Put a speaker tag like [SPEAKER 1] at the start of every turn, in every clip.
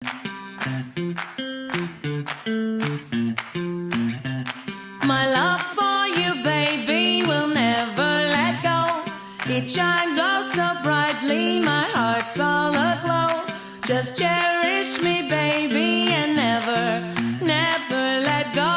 [SPEAKER 1] My love for you, baby, will never let go. It shines oh so brightly, my heart's all aglow. Just cherish me, baby, and never, never let go.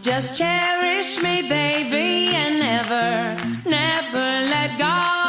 [SPEAKER 1] Just cherish me, baby, and never, never let go.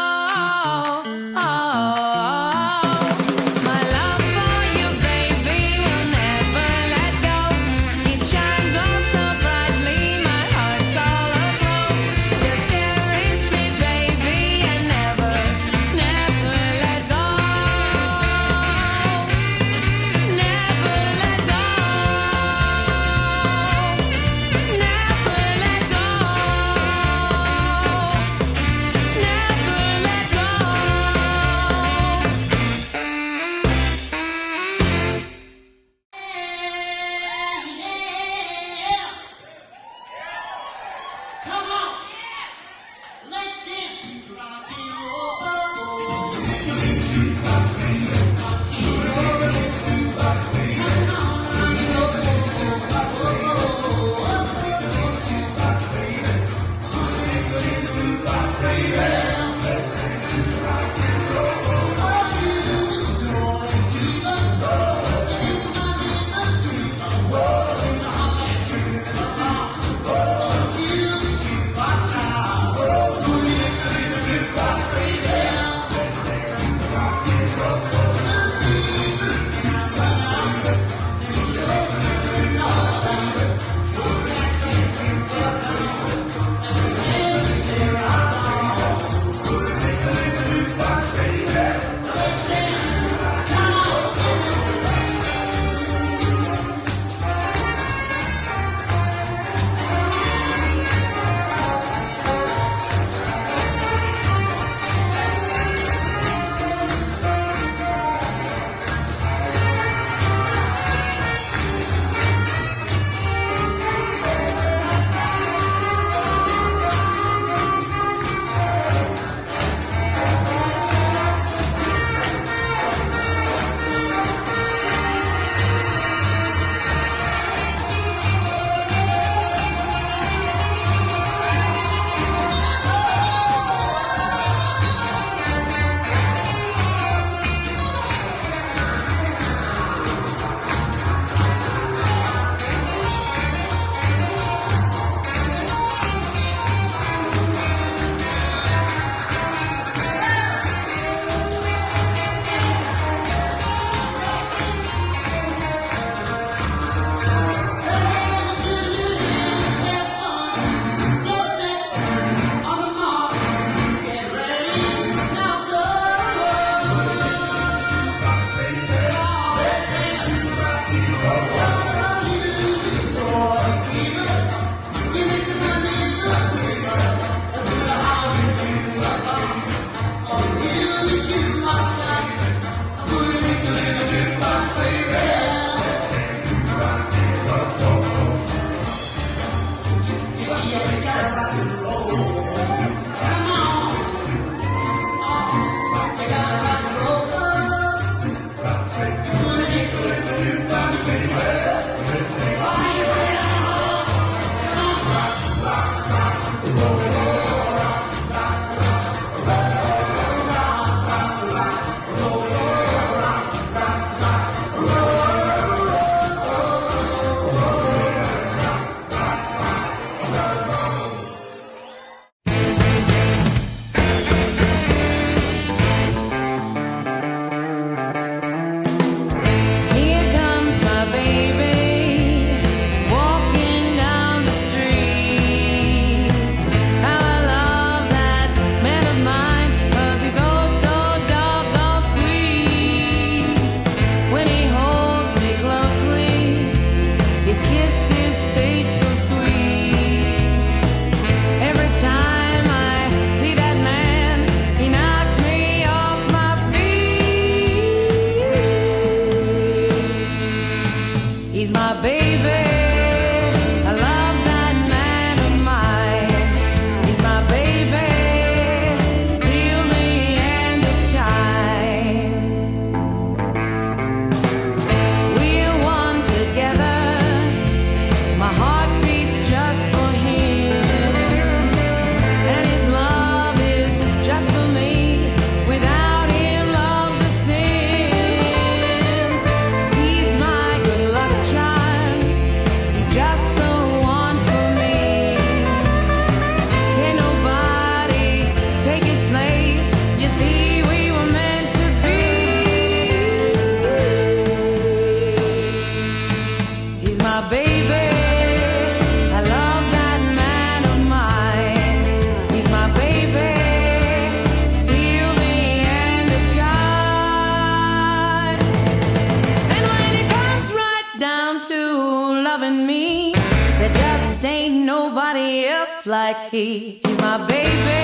[SPEAKER 1] like he. He's my baby.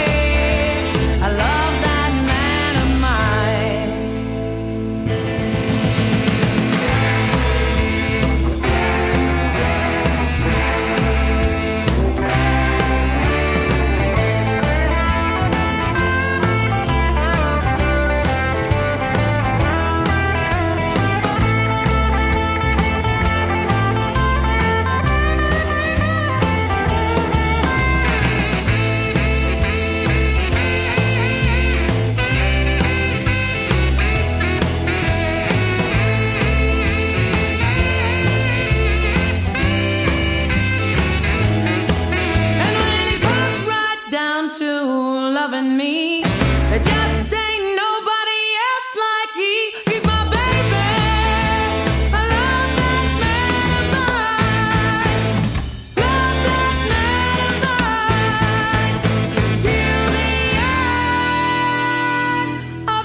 [SPEAKER 1] I love that man of mine. Me. There just ain't nobody else like he. He's my baby. I love that man of mine. Love that man of mine. Till the end of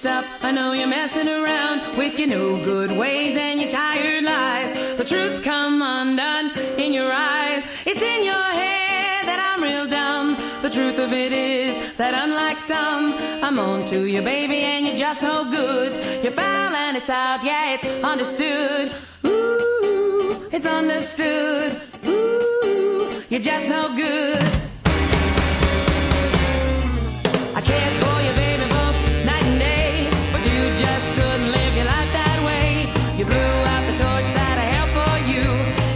[SPEAKER 1] up. I know you're messing around with your no good ways and your tired lies. The truth's come undone in your eyes. It's in your head that I'm real dumb. The truth of it is that unlike some, I'm on to you, baby, and you're just so good. You're foul and it's out, yeah, it's understood. Ooh, it's understood. Ooh, you're just so good. I cared for you, baby, both night and day, but you just couldn't live your life that way. You blew out the torch that I held for you.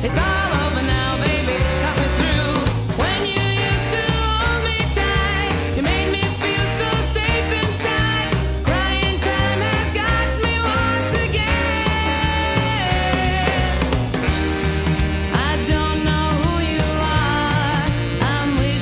[SPEAKER 1] It's all over now, baby, 'cause we're through. When you used to hold me tight, you made me feel so safe inside. Crying time has got me once again. I don't know who you are, I'm with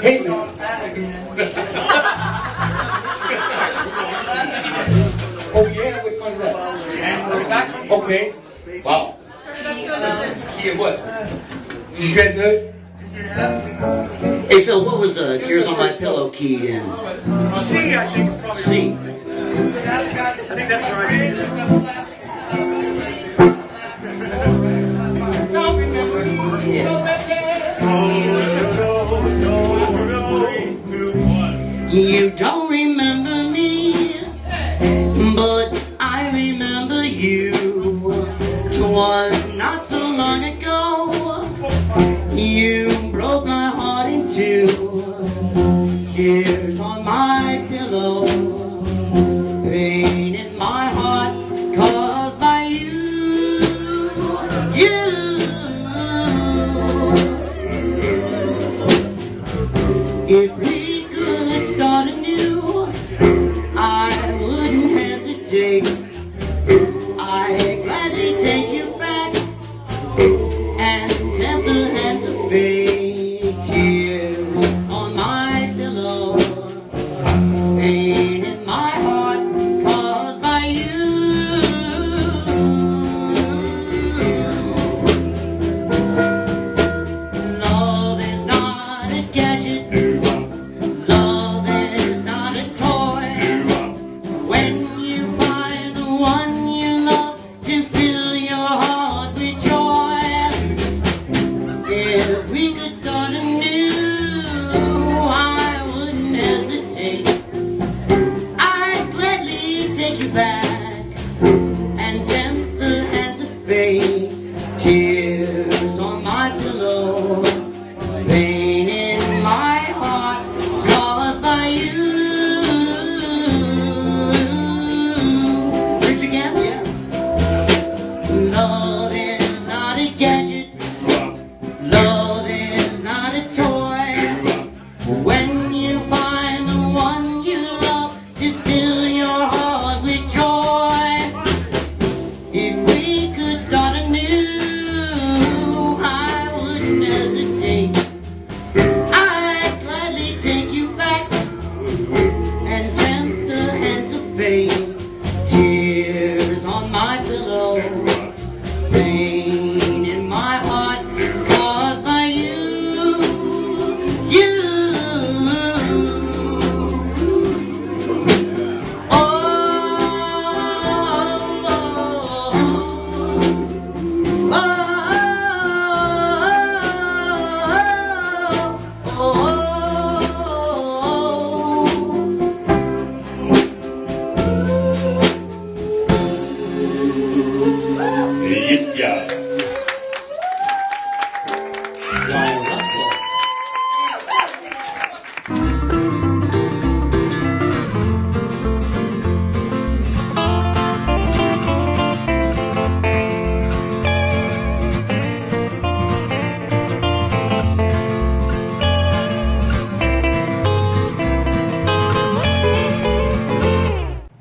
[SPEAKER 2] Hey. Oh yeah, which one's that? Okay. Wow. Yeah, what? Did you guys do it?
[SPEAKER 3] Hey Phil, what was Tears on My Pillow keyed in?
[SPEAKER 4] C, I think. Probably.
[SPEAKER 3] C.
[SPEAKER 4] I think that's right.
[SPEAKER 3] You don't remember me, but I remember you. 'Twas not so long ago, you broke my heart in two. Tears on my pillow, pain in my heart, caused by you. If we could start anew, I wouldn't hesitate. I'd gladly take you back and tempt the hands of fate. Tears on my pillow, pain in my heart, caused by you. Love is not a gadget. Love is not a toy. When you find the one you love to fill your heart with joy. If we could start anew, I wouldn't hesitate. I'd gladly take you back and tempt the hands of fate. Tears on my pillow, pain in my heart, caused by you. Bridge again, yeah. Love is not a gadget. Love is not a toy. When you find the one you love to fill your heart with joy. If we could start anew, I wouldn't hesitate. I'd gladly take you back and tempt the hands of fate. Tears on my pillow, pain in my heart, caused by you.
[SPEAKER 4] Yeah.
[SPEAKER 3] Ryan Russell.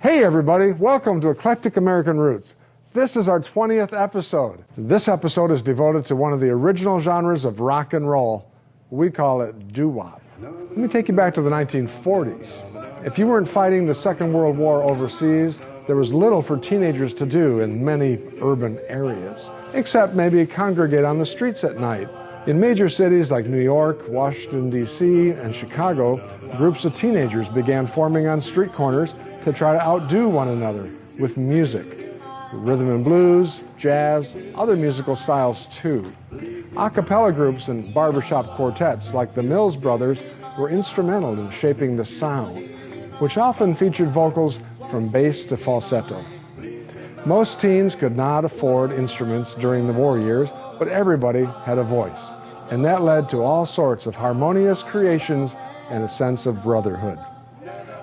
[SPEAKER 5] Hey everybody, welcome to Eclectic American Roots. This is our 20th episode. This episode is devoted to one of the original genres of rock and roll. We call it doo-wop. Let me take you back to the 1940s. If you weren't fighting the Second World War overseas, there was little for teenagers to do in many urban areas, except maybe congregate on the streets at night. In major cities like New York, Washington, D.C., and Chicago, groups of teenagers began forming on street corners to try to outdo one another with music. Rhythm and blues, jazz, other musical styles too. A cappella groups and barbershop quartets like the Mills Brothers were instrumental in shaping the sound, which often featured vocals from bass to falsetto. Most teens could not afford instruments during the war years, but everybody had a voice, and that led to all sorts of harmonious creations and a sense of brotherhood.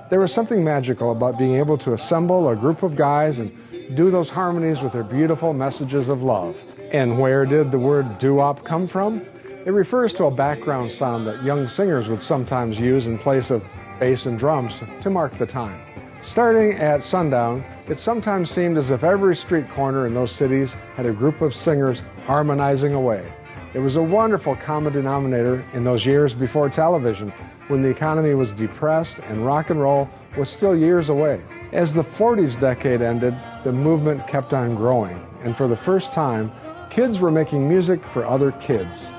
[SPEAKER 5] There was something magical about being able to assemble a group of guys and do those harmonies with their beautiful messages of love. And where did the word doo-wop come from? It refers to a background sound that young singers would sometimes use in place of bass and drums to mark the time. Starting at sundown, it sometimes seemed as if every street corner in those cities had a group of singers harmonizing away. It was a wonderful common denominator in those years before television, when the economy was depressed and rock and roll was still years away. As the 40s decade ended, the movement kept on growing, and for the first time, kids were making music for other kids.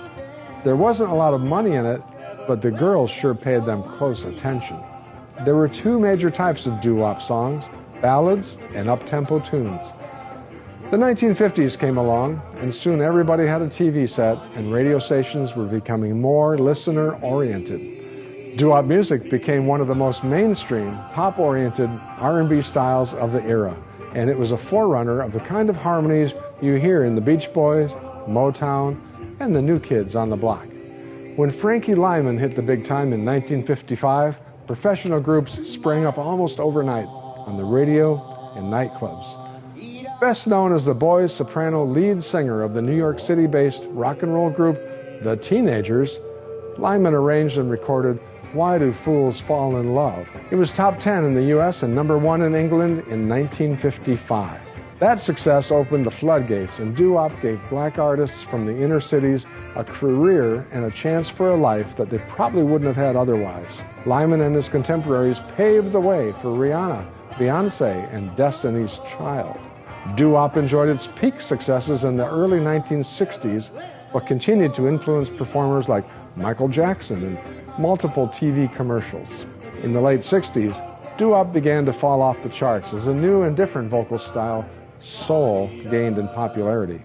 [SPEAKER 5] There wasn't a lot of money in it, but the girls sure paid them close attention. There were two major types of doo-wop songs, ballads and up-tempo tunes. The 1950s came along, and soon everybody had a TV set, and radio stations were becoming more listener-oriented. Doo-wop music became one of the most mainstream, pop-oriented R&B styles of the era, and it was a forerunner of the kind of harmonies you hear in the Beach Boys, Motown, and the New Kids on the Block. When Frankie Lyman hit the big time in 1955, professional groups sprang up almost overnight on the radio and nightclubs. Best known as the boys' soprano lead singer of the New York City-based rock and roll group, The Teenagers, Lyman arranged and recorded Why Do Fools Fall in Love? It was top 10 in the U.S. and number 1 in England in 1955. That success opened the floodgates, and doo-wop gave black artists from the inner cities a career and a chance for a life that they probably wouldn't have had otherwise. Lyman and his contemporaries paved the way for Rihanna, Beyonce, and Destiny's Child. Doo-wop enjoyed its peak successes in the early 1960s, but continued to influence performers like Michael Jackson and multiple TV commercials. In the late 60s, doo-wop began to fall off the charts as a new and different vocal style, soul, gained in popularity.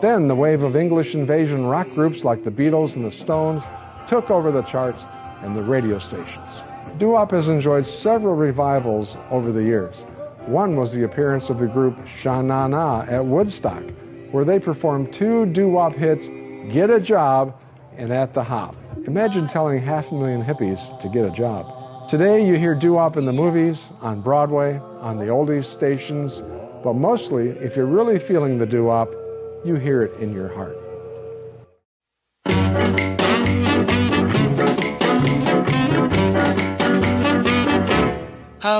[SPEAKER 5] Then the wave of English invasion rock groups like the Beatles and the Stones took over the charts and the radio stations. Doo-wop has enjoyed several revivals over the years. One was the appearance of the group Sha-Na-Na at Woodstock, where they performed two doo-wop hits, Get a Job and At the Hop. Imagine telling 500,000 hippies to get a job. Today you hear doo-wop in the movies, on Broadway, on the oldies stations, but mostly, if you're really feeling the doo-wop, you hear it in your heart.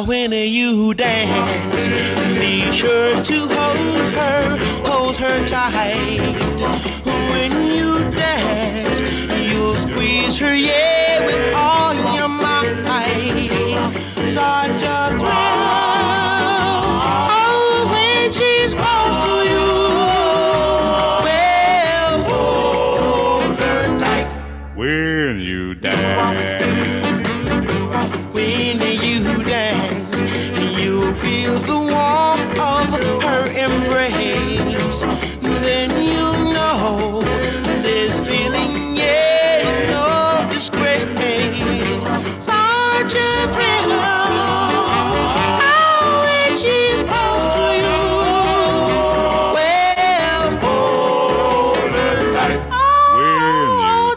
[SPEAKER 6] When you dance, be sure to hold her tight. When you dance, you'll squeeze her, yeah, with all your might. Such a thrill, oh, when she's close to you. Well, hold her tight. When you dance. When you dance, you feel the warmth of her embrace. Then you know this feeling, yeah, is no disgrace. Such a thrill, oh, when she's close to you. Well, hold her tight. Oh,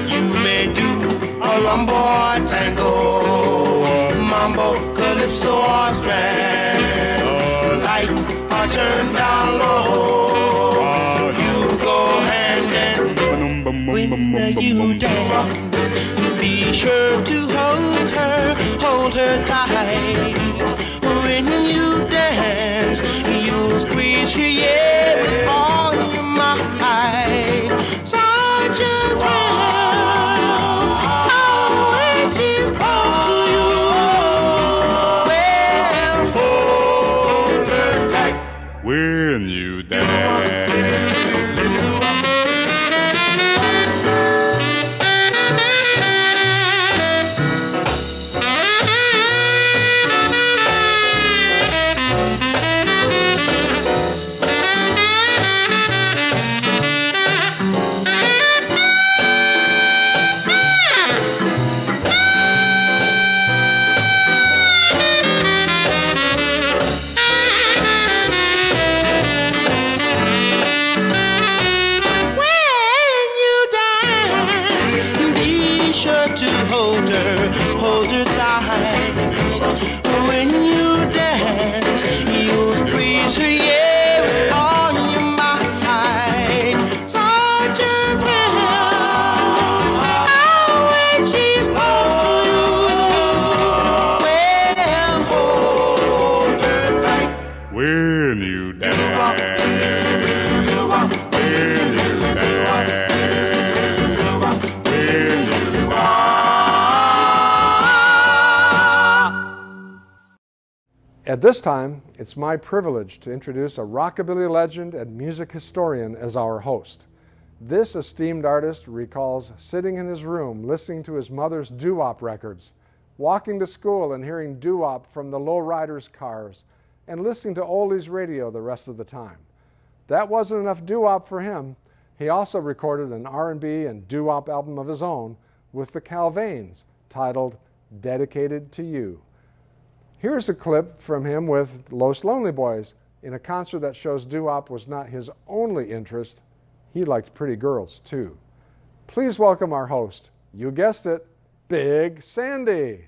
[SPEAKER 6] you may do a rumbo, tango, mambo, calypso, or strand. Lights are turned down low. You go hand in when you dance. Be sure to hold her tight. When you dance, you'll squeeze her, yeah, with all your might. Such a thrill, oh, when she's close to you. Well, hold her tight. When you dance. Hold her tight. When you dance, you'll squeeze her, yeah, with all your might. Such a thrill, oh, when she's close to you. Well, hold her tight. When you dance.
[SPEAKER 5] At this time, it's my privilege to introduce a rockabilly legend and music historian as our host. This esteemed artist recalls sitting in his room listening to his mother's doo-wop records, walking to school and hearing doo-wop from the lowriders' cars, and listening to oldies radio the rest of the time. That wasn't enough doo-wop for him. He also recorded an R&B and doo-wop album of his own with the Calvains titled Dedicated to You. Here's a clip from him with Los Lonely Boys in a concert that shows doo-wop was not his only interest. He liked pretty girls too. Please welcome our host, you guessed it, Big Sandy.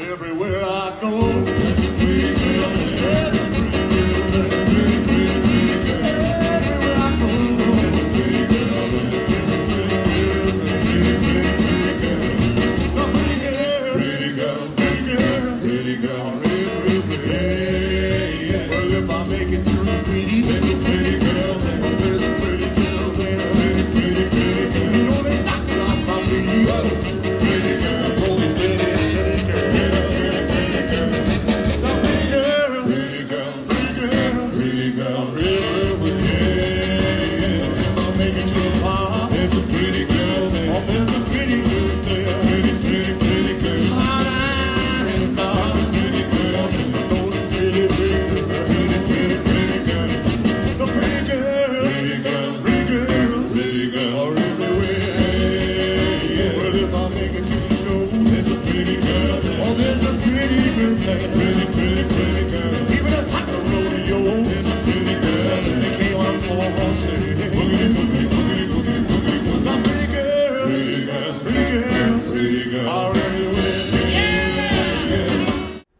[SPEAKER 6] Everywhere I go, there's a pretty girl, there's a pretty girl, there's a pretty girl. Everywhere I go, there's a pretty girl, there's a pretty girl, the pretty girl, pretty girl, pretty girl, pretty girl, yeah. Well, if I make it to the beach, there's a pretty girl there, there's a pretty girl there, pretty girl. You know they knock me off my feet. Pretty girl, those pretty girl.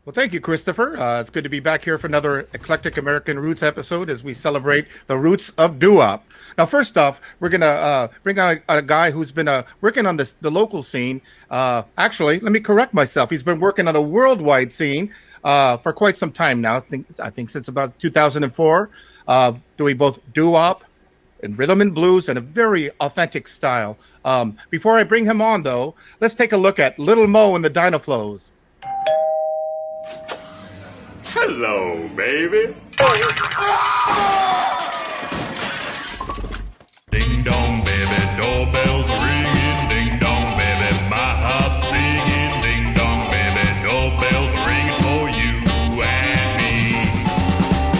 [SPEAKER 7] Well, thank you, Christopher. It's good to be back here for another Eclectic American Roots episode as we celebrate the roots of doo wop. Now, first off, we're going to bring on a guy who's been working on the local scene. Actually, let me correct myself. He's been working on the worldwide scene for quite some time now. I think since about 2004, doing both doo wop and rhythm and blues in a very authentic style. Before I bring him on, though, let's take a look at Lil Mo and the Dynaflos.
[SPEAKER 8] Hello, baby. Ding dong, baby, doorbells ringing. Ding dong, baby, my heart singing. Ding dong, baby, doorbells ringing for you and me.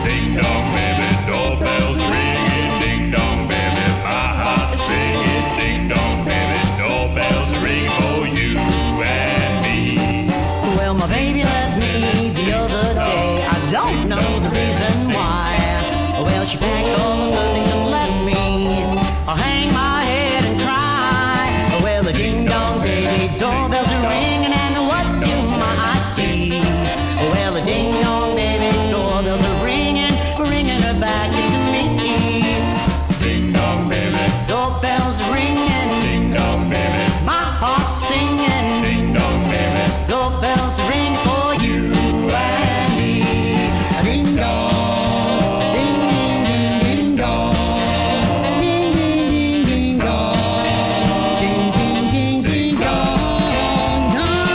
[SPEAKER 8] Ding dong, baby, doorbells ringing. Ding dong, baby, my heart singing. Ding dong, baby, doorbells ringing for you and me.
[SPEAKER 1] Well, my baby left me the other day. I don't know the reason why. Well, she packed all the things and left me. I'll hang my head and cry. Well, the ding dong, baby, doorbells are ringing, and what do my eyes see? Well, the ding dong, baby, doorbells are ringing, bringing her back into me.
[SPEAKER 8] Ding dong, baby,
[SPEAKER 1] Doorbells ringing,
[SPEAKER 8] ding dong, baby,
[SPEAKER 1] my heart's singing.
[SPEAKER 8] ding dong, baby.
[SPEAKER 1] Doorbells ring for you and me. Ding dong, ding ding ding ding dong, ding ding ding ding dong, ding ding ding ding dong, dong.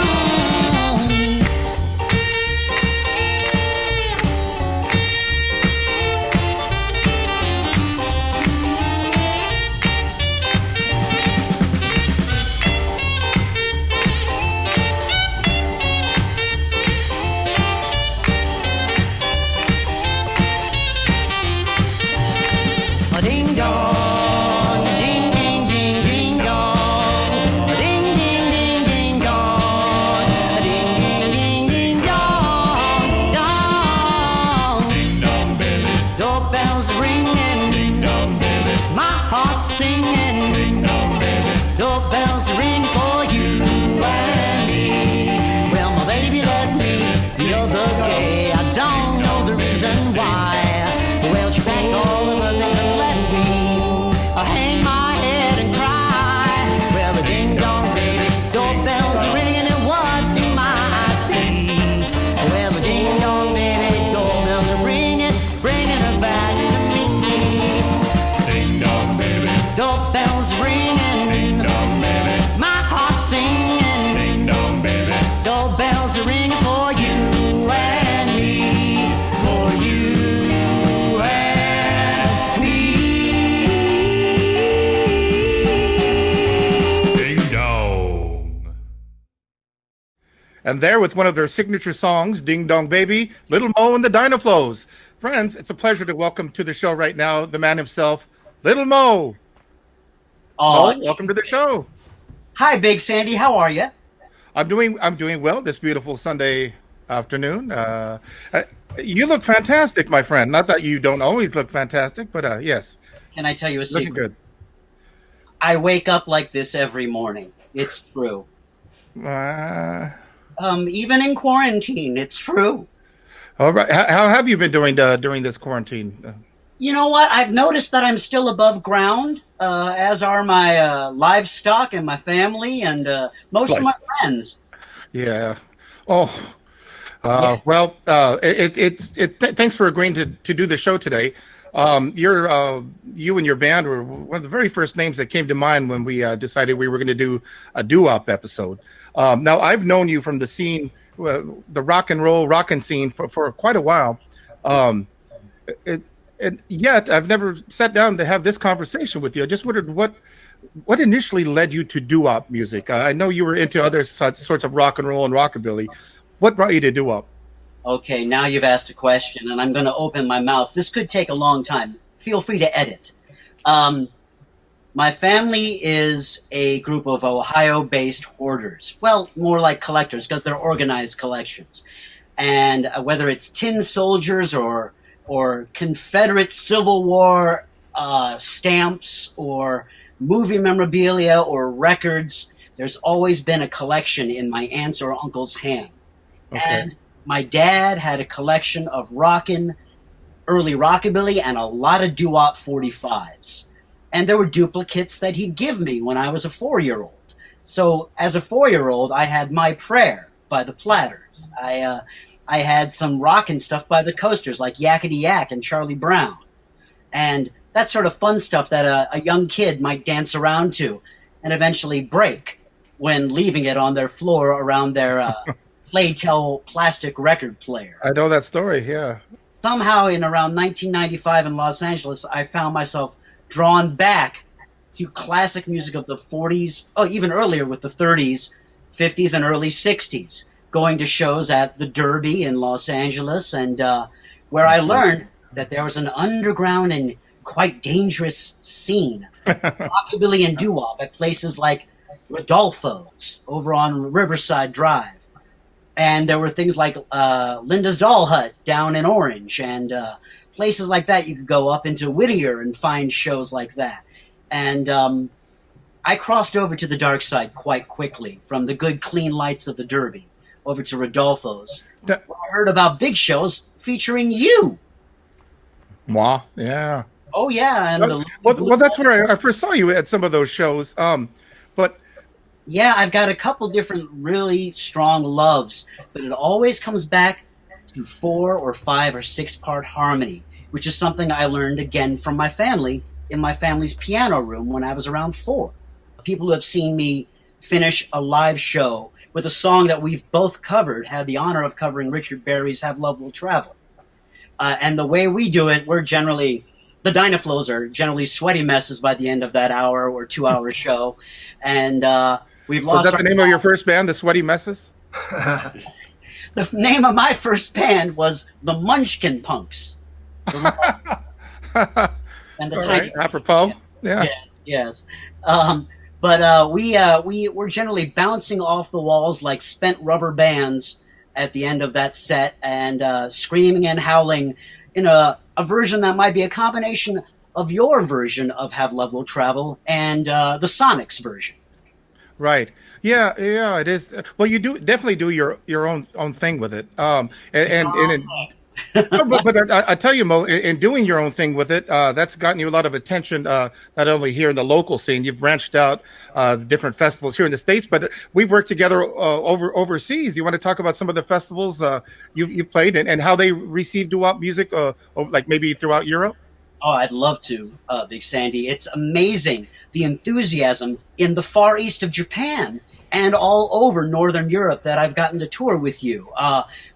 [SPEAKER 1] A ding dong, ding ding ding ding dong, a ding ding ding ding dong, a ding ding ding ding dong, dong.
[SPEAKER 8] Ding dong, baby,
[SPEAKER 1] Doorbells ringing,
[SPEAKER 8] ding dong, baby,
[SPEAKER 1] my heart's singing.
[SPEAKER 8] ding dong, baby.
[SPEAKER 1] Doorbells ring for you and me. Well, my baby left me the other day. I don't know the reason why. Well, she packed all of her things and left me. I hang my head and cry. Well, the ding dong, baby, doorbells are ringing, and what do my eyes see? Well, the ding dong, baby, doorbells are ringing, bringing her back to me.
[SPEAKER 8] Ding dong, baby,
[SPEAKER 1] Doorbells
[SPEAKER 7] And there with one of their signature songs, Ding Dong Baby, Lil Mo and the Dynaflos. Friends, it's a pleasure to welcome to the show right now the man himself, Lil Mo.
[SPEAKER 9] Oh,
[SPEAKER 7] Mo, welcome to the show.
[SPEAKER 9] hi, Big Sandy. How are you?
[SPEAKER 7] I'm doing well this beautiful Sunday afternoon. You look fantastic, my friend. Not that you don't always look fantastic, but yes,
[SPEAKER 9] Can I tell you a
[SPEAKER 7] looking
[SPEAKER 9] secret?
[SPEAKER 7] good.
[SPEAKER 9] I wake up like this every morning. It's true.
[SPEAKER 7] Uh,
[SPEAKER 9] Even in quarantine, it's true.
[SPEAKER 7] all right. How have you been doing during this quarantine?
[SPEAKER 9] You know what? I've noticed that I'm still above ground, as are my livestock and my family and most of my friends.
[SPEAKER 7] Yeah. Oh. Well, thanks for agreeing to do the show today. You and your band were one of the very first names that came to mind when we decided we were going to do a doo-wop episode. Now, I've known you from the scene, the rock and roll rockin' scene for quite a while. And yet, I've never sat down to have this conversation with you. I just wondered what initially led you to doo-wop music. I know you were into other sorts of rock and roll and rockabilly. What brought you to doo-wop?
[SPEAKER 9] Okay, now you've asked a question, and I'm going to open my mouth. This could take a long time. Feel free to edit. My family is a group of Ohio-based hoarders. Well, more like collectors, because they're organized collections. And whether it's tin soldiers or Confederate Civil War stamps or movie memorabilia or records, there's always been a collection in my aunt's or uncle's hand.
[SPEAKER 7] Okay.
[SPEAKER 9] And my dad had a collection of early rockabilly and a lot of doo-wop 45s. And there were duplicates that he'd give me when I was a 4-year-old. So as a 4-year-old, I had My Prayer by the Platters. I had some rockin' stuff by the Coasters, like Yakety Yak and Charlie Brown. And that sort of fun stuff that a young kid might dance around to and eventually break when leaving it on their floor around their Playtel plastic record player.
[SPEAKER 7] I know that story, yeah.
[SPEAKER 9] Somehow in around 1995 in Los Angeles, I found myself drawn back to classic music of the 40s, even earlier with the 30s, 50s, and early 60s. Going to shows at the Derby in Los Angeles, and where I learned that there was an underground and quite dangerous scene, rockabilly and doo-wop at places like Rodolfo's over on Riverside Drive. And there were things like Linda's Doll Hut down in Orange, and places like that. You could go up into Whittier and find shows like that. And I crossed over to the dark side quite quickly, from the good, clean lights of the Derby over to Rodolfo's. I heard about big shows featuring you.
[SPEAKER 7] Wow, yeah.
[SPEAKER 9] Oh, yeah. And
[SPEAKER 7] Well, that's where I first saw you at some of those shows. But
[SPEAKER 9] yeah, I've got a couple different really strong loves, but it always comes back to 4 or 5 or 6-part harmony, which is something I learned again from my family in my family's piano room when I was around 4. People who have seen me finish a live show with a song that we've both covered, had the honor of covering Richard Berry's Have Love Will Travel. And the way we do it, the Dynaflos are generally sweaty messes by the end of that hour or 2-hour show. And we've lost.
[SPEAKER 7] Was that the name of your first band, the Sweaty Messes?
[SPEAKER 9] The name of my first band was the Munchkin Punks. And the
[SPEAKER 7] All
[SPEAKER 9] Tiny.
[SPEAKER 7] right, apropos. Yeah.
[SPEAKER 9] Yes. But we were generally bouncing off the walls like spent rubber bands at the end of that set, and screaming and howling in a version that might be a combination of your version of Have Love Will Travel and the Sonics version.
[SPEAKER 7] Right. Yeah, it is. Well, you definitely do your own thing with it. But I tell you, Mo, in doing your own thing with it, that's gotten you a lot of attention, not only here in the local scene. You've branched out the different festivals here in the States, but we've worked together overseas. You want to talk about some of the festivals you've played and how they received doo-wop music, like maybe throughout Europe?
[SPEAKER 9] Oh, I'd love to, Big Sandy. It's amazing, the enthusiasm in the far east of Japan and all over Northern Europe that I've gotten to tour with you.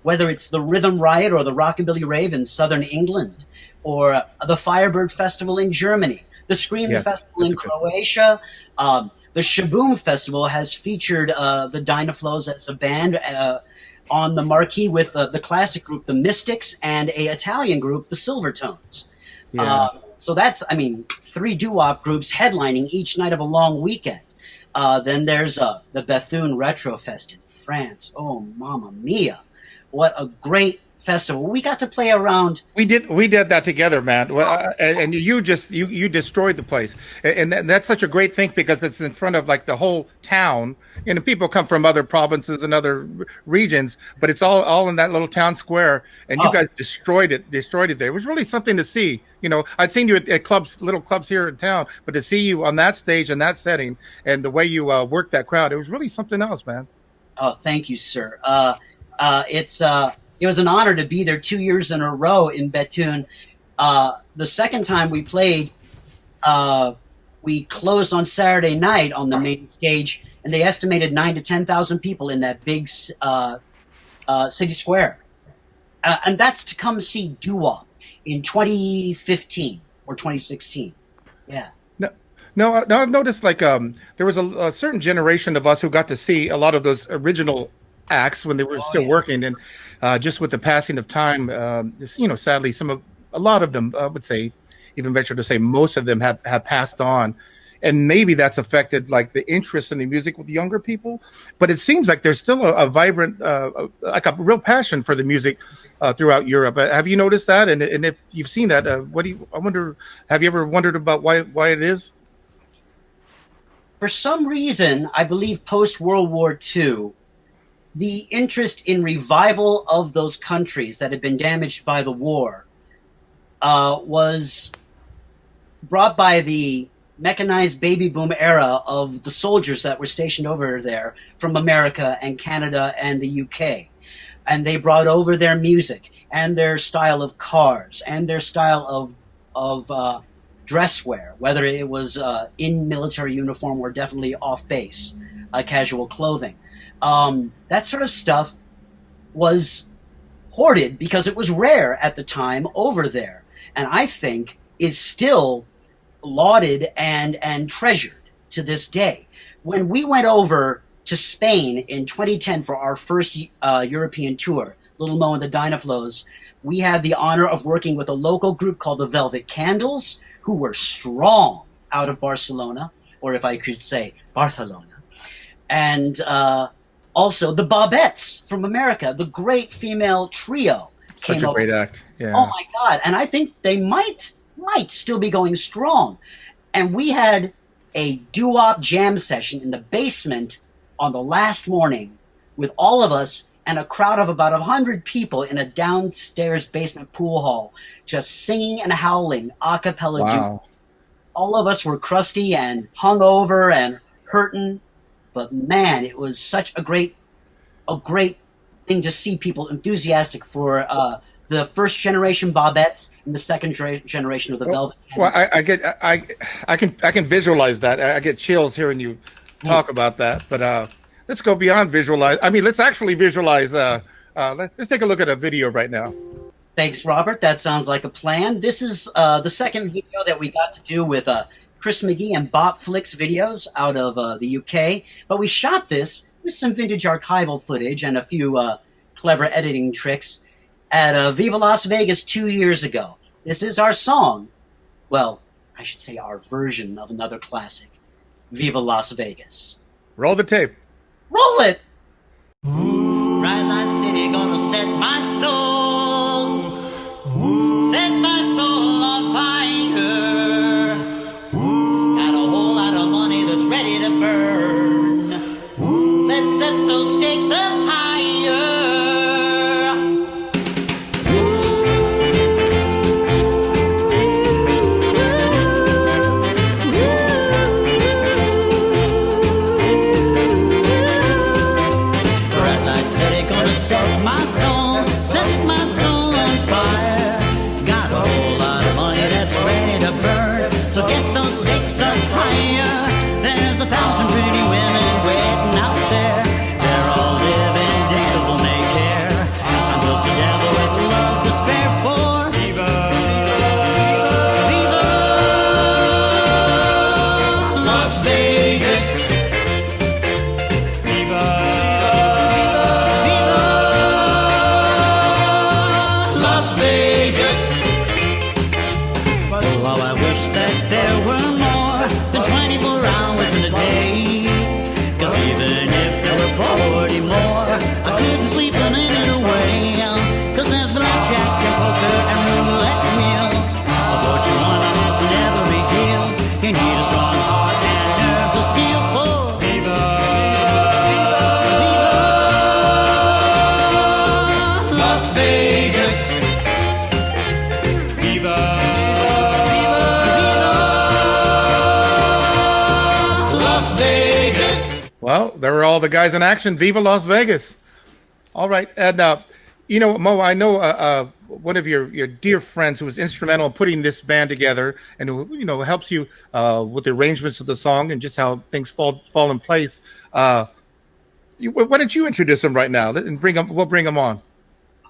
[SPEAKER 9] Whether it's the Rhythm Riot or the Rockabilly Rave in southern England, or the Firebird Festival in Germany, the Scream Festival in Croatia, The Shaboom Festival has featured the Dynaflos as a band on the marquee with the classic group, the Mystics, and a Italian group, the Silvertones.
[SPEAKER 7] Yeah.
[SPEAKER 9] So that's, I mean, 3 doo-wop groups headlining each night of a long weekend. Then there's the Bethune Retro Fest in France. Oh, mamma mia. What a great festival. We got to play around.
[SPEAKER 7] We did that together, man. Well, and you destroyed the place, and that's such a great thing because it's in front of like the whole town. And people come from other provinces and other regions, but it's all in that little town square. And you guys destroyed it there. It was really something to see. You know, I'd seen you at clubs, little clubs here in town, but to see you on that stage in that setting and the way you worked that crowd, it was really something else, man.
[SPEAKER 9] Oh, thank you, sir. It was an honor to be there 2 years in a row in Bethune. The second time we played, we closed on Saturday night on the main stage, and they estimated 9,000 to 10,000 people in that big city square. And that's to come see doo-wop in 2015 or 2016. Yeah.
[SPEAKER 7] No, I've noticed like there was a certain generation of us who got to see a lot of those original acts when they were still working, and just with the passing of time, sadly, a lot of them, I would say, even venture to say, most of them have passed on, and maybe that's affected like the interest in the music with the younger people. But it seems like there's still a vibrant, like a real passion for the music throughout Europe. Have you noticed that? And if you've seen that, have you ever wondered about why it is?
[SPEAKER 9] For some reason, I believe post-World War II, the interest in revival of those countries that had been damaged by the war was brought by the mechanized baby boom era of the soldiers that were stationed over there from America and Canada and the UK. And they brought over their music and their style of cars and their style of dress wear, whether it was in military uniform or definitely off base, casual clothing. That sort of stuff was hoarded because it was rare at the time over there, and I think is still lauded and treasured to this day. When we went over to Spain in 2010 for our first European tour, Lil Mo and the Dynaflos, we had the honor of working with a local group called the Velvet Candles, who were strong out of Barcelona, or if I could say Barcelona. And also the Bobettes from America, the great female trio.
[SPEAKER 7] Such a great act. Yeah.
[SPEAKER 9] Oh my God. And I think they might still be going strong. And we had a doo-wop jam session in the basement on the last morning with all of us and a crowd of about 100 people in a downstairs basement pool hall, just singing and howling a cappella.
[SPEAKER 7] Wow.
[SPEAKER 9] All of us were crusty and hungover and hurting, but man, it was such a great thing to see people enthusiastic for the first generation Bobettes and the second generation of the Velvet Candles.
[SPEAKER 7] Well, I can visualize that. I get chills hearing you talk about that. But let's go beyond visualize. I mean, let's actually visualize. Let's take a look at a video right now.
[SPEAKER 9] Thanks, Robert. That sounds like a plan. This is the second video that we got to do with Chris McGee and Bop Flicks videos out of the UK. But we shot this with some vintage archival footage and a few clever editing tricks at Viva Las Vegas 2 years ago. This is our song. Well, I should say our version of another classic, Viva Las Vegas.
[SPEAKER 7] Roll the tape.
[SPEAKER 9] Roll it!
[SPEAKER 3] Bright light city gonna set my soul, set my soul on fire. Got a whole lot of money that's ready to burn. Let's set those stakes up higher. Bright light city gonna set my soul on fire. Got a whole lot of money that's ready to burn. So get those stakes up higher. There's 1,000 pretty women waiting out there. They're all living digital make-care. I'm just a devil with love to spare for Viva, Viva Las Vegas.
[SPEAKER 7] Well, there were all the guys in action. Viva Las Vegas. All right. And, Mo, I know one of your dear friends who was instrumental in putting this band together and who, helps you with the arrangements of the song and just how things fall in place. Why don't you introduce him right now and we'll bring him on.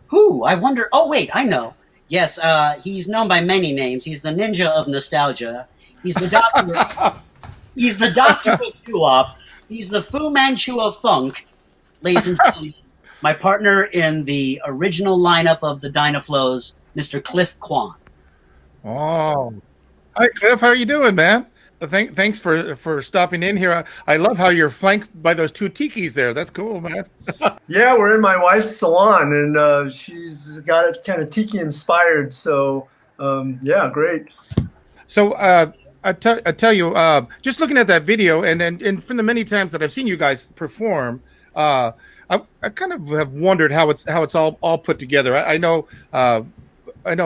[SPEAKER 9] Who? I wonder. Oh, wait, I know. Yes, he's known by many names. He's the ninja of nostalgia. He's the doctor. He's the doctor of doo-wop. He's the Fu Manchu of funk, ladies and gentlemen. My partner in the original lineup of the Dynaflos, Mr. Cliff Quan.
[SPEAKER 7] Oh, hi Cliff. How are you doing, man? Thanks for stopping in here. I love how you're flanked by those two tikis there. That's cool, man.
[SPEAKER 10] Yeah, we're in my wife's salon, and she's got it kind of tiki inspired. So, yeah, great.
[SPEAKER 7] So I tell you, just looking at that video, and from the many times that I've seen you guys perform, I kind of have wondered how it's all put together. I know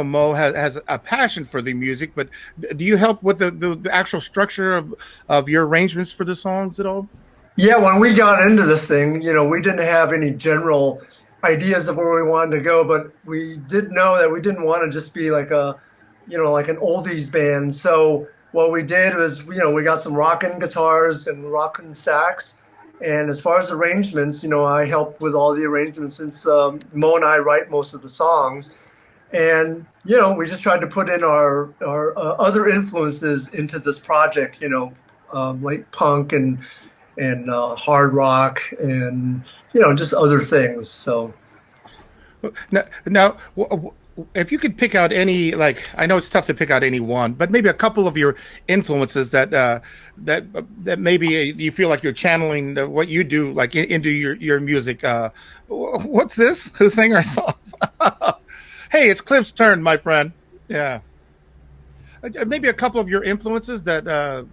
[SPEAKER 7] Mo has a passion for the music, but do you help with the actual structure of your arrangements for the songs at all?
[SPEAKER 10] Yeah, when we got into this thing, we didn't have any general ideas of where we wanted to go, but we did know that we didn't want to just be like like an oldies band. So what we did was, we got some rockin' guitars and rockin' sax. And as far as arrangements, I help with all the arrangements since Mo and I write most of the songs. And, we just tried to put in our other influences into this project, like punk and hard rock and, just other things. So
[SPEAKER 7] now, if you could pick out any, I know it's tough to pick out any one, but maybe a couple of your influences that maybe you feel like you're channeling what you do, like into your music. What's this? Who sang our songs? Hey, it's Cliff's turn, my friend. Yeah, maybe a couple of your influences that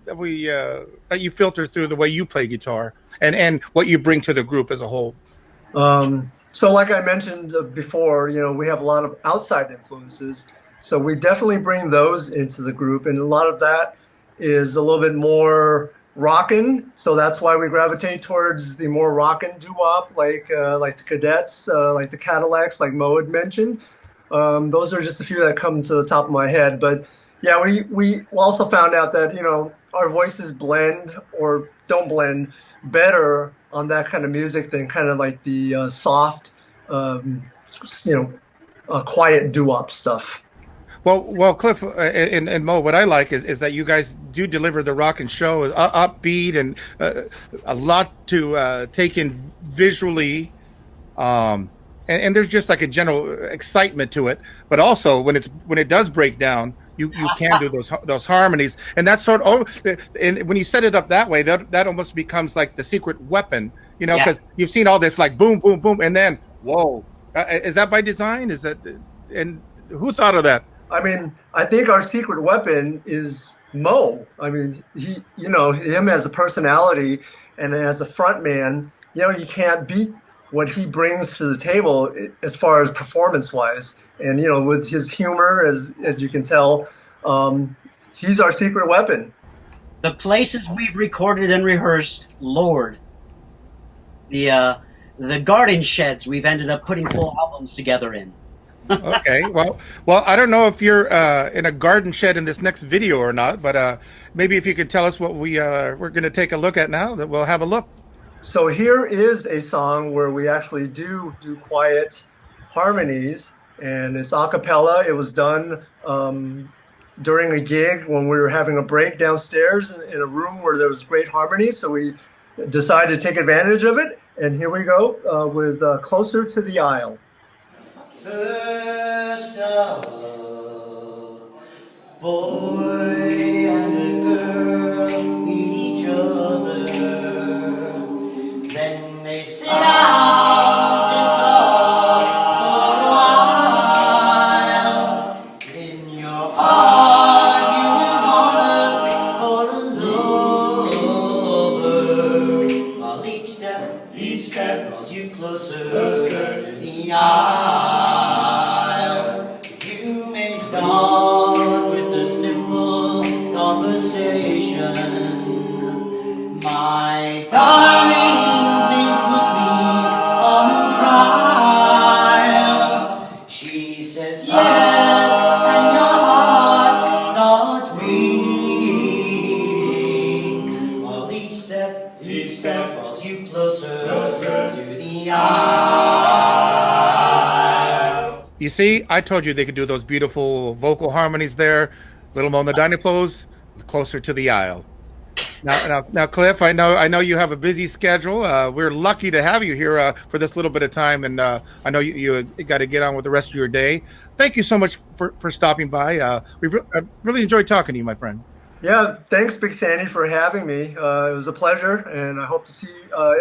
[SPEAKER 7] you filter through the way you play guitar and what you bring to the group as a whole.
[SPEAKER 10] So like I mentioned before, we have a lot of outside influences. So we definitely bring those into the group. And a lot of that is a little bit more rockin'. So that's why we gravitate towards the more rockin' doo-wop, like the Cadets, like the Cadillacs, like Mo had mentioned. Those are just a few that come to the top of my head. But yeah, we also found out that, our voices blend or don't blend better on that kind of music than kind of like the soft, quiet doo-wop stuff.
[SPEAKER 7] Well, Cliff and Mo, what I like is that you guys do deliver the rock and show, upbeat and a lot to take in visually, and there's just like a general excitement to it. But also when it does break down, you can do those harmonies, and that's and when you set it up that way, that almost becomes like the secret weapon, because you've seen all this like boom, boom, boom, and then whoa, is that by design? Is that, and who thought of that?
[SPEAKER 10] I mean, I think our secret weapon is Mo. I mean, he, him as a personality and as a front man, you can't beat what he brings to the table as far as performance-wise. And, with his humor, as you can tell, he's our secret weapon.
[SPEAKER 9] The places we've recorded and rehearsed, Lord. The garden sheds we've ended up putting full albums together in.
[SPEAKER 7] Okay, well, I don't know if you're in a garden shed in this next video or not, but maybe if you could tell us what we're going to take a look at now, that we'll have a look.
[SPEAKER 10] So here is a song where we actually do quiet harmonies, and it's a cappella. It was done during a gig when we were having a break downstairs in a room where there was great harmony, so we decided to take advantage of it, and here we go with Closer to the Aisle.
[SPEAKER 11] First of all, boy and a girl meet each other, then they sit down to talk for a while. In your heart you will honor for a lover, while each step draws you closer to the aisle. Start with a simple conversation.
[SPEAKER 7] see, I told you they could do those beautiful vocal harmonies there. Lil Mo and the Dynaflos, closer to the aisle. Now, Cliff, I know you have a busy schedule. We're lucky to have you here for this little bit of time, and I know you got to get on with the rest of your day. Thank you so much for stopping by. We've really enjoyed talking to you, my friend.
[SPEAKER 10] Yeah, thanks, Big Sandy, for having me. It was a pleasure, and I hope to see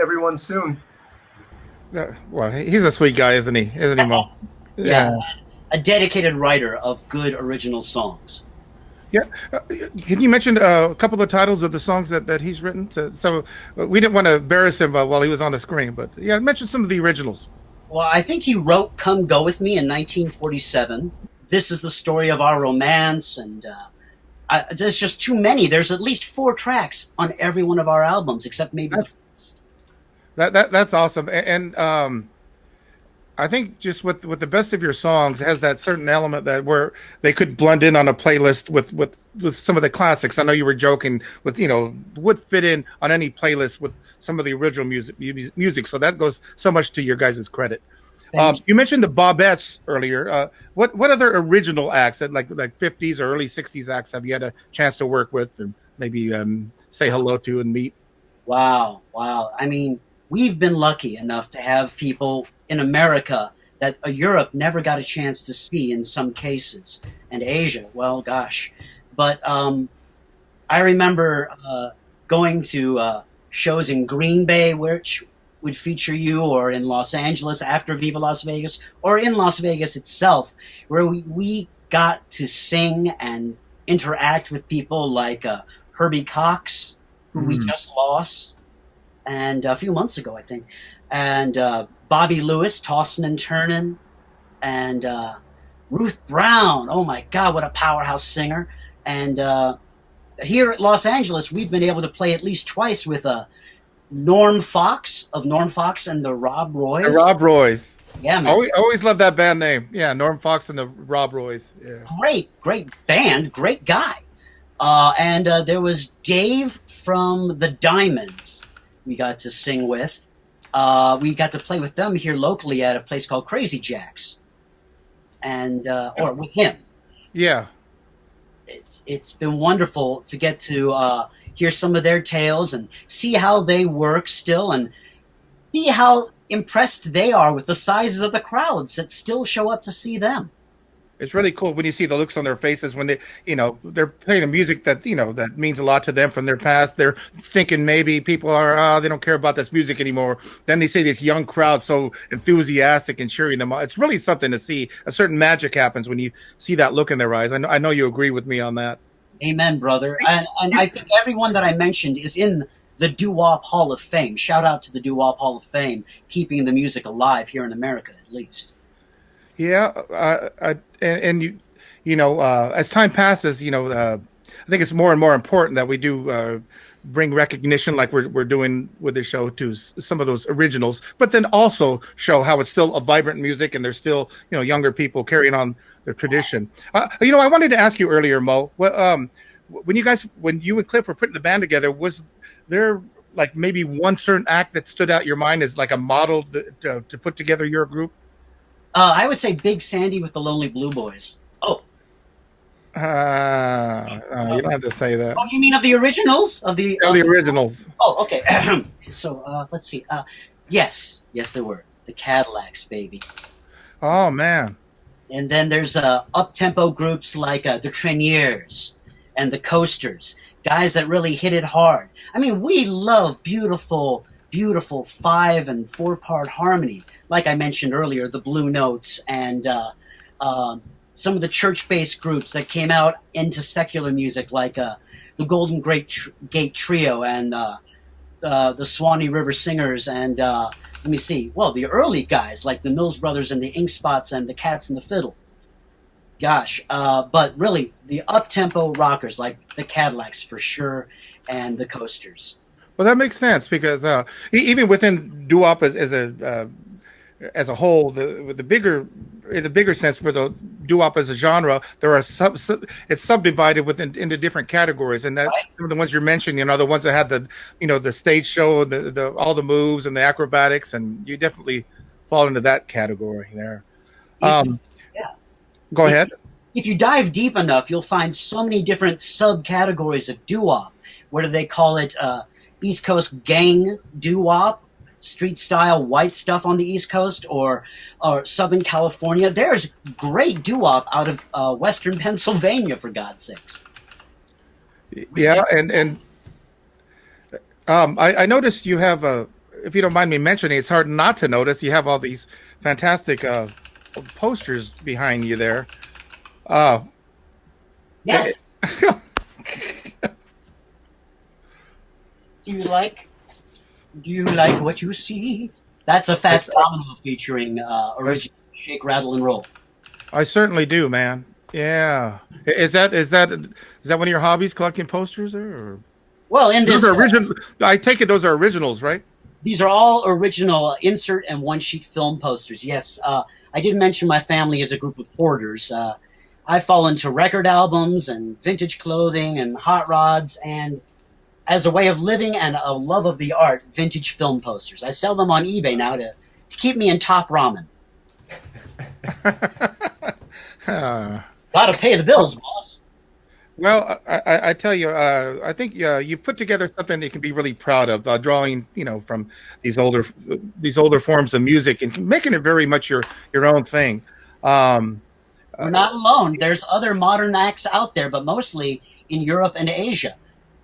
[SPEAKER 10] everyone soon.
[SPEAKER 7] Well, he's a sweet guy, isn't he? Isn't he, Mo?
[SPEAKER 9] Yeah, a dedicated writer of good original songs.
[SPEAKER 7] Yeah. Can you mention a couple of titles of the songs that he's written? So we didn't want to embarrass him while he was on the screen, but yeah, mention some of the originals.
[SPEAKER 9] Well, I think he wrote Come Go With Me in 1947. This is the story of our romance, and there's just too many. There's at least 4 tracks on every one of our albums, except maybe
[SPEAKER 7] that's awesome. And I think just with the best of your songs has that certain element that where they could blend in on a playlist with some of the classics. I know you were joking with, would fit in on any playlist with some of the original music. So that goes so much to your guys' credit. You mentioned the Bobettes earlier. What other original acts that like 50s or early 60s acts have you had a chance to work with and maybe say hello to and meet?
[SPEAKER 9] Wow. I mean, we've been lucky enough to have people in America that Europe never got a chance to see in some cases, and Asia, well, gosh. But I remember going to shows in Green Bay, which would feature you, or in Los Angeles after Viva Las Vegas, or in Las Vegas itself, where we got to sing and interact with people like Herbie Cox, who we just lost, and a few months ago, I think, and Bobby Lewis, Tossin' and Turnin', and Ruth Brown. Oh my God, what a powerhouse singer! And here at Los Angeles, we've been able to play at least twice with Norm Fox of Norm Fox and the Rob Roys.
[SPEAKER 7] The Rob Roys.
[SPEAKER 9] Yeah, man.
[SPEAKER 7] Always loved that band name. Yeah, Norm Fox and the Rob Roys. Yeah.
[SPEAKER 9] Great band, great guy. And there was Dave from the Diamonds we got to sing with. We got to play with them here locally at a place called Crazy Jax. And or with him.
[SPEAKER 7] Yeah.
[SPEAKER 9] It's been wonderful to get to hear some of their tales and see how they work still and see how impressed they are with the sizes of the crowds that still show up to see them.
[SPEAKER 7] It's really cool when you see the looks on their faces when they're playing the music that that means a lot to them from their past. They're thinking maybe people are they don't care about this music anymore. Then they see this young crowd so enthusiastic and cheering them on. It's really something to see. A certain magic happens when you see that look in their eyes. I know you agree with me on that.
[SPEAKER 9] Amen, brother. And I think everyone that I mentioned is in the Doo-Wop Hall of Fame. Shout out to the Doo-Wop Hall of Fame, keeping the music alive here in America, at least.
[SPEAKER 7] Yeah, and as time passes, I think it's more and more important that we do bring recognition, like we're doing with this show, to some of those originals, but then also show how it's still a vibrant music and there's still younger people carrying on their tradition. I wanted to ask you earlier, Mo, when you and Cliff were putting the band together, was there like maybe one certain act that stood out in your mind as like a model to put together your group?
[SPEAKER 9] I would say Big Sandy with the Lonely Blue Boys. Oh.
[SPEAKER 7] You don't have to say that.
[SPEAKER 9] Oh, you mean of the originals? Of the
[SPEAKER 7] originals.
[SPEAKER 9] Oh, okay. So, let's see. Yes, there were. The Cadillacs, baby.
[SPEAKER 7] Oh, man.
[SPEAKER 9] And then there's up-tempo groups like the Treniers and the Coasters. Guys that really hit it hard. I mean, we love beautiful 5 and 4 part harmony. Like I mentioned earlier, the Blue Notes and some of the church-based groups that came out into secular music, like the Golden Gate Trio and the Swanee River Singers, and let me see, the early guys like the Mills Brothers and the Ink Spots and the Cats and the Fiddle. Gosh, but really the up-tempo rockers like the Cadillacs for sure, and the Coasters.
[SPEAKER 7] Well, that makes sense because even within doo-wop as a whole, in the bigger sense for the doo-wop as a genre, there are it's subdivided into different categories, and that some of the ones you're mentioning, the ones that had the stage show, the all the moves and the acrobatics, and you definitely fall into that category there. Go ahead.
[SPEAKER 9] If you dive deep enough, you'll find so many different subcategories of doo-wop. Whether they call it East Coast gang doo-wop, street style white stuff on the East Coast, or Southern California. There's great doo-wop out of Western Pennsylvania, for God's sakes.
[SPEAKER 7] Yeah, and I noticed you have if you don't mind me mentioning, it's hard not to notice you have all these fantastic posters behind you there.
[SPEAKER 9] Yes. Do you like what you see? That's a Fats Domino featuring original Shake, Rattle, and Roll.
[SPEAKER 7] I certainly do, man. Yeah. Is that one of your hobbies, collecting posters there? Or?
[SPEAKER 9] Well, in this,
[SPEAKER 7] Those are original. I take it those are originals, right?
[SPEAKER 9] These are all original insert and one-sheet film posters. Yes, I did mention my family is a group of hoarders. I fall into record albums and vintage clothing and hot rods, and as a way of living and a love of the art, vintage film posters. I sell them on eBay now to keep me in top ramen. Gotta pay the bills, boss.
[SPEAKER 7] Well, I tell you, I think you've put together something that you can be really proud of, drawing, from these older forms of music and making it very much your own thing.
[SPEAKER 9] We're not alone. There's other modern acts out there, but mostly in Europe and Asia.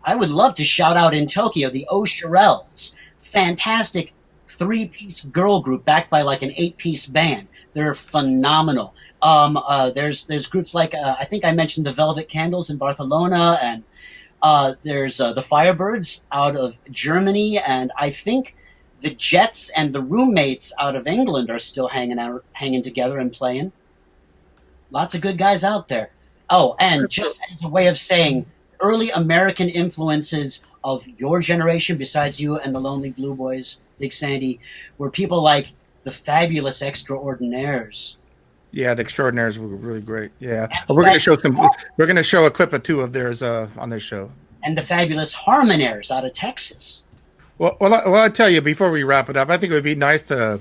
[SPEAKER 9] I would love to shout out in Tokyo the Oshirels, fantastic 3-piece girl group backed by like an 8-piece band. They're phenomenal. There's groups like I think I mentioned the Velvet Candles in Barcelona, and there's the Firebirds out of Germany, and I think the Jets and the Roommates out of England are still hanging together and playing. Lots of good guys out there. Oh, and just as a way of saying, early American influences of your generation, besides you and the Lonely Blue Boys, Big Sandy, were people like the Fabulous Extraordinaires.
[SPEAKER 7] Yeah, the Extraordinaires were really great. Yeah, we're going to show We're going to show a clip or two of theirs on this show.
[SPEAKER 9] And the Fabulous Harmonaires out of Texas.
[SPEAKER 7] Well, I tell you, before we wrap it up, I think it would be nice to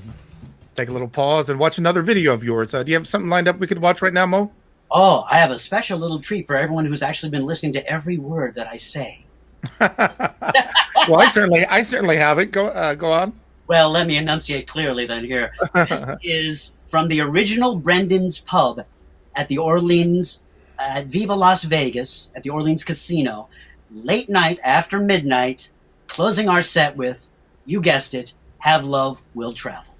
[SPEAKER 7] take a little pause and watch another video of yours. Do you have something lined up we could watch right now, Mo?
[SPEAKER 9] Oh, I have a special little treat for everyone who's actually been listening to every word that I say.
[SPEAKER 7] Well, I certainly have it. Go on.
[SPEAKER 9] Well, let me enunciate clearly then here. This is from the original Brendan's Pub at the Orleans, at Viva Las Vegas, at the Orleans Casino, late night after midnight, closing our set with, you guessed it, Have Love, Will Travel.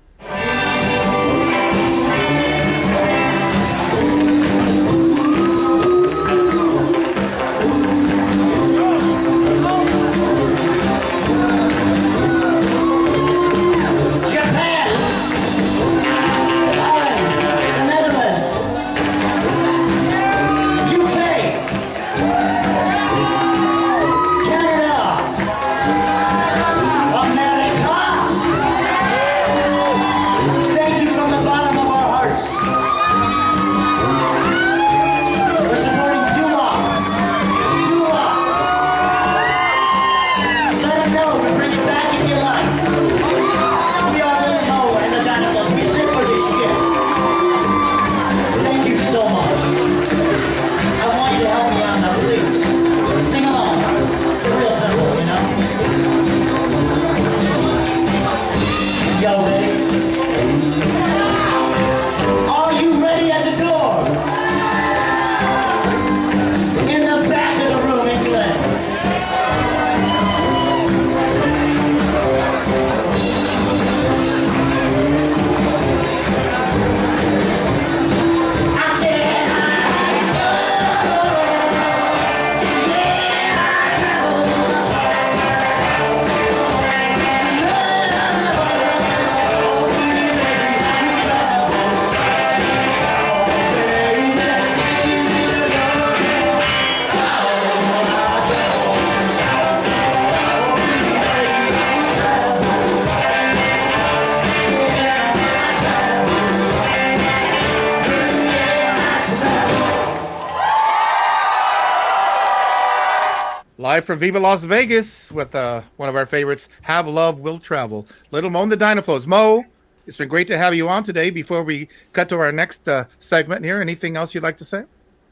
[SPEAKER 7] Live from Viva Las Vegas with one of our favorites, Have Love, Will Travel. Little Mo and the Dynaflos. Mo, it's been great to have you on today. Before we cut to our next segment here, anything else you'd like to say?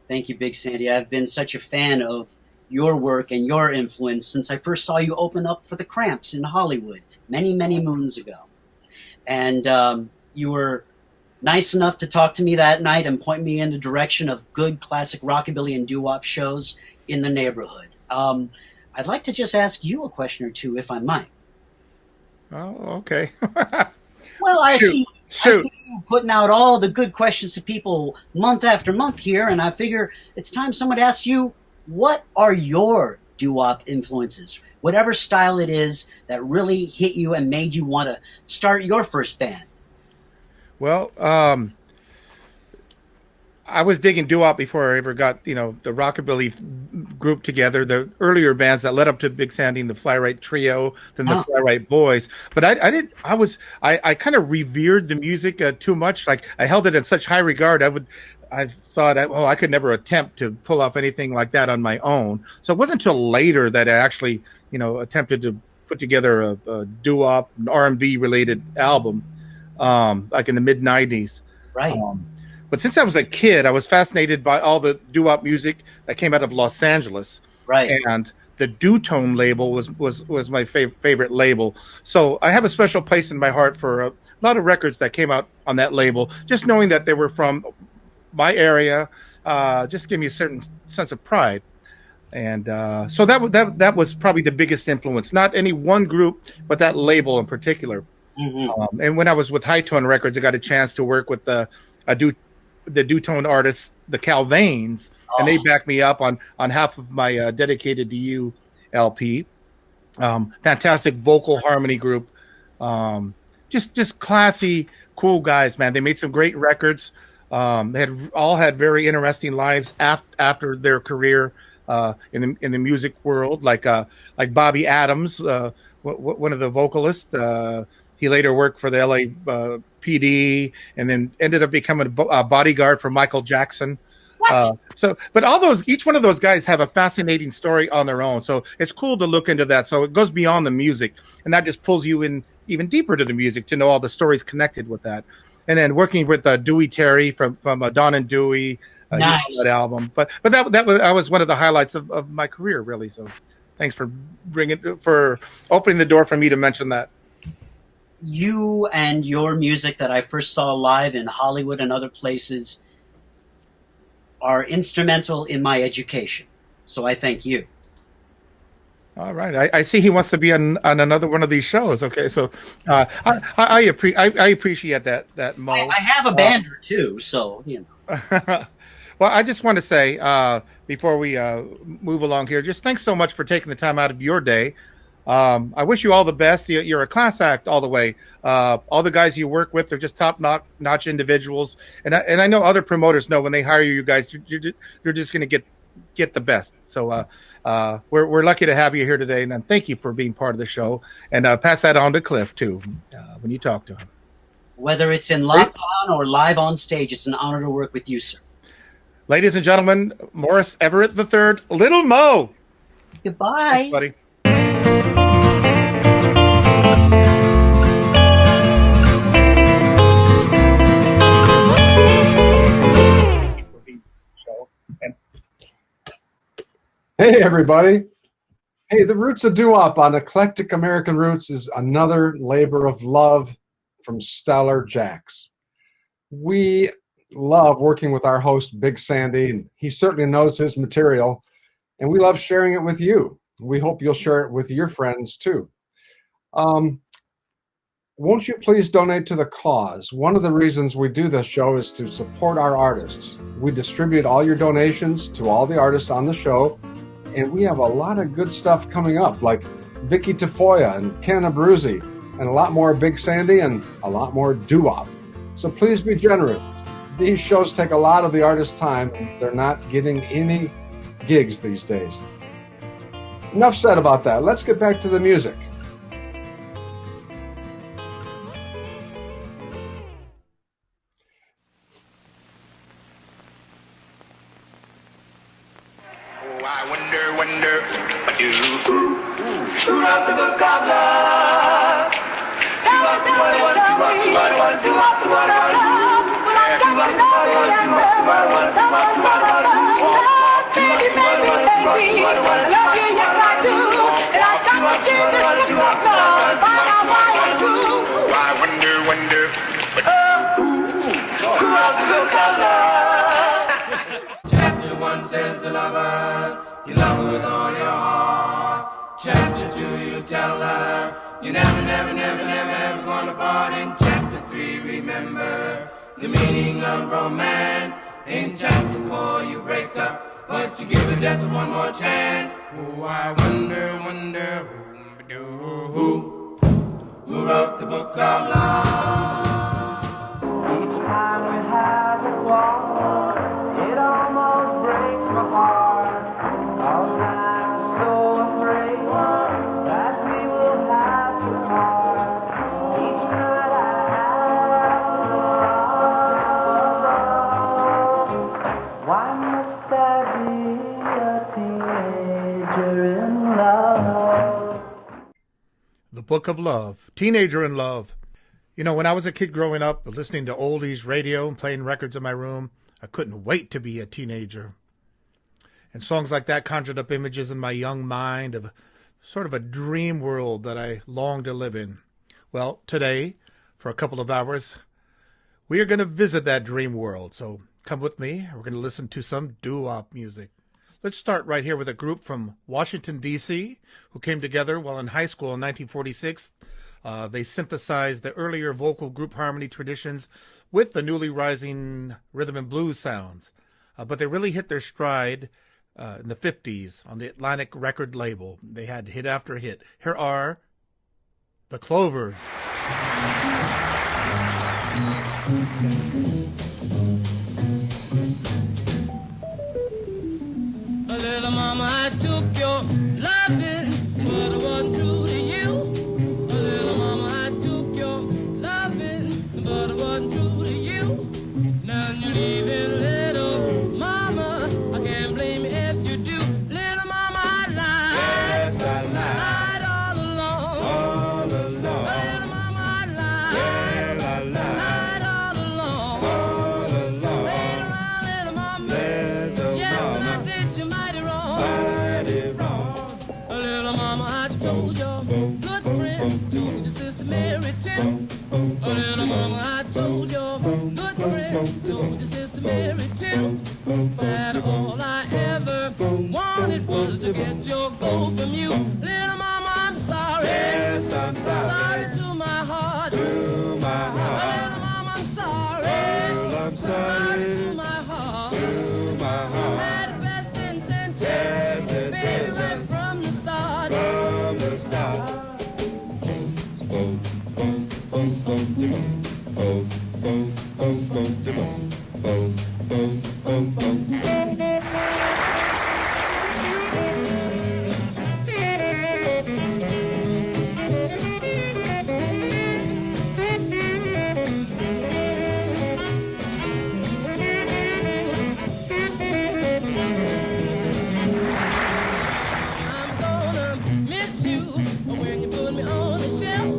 [SPEAKER 9] Thank you, Big Sandy. I've been such a fan of your work and your influence since I first saw you open up for the Cramps in Hollywood many, many moons ago. And you were nice enough to talk to me that night and point me in the direction of good classic rockabilly and doo-wop shows in the neighborhood. I'd like to just ask you a question or two, if I might.
[SPEAKER 7] Oh, okay.
[SPEAKER 9] Well, I
[SPEAKER 7] Shoot.
[SPEAKER 9] see
[SPEAKER 7] Shoot.
[SPEAKER 9] you putting out all the good questions to people month after month here, and I figure it's time someone asks you, what are your doo-wop influences? Whatever style it is that really hit you and made you want to start your first band.
[SPEAKER 7] Well, I was digging doo-wop before I ever got, the rockabilly group together, the earlier bands that led up to Big Sandy and the Fly-Right Trio, then the Fly-Right Boys. But I kind of revered the music too much. Like, I held it in such high regard. I thought, I could never attempt to pull off anything like that on my own. So it wasn't until later that I actually, attempted to put together a doo-wop, an R&B related album, like in the mid '90s.
[SPEAKER 9] Right.
[SPEAKER 7] But since I was a kid, I was fascinated by all the doo-wop music that came out of Los Angeles.
[SPEAKER 9] Right.
[SPEAKER 7] And the Doo-Tone label was my favorite label. So I have a special place in my heart for a lot of records that came out on that label. Just knowing that they were from my area just gave me a certain sense of pride. And so that was probably the biggest influence. Not any one group, but that label in particular.
[SPEAKER 9] Mm-hmm.
[SPEAKER 7] And when I was with High Tone Records, I got a chance to work with the Doo-Tone artists, the Calvains, and they backed me up on half of my Dedicated to You LP. Fantastic vocal harmony group. Just classy, cool guys, man. They made some great records. They all had very interesting lives after their career in the music world, like Bobby Adams, one of the vocalists. He later worked for the LA PD, and then ended up becoming a bodyguard for Michael Jackson. But each one of those guys have a fascinating story on their own. So it's cool to look into that. So it goes beyond the music, and that just pulls you in even deeper to the music to know all the stories connected with that. And then working with Dewey Terry from Don and Dewey,
[SPEAKER 9] nice.
[SPEAKER 7] That album. But that was one of the highlights of my career, really. So thanks for opening the door for me to mention that.
[SPEAKER 9] You and your music that I first saw live in Hollywood and other places are instrumental in my education. So I thank you.
[SPEAKER 7] All right. I see he wants to be on another one of these shows. Okay. So I appreciate that, Mo.
[SPEAKER 9] I have a band or two, so,
[SPEAKER 7] Well, I just want to say, before we move along here, just thanks so much for taking the time out of your day. I wish you all the best. You're a class act all the way. All the guys you work with, they're just top-notch individuals. And I know other promoters know when they hire you guys, you're just going to get the best. So we're lucky to have you here today. And thank you for being part of the show. And pass that on to Cliff, too, when you talk to him.
[SPEAKER 9] Whether it's in lockdown or live on stage, it's an honor to work with you, sir.
[SPEAKER 7] Ladies and gentlemen, Morris Everett III, Lil Mo.
[SPEAKER 9] Goodbye.
[SPEAKER 7] Thanks, buddy.
[SPEAKER 5] Hey, everybody. Hey, the Roots of Doo Wop on Eclectic American Roots is another labor of love from StellarJAX. We love working with our host, Big Sandy, and he certainly knows his material, and we love sharing it with you. We hope you'll share it with your friends, too. Won't you please donate to the cause? One of the reasons we do this show is to support our artists. We distribute all your donations to all the artists on the show, and we have a lot of good stuff coming up, like Vicky Tafoya and Ken Abruzzi, and a lot more Big Sandy and a lot more doo-wop. So please be generous. These shows take a lot of the artist's time, and they're not getting any gigs these days. Enough said about that. Let's get back to the music.
[SPEAKER 8] I wonder, I do.
[SPEAKER 1] Shoot out the book of love. Tell us what
[SPEAKER 11] Chapter 1 says the lover, you love her with all your heart. Chapter 2, you tell her, you never, never, never, never, ever gonna part. In chapter 3, remember the meaning of romance. In chapter 4, you break up, but you give her just one more chance. Oh, I wonder, wonder who wrote the book of love? Each time we have a war, it almost breaks my heart. Cause I'm so afraid that we will have to part. Each night I have why must there be a teenager in love?
[SPEAKER 7] The Book of Love, Teenager in Love. You know, when I was a kid growing up, listening to oldies radio and playing records in my room, I couldn't wait to be a teenager. And songs like that conjured up images in my young mind of sort of a dream world that I longed to live in. Well, today, for a couple of hours, we are going to visit that dream world. So come with me. We're going to listen to some doo-wop music. Let's start right here with a group from Washington, D.C., who came together while in high school in 1946. They synthesized the earlier vocal group harmony traditions with the newly rising rhythm and blues sounds. But they really hit their stride in the 50s on the Atlantic record label. They had hit after hit. Here are the Clovers.
[SPEAKER 1] Little mama, I took your loving, but it wasn't true to you. Little mama, I took your loving, but it wasn't true to you. Now you're leaving, little mama, I can't blame you if you do. Little mama, I lied. Yes, I lied all along. All along. Little mama, I lied. Yes, I lied. Lied all along. All along. Later on, little mama. Yes, and I did you mighty wrong. Mighty wrong. Little mama, I told your good friend to your sister Mary too. Little mama, I told your good friend to your sister Mary too. That all I ever wanted was to get your gold from you. Little mama, I'm sorry. Yes, I'm sorry. Sorry to my heart. To my heart. Little mama, I'm sorry. Well, I'm sorry. Sorry to my heart. To my heart. Had the best intentions. Yes, baby, right from the start. From the start. I'm gonna miss you when you put me on the shelf.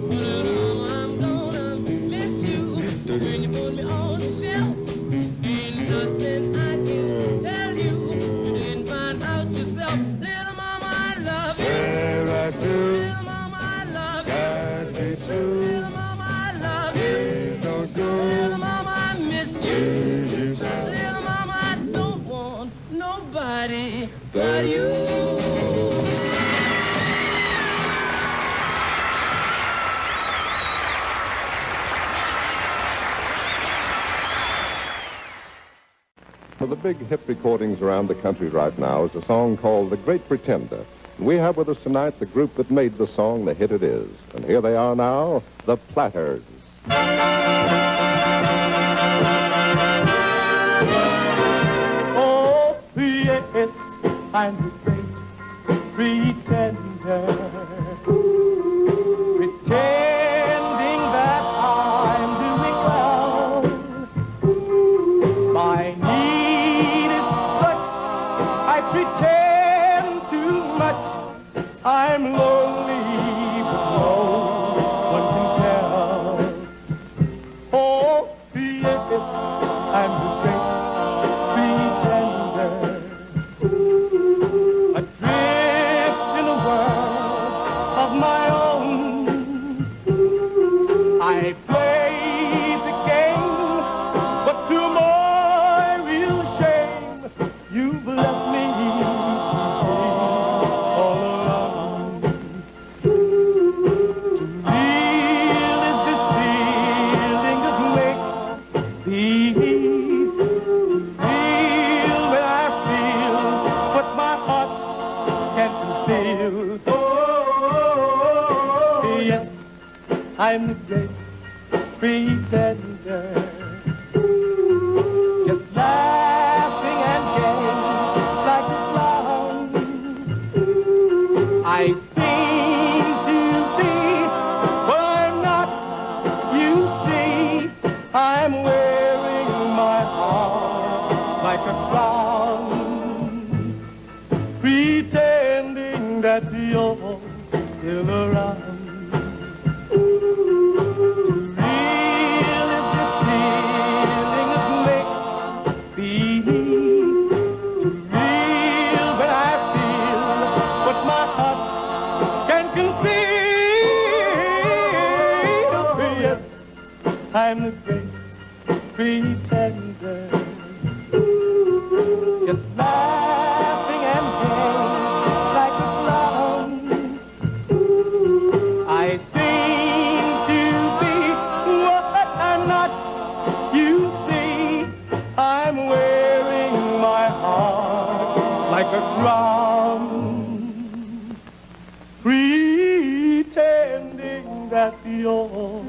[SPEAKER 1] Little mama, I'm gonna miss you when you put me on the shelf. Ain't nothing I can tell you didn't find out yourself. Little mama, I love you. Well, I do. Little mama, I love you. That's be true. Little mama, I love you. Please don't go. Little mama, I miss you. Little mama, I don't want nobody but you.
[SPEAKER 12] For the big hit recordings around the country right now is a song called The Great Pretender. And we have with us tonight the group that made the song the hit it is. And here they are now, the Platters.
[SPEAKER 11] Oh, yes, I'm the great pretender. Pretending that I'm doing well. My need is such, I pretend too much. I'm lonely, but no one can tell.
[SPEAKER 13] I'm the great pretender. Just laughing and gay like a clown. I seem to be, but I'm not. You see, I'm wearing my heart like a clown, pretending that you're still around. I'm the great pretender, just laughing and gay like a clown. I seem to be what I'm not. You see, I'm wearing my heart like a crown, pretending that you're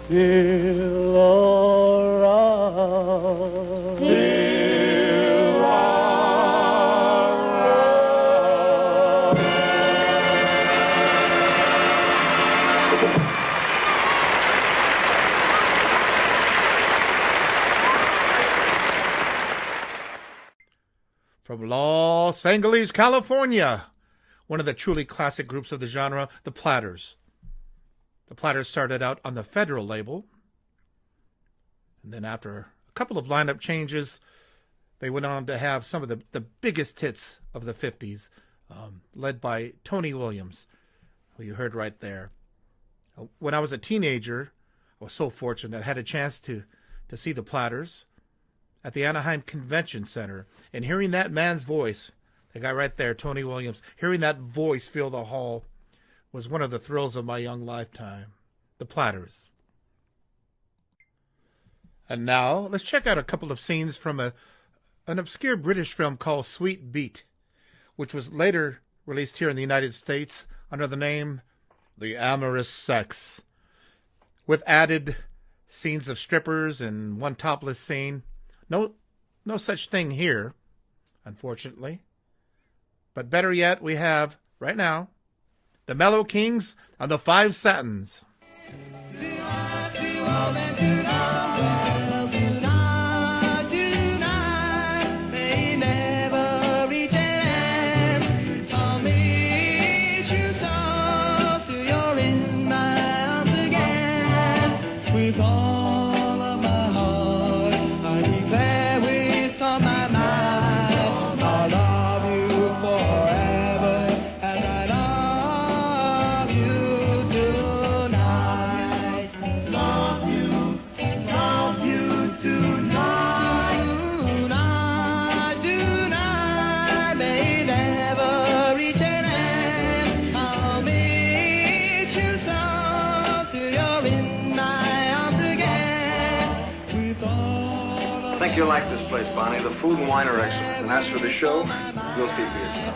[SPEAKER 13] still around. Still around.
[SPEAKER 7] From Los Angeles, California, one of the truly classic groups of the genre, the Platters. The Platters started out on the Federal label, and then after a couple of lineup changes, they went on to have some of the biggest hits of the 50s, led by Tony Williams, who you heard right there. When I was a teenager, I was so fortunate I had a chance to see the Platters at the Anaheim Convention Center, and hearing that man's voice, the guy right there, Tony Williams, hearing that voice fill the hall was one of the thrills of my young lifetime. The Platters. And now, let's check out a couple of scenes from an obscure British film called Sweet Beat, which was later released here in the United States under the name The Amorous Sex, with added scenes of strippers and one topless scene. No such thing here, unfortunately. But better yet, we have, right now, the Mellow Kings and the Five Satins.
[SPEAKER 14] I think you'll like this place, Bonnie. The food and wine are excellent. And as for the show, you'll see for yourself.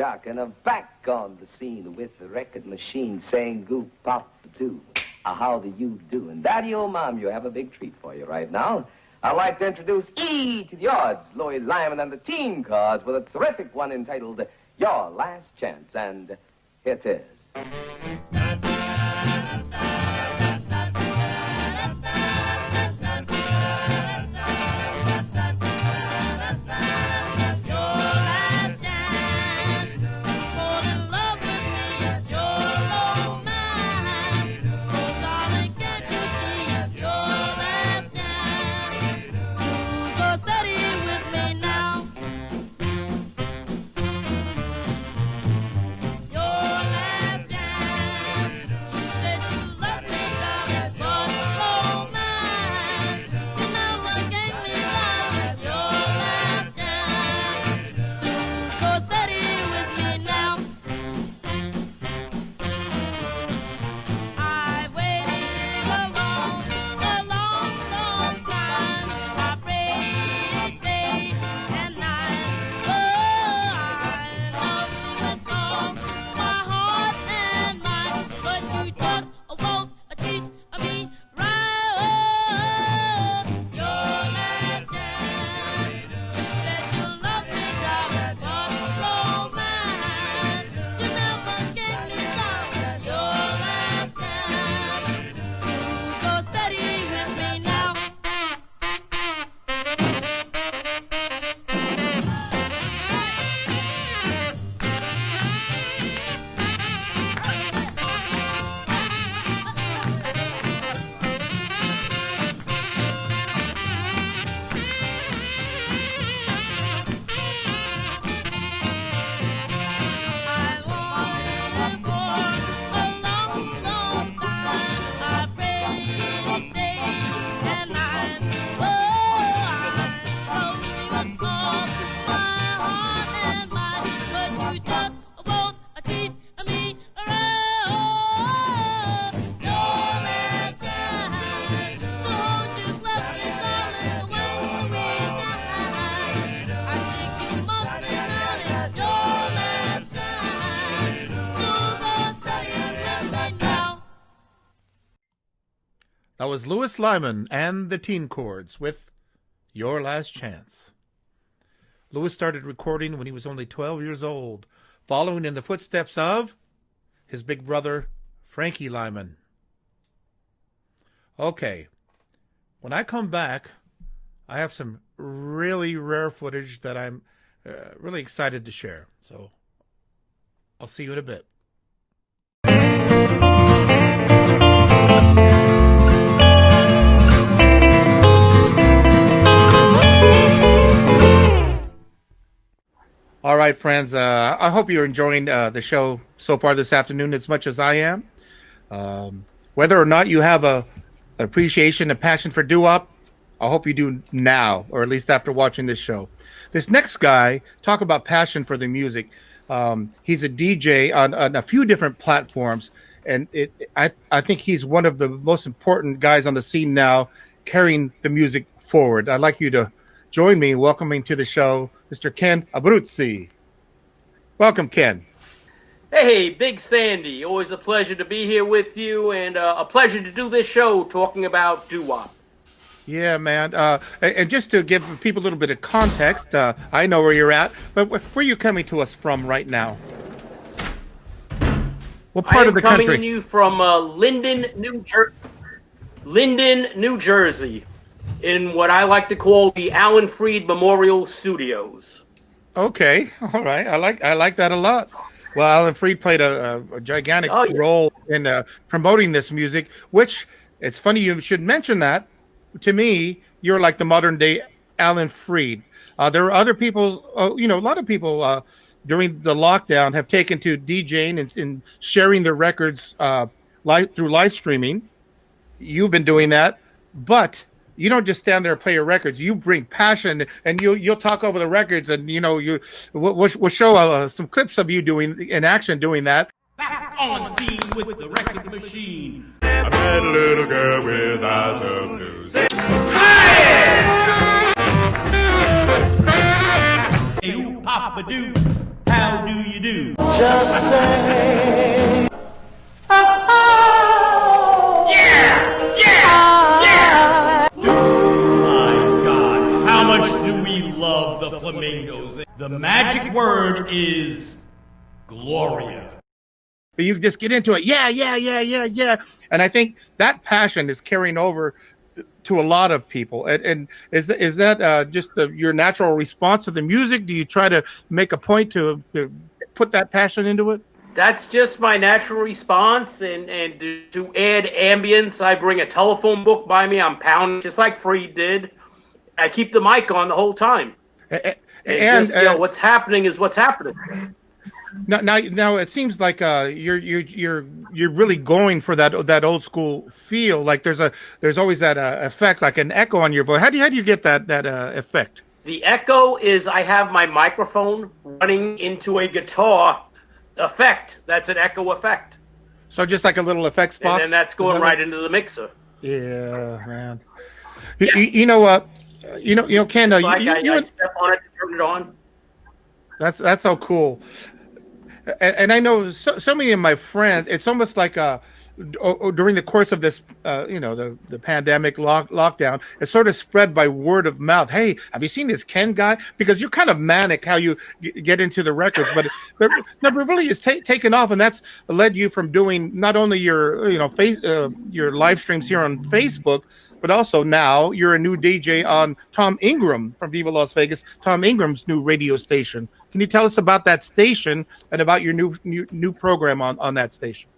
[SPEAKER 15] jock, and I'm back on the scene with the record machine saying goop pop doo. How do you do? And Daddy, oh Mom, you have a big treat for you right now. I'd like to introduce E to the odds, Lloyd Lyman and the Teen Cards with a terrific one entitled Your Last Chance. And here it is.
[SPEAKER 7] That was Louis Lyman and the Teen Chords with Your Last Chance. Louis started recording when he was only 12 years old, following in the footsteps of his big brother, Frankie Lyman. Okay, when I come back, I have some really rare footage that I'm really excited to share. So I'll see you in a bit. All right, friends, I hope you're enjoying the show so far this afternoon as much as I am. Whether or not you have an appreciation and passion for doo-wop, I hope you do now, or at least after watching this show. This next guy, talk about passion for the music. He's a DJ on a few different platforms, and I think he's one of the most important guys on the scene now, carrying the music forward. I'd like you to join me in welcoming to the show Mr. Ken Abruzzi. Welcome, Ken.
[SPEAKER 16] Hey, Big Sandy. Always a pleasure to be here with you, and a pleasure to do this show talking about doo-wop.
[SPEAKER 7] Yeah, man. And just to give people a little bit of context, I know where you're at, but where are you coming to us from right now? What part of the country?
[SPEAKER 16] I am coming to you from Linden, New Jersey, in what I like to call the Alan Freed Memorial Studios.
[SPEAKER 7] Okay, all right. I like that a lot. Well, Alan Freed played a gigantic role in promoting this music, which, it's funny you should mention that. To me, you're like the modern day Alan Freed. There are other people, a lot of people during the lockdown have taken to DJing and sharing their records through live streaming. You've been doing that, but you don't just stand there and play your records. You bring passion, and you'll talk over the records, and we'll show some clips of you in action doing that.
[SPEAKER 17] Back on the scene with the record machine. I met a little girl with eyes of blue. Hey, ooh, Papa Doo, how do you do?
[SPEAKER 13] say.
[SPEAKER 17] My God, how much do we love the flamingos? The magic word is Gloria.
[SPEAKER 7] But you just get into it, yeah. And I think that passion is carrying over to a lot of people. And is that just your natural response to the music? Do you try to make a point to put that passion into it?
[SPEAKER 16] That's just my natural response, and to add ambience, I bring a telephone book by me. I'm pounding, just like Freed did. I keep the mic on the whole time. And just, what's happening is what's happening.
[SPEAKER 7] Now it seems like you're really going for that old school feel. Like there's always that effect, like an echo on your voice. How do you get that effect?
[SPEAKER 16] The echo is I have my microphone running into a guitar effect. That's an echo effect.
[SPEAKER 7] So just like a little effects box,
[SPEAKER 16] and then that's going right into the mixer.
[SPEAKER 7] Yeah, man. You know what? Ken.
[SPEAKER 16] I step on it to turn it on.
[SPEAKER 7] That's so cool. And I know so many of my friends. It's almost like during the course of this, the pandemic lockdown, it's sort of spread by word of mouth. Hey, have you seen this Ken guy? Because you're kind of manic how you get into the records, but really it's taken off, and that's led you from doing not only your your live streams here on Facebook, but also now you're a new DJ on Tom Ingram from Viva Las Vegas, Tom Ingram's new radio station. Can you tell us about that station and about your new program on that station?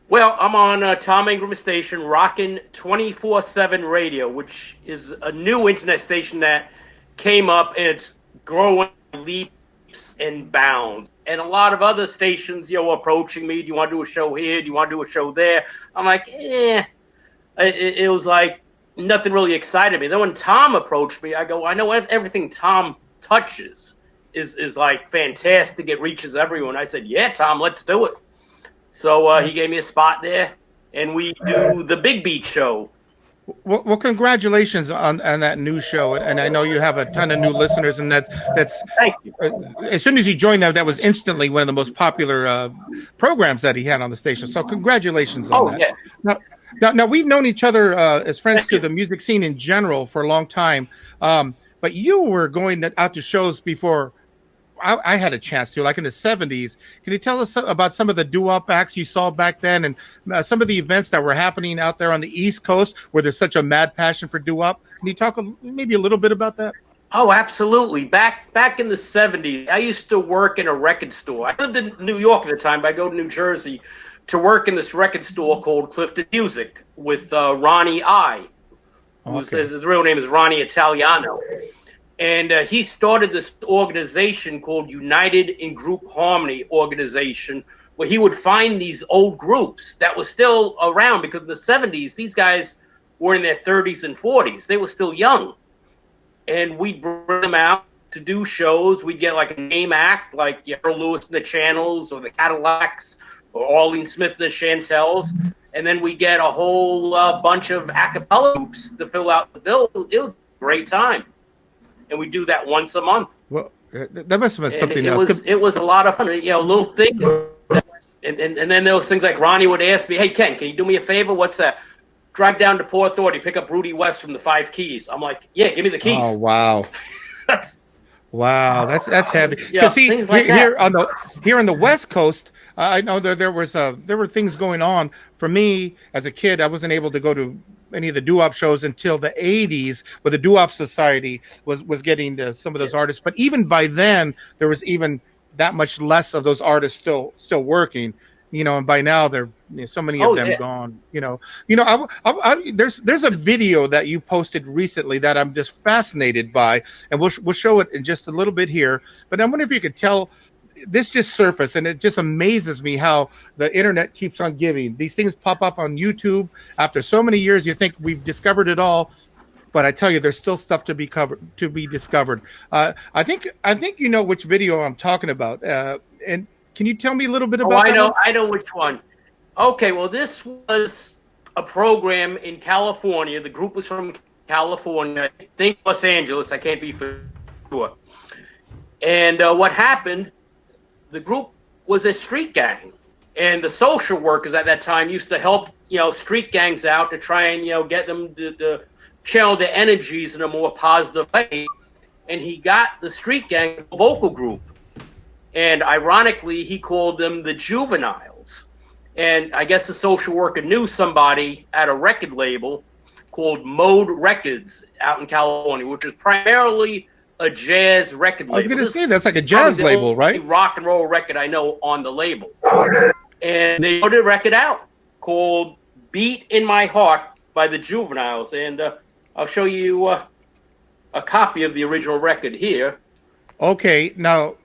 [SPEAKER 16] Well, I'm on Tom Ingram station, rocking 24/7 radio, which is a new internet station that came up, and it's growing leaps and bounds. And a lot of other stations, approaching me. Do you want to do a show here? Do you want to do a show there? I'm like, It was like nothing really excited me. Then when Tom approached me, I go, I know everything Tom touches is like fantastic. It reaches everyone. I said, yeah, Tom, let's do it. So he gave me a spot there, and we do the Big Beat Show.
[SPEAKER 7] Well, congratulations on that new show, and I know you have a ton of new listeners, and that's
[SPEAKER 16] thank you.
[SPEAKER 7] As soon as you joined them, that was instantly one of the most popular programs that he had on the station. So congratulations on that.
[SPEAKER 16] Yeah.
[SPEAKER 7] Now we've known each other as friends to the music scene in general for a long time, but you were going out to shows before I had a chance to, like in the 70s. Can you tell us about some of the doo-wop acts you saw back then, and some of the events that were happening out there on the East Coast where there's such a mad passion for doo-wop? Can you talk maybe a little bit about that?
[SPEAKER 16] Oh, absolutely. Back in the 70s, I used to work in a record store. I lived in New York at the time, but I go to New Jersey to work in this record store called Clifton Music with Ronnie I. His real name is Ronnie Italiano. And he started this organization called United in Group Harmony organization, where he would find these old groups that were still around, because in the 70s, these guys were in their 30s and 40s. They were still young. And we'd bring them out to do shows. We'd get like a name act, like Earl Lewis and the Channels, or the Cadillacs, or Arlene Smith and the Chantels. And then we get a whole bunch of a cappella groups to fill out the bill. It was a great time. And we do that once a month.
[SPEAKER 7] Well, that must have been something
[SPEAKER 16] else. It was a lot of fun. Little things. And then there was things like Ronnie would ask me, hey, Ken, can you do me a favor? What's that? Drive down to Port Authority, pick up Rudy West from the Five Keys. I'm like, yeah, give me the keys.
[SPEAKER 7] Oh, wow. Wow, that's heavy.
[SPEAKER 16] Yeah,
[SPEAKER 7] see,
[SPEAKER 16] things like
[SPEAKER 7] here on the West Coast, I know that there were things going on. For me as a kid, I wasn't able to go to any of the doo-wop shows until the 80s, where the Doo-Wop Society was getting some of those artists. But even by then, there was even that much less of those artists still working. And by now so many of them gone. There's a video that you posted recently that I'm just fascinated by, and we'll show it in just a little bit here. But I wonder if you could tell. This just surfaced, and it just amazes me how the internet keeps on giving. These things pop up on YouTube after so many years. You think we've discovered it all, but I tell you, there's still stuff to be discovered. I think you know which video I'm talking about. And can you tell me a little bit about?
[SPEAKER 16] I know which one. Okay, well, this was a program in California. The group was from California. I think Los Angeles. I can't be for sure. And what happened? The group was a street gang. And the social workers at that time used to help, street gangs out to try and, get them to channel their energies in a more positive way. And he got the street gang a vocal group. And ironically, he called them the Juveniles. And I guess the social worker knew somebody at a record label called Mode Records out in California, which is primarily a jazz record label.
[SPEAKER 7] I was going to say, that's like a jazz label, right?
[SPEAKER 16] Rock and roll record I know on the label. And they put a record out called Beat in My Heart by the Juveniles. And I'll show you a copy of the original record here.
[SPEAKER 7] Okay, now,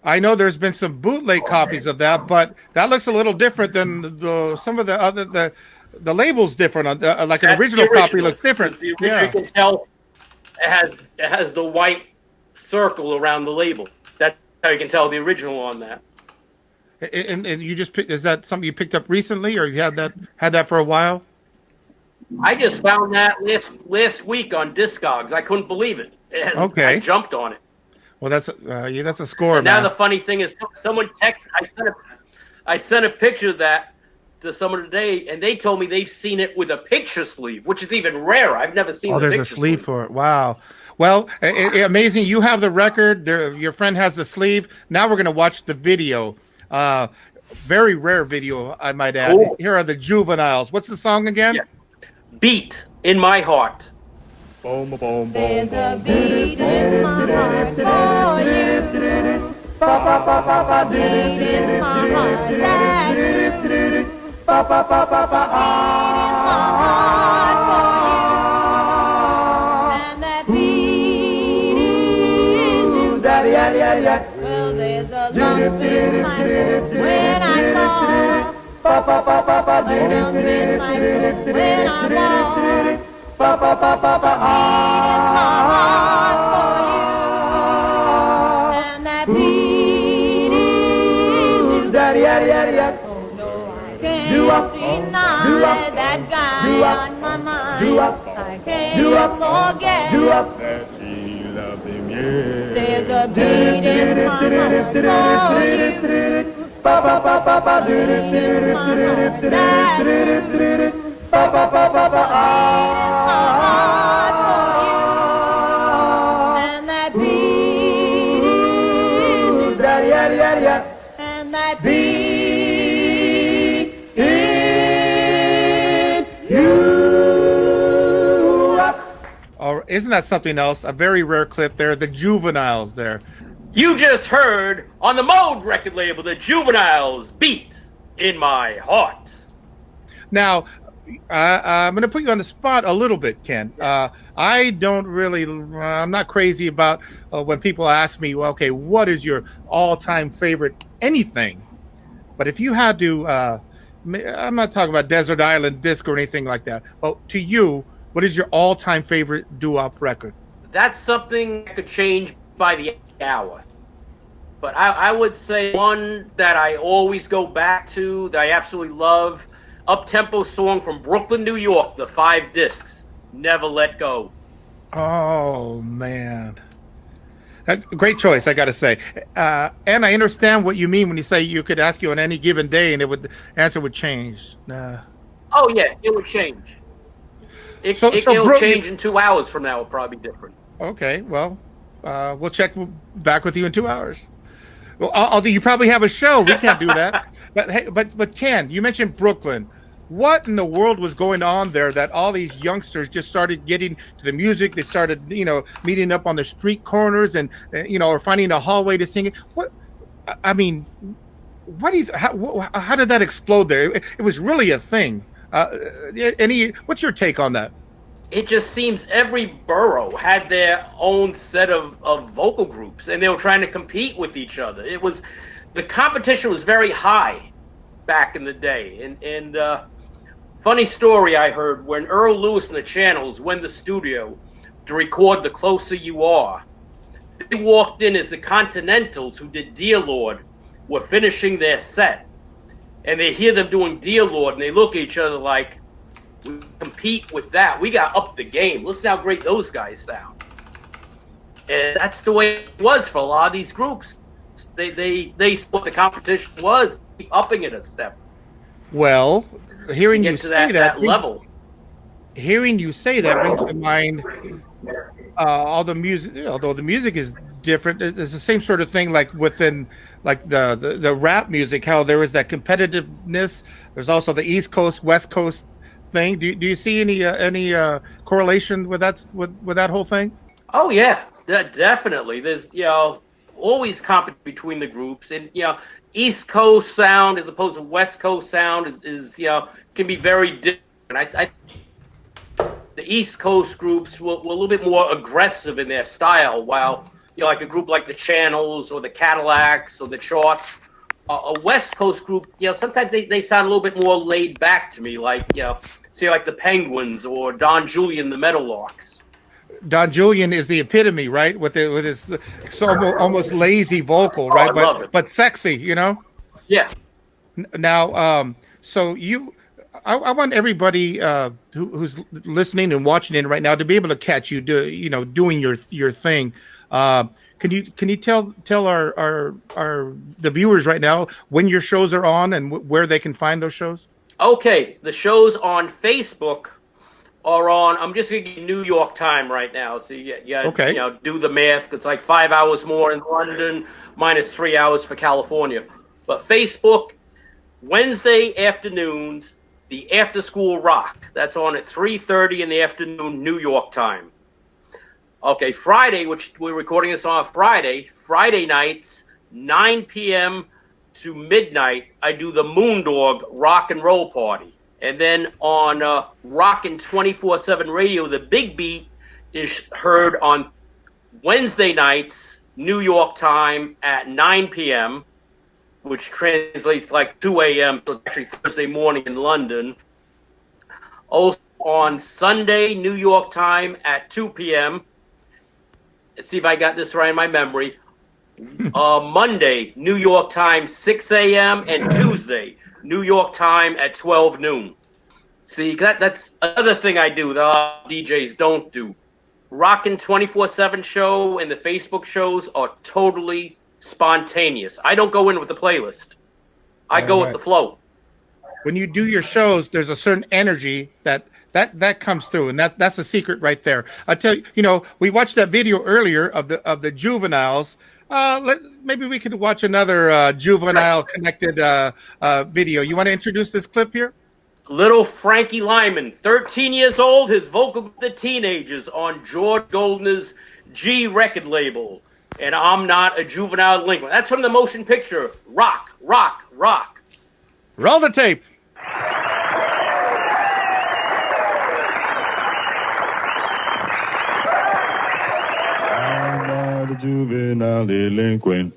[SPEAKER 7] I know there's been some bootleg copies of that, but that looks a little different than some of the other, the label's different. Like an original copy looks different.
[SPEAKER 16] The original, you can tell it has the white circle around the label. That's how you can tell the original on that.
[SPEAKER 7] And you just is that something you picked up recently, or you had that for a while?
[SPEAKER 16] I just found that last week on Discogs. I couldn't believe it. And
[SPEAKER 7] okay,
[SPEAKER 16] I jumped on it.
[SPEAKER 7] Well, that's a score,
[SPEAKER 16] and
[SPEAKER 7] man.
[SPEAKER 16] Now the funny thing is, someone texted. I sent a picture of that to someone today, and they told me they've seen it with a picture sleeve, which is even rarer. I've never seen.
[SPEAKER 7] Oh, there's a sleeve for it. Wow. Well, amazing. You have the record. Your friend has the sleeve. Now we're going to watch the video. Very rare video, I might add.
[SPEAKER 16] Cool.
[SPEAKER 7] Here are the Juveniles. What's the song again?
[SPEAKER 16] Yeah. Beat in My Heart.
[SPEAKER 13] Boom, boom, boom, boom. There's a beat in my heart for you. Ba ba ba ba ba. Beat in my heart that you. Ba ba ba ba ba. And that beat is daddy, daddy, daddy. Well, there's a lump in my throat when I fall. Ba ba ba ba ba. A lump in my throat when I walk. Ba ba ba ba ba. And that beat is daddy, daddy, daddy. Oh no, I can't deny that guy on my mind. I can't forget that he loved him. There's a beat in my heart for you. Ba ba ba ba ba. Beat in my heart that you. Ba ba ba ba ba. And that beat, daddy, daddy, daddy, and that beat is you.
[SPEAKER 7] Oh, isn't that something else? A very rare clip there. The Juveniles there.
[SPEAKER 16] You just heard on the Mode record label, the Juveniles, Beat in My Heart.
[SPEAKER 7] Now, I'm going to put you on the spot a little bit, Ken. I don't really, I'm not crazy about when people ask me, well, okay, what is your all-time favorite anything? But if you had to, I'm not talking about Desert Island Disc or anything like that, but to you, what is your all-time favorite doo-wop record?
[SPEAKER 16] That's something that could change by the hour. But I would say one that I always go back to, that I absolutely love, up-tempo song from Brooklyn, New York, the 5 discs, Never Let Go.
[SPEAKER 7] Oh, man. Great choice, I got to say. And I understand what you mean when you say you could ask you on any given day and the answer would change.
[SPEAKER 16] Oh, yeah, it would change. It'll change in 2 hours from now. It'll probably be different.
[SPEAKER 7] Okay, well, we'll check back with you in 2 hours. Well, although you probably have a show. We can't do that. But hey, but Ken, you mentioned Brooklyn. What in the world was going on there that all these youngsters just started getting to the music? They started, meeting up on the street corners and, or finding a hallway to sing it. What? I mean, how did that explode there? It was really a thing. What's your take on that?
[SPEAKER 16] It just seems every borough had their own set of vocal groups, and they were trying to compete with each other. The competition was very high back in the day. And funny story I heard, when Earl Lewis and the Channels went to the studio to record The Closer You Are, they walked in as the Continentals, who did Dear Lord, were finishing their set. And they hear them doing Dear Lord, and they look at each other like, we compete with that. We got up the game. Listen how great those guys sound. And that's the way it was for a lot of these groups. They saw what the competition was, keep upping it a step.
[SPEAKER 7] Well, hearing
[SPEAKER 16] to
[SPEAKER 7] you
[SPEAKER 16] get to
[SPEAKER 7] say
[SPEAKER 16] that level.
[SPEAKER 7] Hearing you say that brings to mind all the music. Although the music is different, it's the same sort of thing. Like within like the rap music, how there is that competitiveness. There's also the East Coast West Coast thing. Do you see any correlation with that whole thing?
[SPEAKER 16] Oh yeah, definitely. There's always competition between the groups, and East Coast sound as opposed to West Coast sound is can be very different. I the East Coast groups were a little bit more aggressive in their style, while like a group like the Channels or the Cadillacs or the Charts, a West Coast group, sometimes they sound a little bit more laid back to me, like say like the Penguins or Don Julian, the Meadowlarks.
[SPEAKER 7] Don Julian is the epitome, right? With his almost lazy vocal, right?
[SPEAKER 16] I love it.
[SPEAKER 7] But sexy,
[SPEAKER 16] Yeah.
[SPEAKER 7] Now, so I want everybody who's listening and watching in right now to be able to catch you, doing your thing. Can you tell the viewers right now when your shows are on and where they can find those shows?
[SPEAKER 16] Okay, the shows on Facebook are on. I'm just gonna give you New York time right now, so you
[SPEAKER 7] okay.
[SPEAKER 16] Do the math. It's like 5 hours more in London, minus 3 hours for California. But Facebook, Wednesday afternoons, the After School Rock. That's on at 3:30 in the afternoon, New York time. Okay, Friday, which we're recording this on Friday nights, 9 p.m. to midnight, I do the Moondog Rock and Roll Party. And then on Rockin' 24/7 Radio, the Big Beat is heard on Wednesday nights, New York time at 9 p.m., which translates like 2 a.m., so it's actually Thursday morning in London. Also on Sunday, New York time at 2 p.m. Let's see if I got this right in my memory. Monday, New York time, 6 a.m., and Tuesday, New York time at 12 noon. See, that's another thing I do that a lot of DJs don't do. Rockin' 24/7 show and the Facebook shows are totally spontaneous. I don't go in with the playlist. I go with the flow.
[SPEAKER 7] When you do your shows, there's a certain energy that comes through, and that's the secret right there. I tell you, we watched that video earlier of the juveniles. Maybe we could watch another juvenile connected video. You want to introduce this clip here?
[SPEAKER 16] Little Frankie Lyman, 13 years old, his vocal with the teenagers on George Goldner's G record label. And I'm not a juvenile delinquent. That's from the motion picture Rock, Rock, Rock.
[SPEAKER 7] Roll the tape.
[SPEAKER 8] I'm not a juvenile delinquent.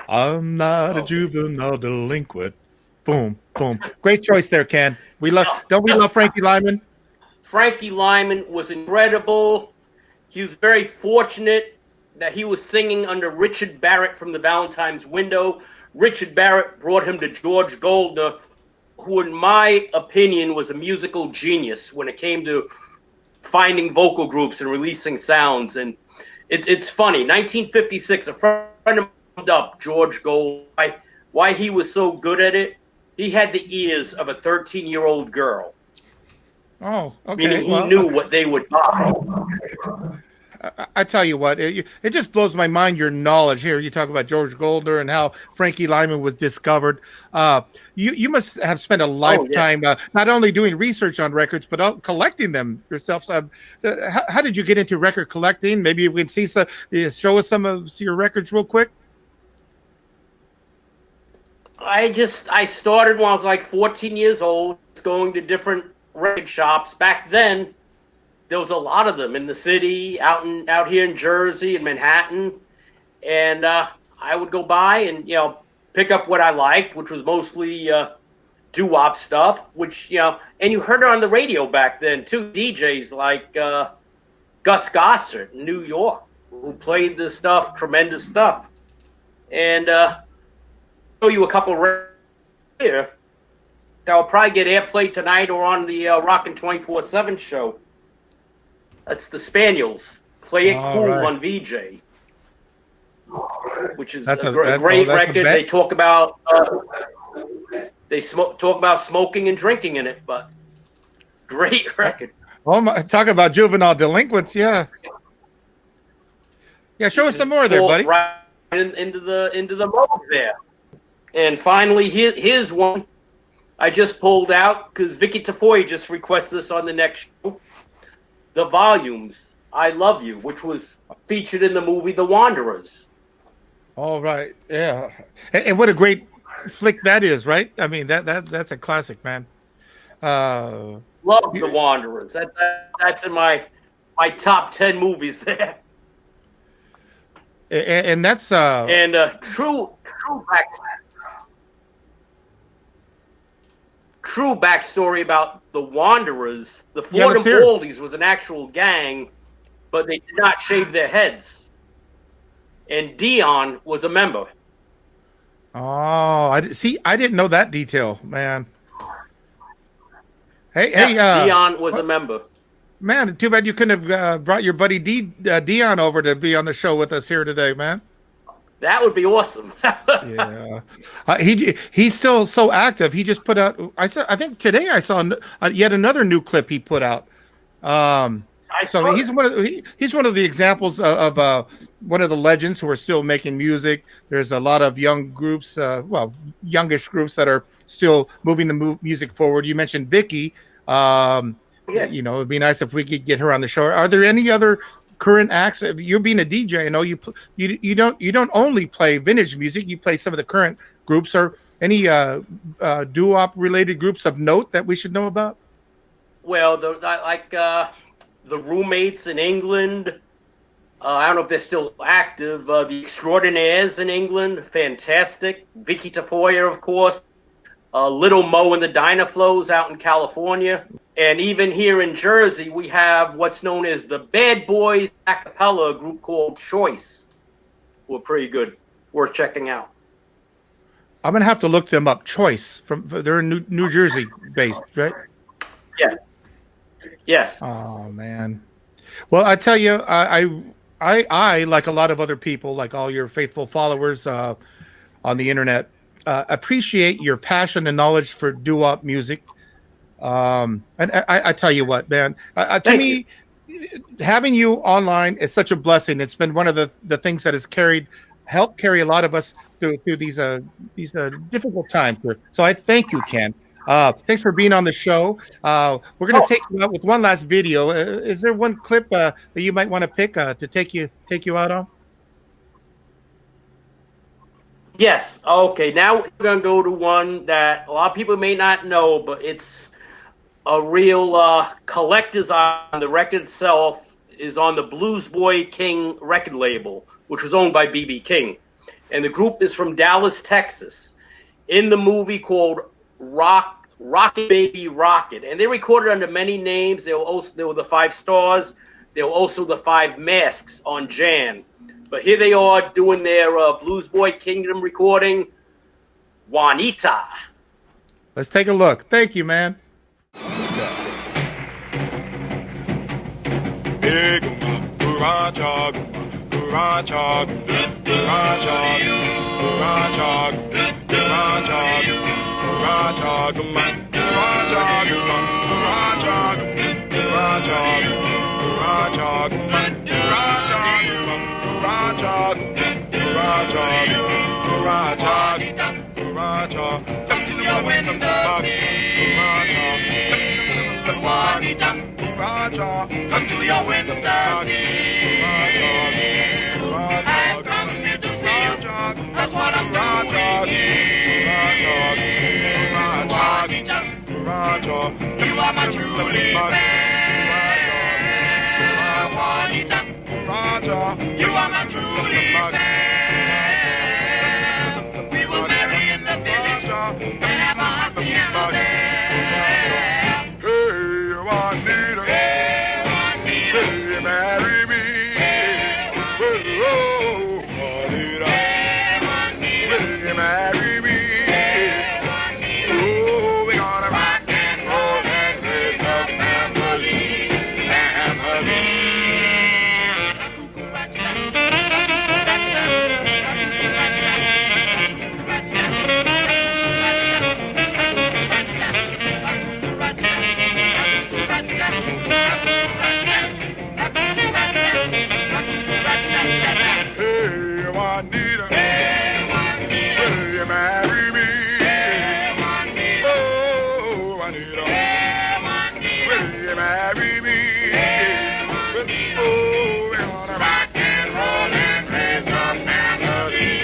[SPEAKER 7] I'm not a juvenile delinquent. Boom, boom. Great choice there, Ken. Don't we love Frankie Lyman?
[SPEAKER 16] Frankie Lyman was incredible. He was very fortunate that he was singing under Richard Barrett from the Valentine's Window. Richard Barrett brought him to George Goldner, who in my opinion was a musical genius when it came to finding vocal groups and releasing sounds. And it's funny, 1956, a friend of mine looked up George Goldner, why he was so good at it. He had the ears of a 13-year-old girl.
[SPEAKER 7] Oh, okay.
[SPEAKER 16] Meaning he knew what they would buy.
[SPEAKER 7] I tell you what, it just blows my mind, your knowledge here. You talk about George Goldner and how Frankie Lyman was discovered. You must have spent a lifetime not only doing research on records, but collecting them yourself. So, how did you get into record collecting? Maybe we can show us some of your records real quick.
[SPEAKER 16] I started when I was like 14 years old, going to different record shops. Back then, there was a lot of them in the city, out here in Jersey and Manhattan, and I would go by and pick up what I liked, which was mostly doo wop stuff. Which and you heard it on the radio back then too. DJs like Gus Gossard in New York, who played this stuff, tremendous stuff, and show you a couple here that will probably get airplay tonight or on the Rockin' 24/7 show. That's the Spaniels. Play It Cool on VJ, which is a great record. They talk about talk about smoking and drinking in it, but great record.
[SPEAKER 7] Oh, talk about juvenile delinquents, yeah. Yeah, show us some more there, buddy.
[SPEAKER 16] Right into the mode there. And finally, here's one I just pulled out because Vicky Tafoya just requested this on the next show. The Volumes, I Love You, which was featured in the movie The Wanderers.
[SPEAKER 7] All right, yeah. And what a great flick that is, right? I mean, that's a classic, man.
[SPEAKER 16] Love The Wanderers. That's in my top 10 movies there.
[SPEAKER 7] And that's
[SPEAKER 16] true backstory about the Wanderers. The Fordham Baldies was an actual gang, but they did not shave their heads. And Dion was a member.
[SPEAKER 7] Oh, I didn't know that detail, man. Hey,
[SPEAKER 16] Dion was a member.
[SPEAKER 7] Man, too bad you couldn't have brought your buddy Dion over to be on the show with us here today, man.
[SPEAKER 16] That would be awesome.
[SPEAKER 7] Yeah, he's still so active. He just put out. I think today I saw yet another new clip he put out. So he's one of the examples of one of the legends who are still making music. There's a lot of young groups, youngish groups that are still moving the music forward. You mentioned Vicky. It'd be nice if we could get her on the show. Are there any other current acts? You're being a DJ. I know you don't only play vintage music. You play some of the current groups. Or any doo-wop related groups of note that we should know about?
[SPEAKER 16] Well, the Roommates in England. I don't know if they're still active. The Extraordinaires in England, fantastic. Vicky Tafoya, of course. Lil Mo and the Dynaflos out in California. And even here in Jersey, we have what's known as the Bad Boys a cappella group called Choice. Who are pretty good. Worth checking out.
[SPEAKER 7] I'm going to have to look them up. Choice. They're in New Jersey based, right?
[SPEAKER 16] Yeah. Yes.
[SPEAKER 7] Oh, man. Well, I tell you, I like a lot of other people, like all your faithful followers on the internet, appreciate your passion and knowledge for doo-wop music. And I tell you what, man, to me, having you online is such a blessing. It's been one of the things that has helped carry a lot of us through these difficult times. So I thank you, Ken. Thanks for being on the show. We're going to take you out with one last video. Is there one clip that you might want to pick to take you out on?
[SPEAKER 16] Yes. Okay. Now we're going to go to one that a lot of people may not know, but it's a real collector's on the record itself. Is on the Blues Boy King record label, which was owned by B.B. King. and the group is from Dallas, Texas, in the movie called Rocket Baby Rocket, and they recorded under many names. They were the Five Stars. They were also the Five Masks on Jan. But here they are doing their Blues Boy Kingdom recording, Juanita.
[SPEAKER 7] Let's take a look. Thank you, man.
[SPEAKER 13] Come to your window, I've come here to see you. That's what I'm doing. You are my truly fair. Juanita, you are my truly fair. We will marry in the village and have a hacienda there.
[SPEAKER 6] Marry me. Will you marry me? Oh, we're gonna rock and roll and raise a family. Hey, Juanita, will you marry me? Oh, Juanita, will you marry me? Oh, we're gonna rock and roll and raise a family.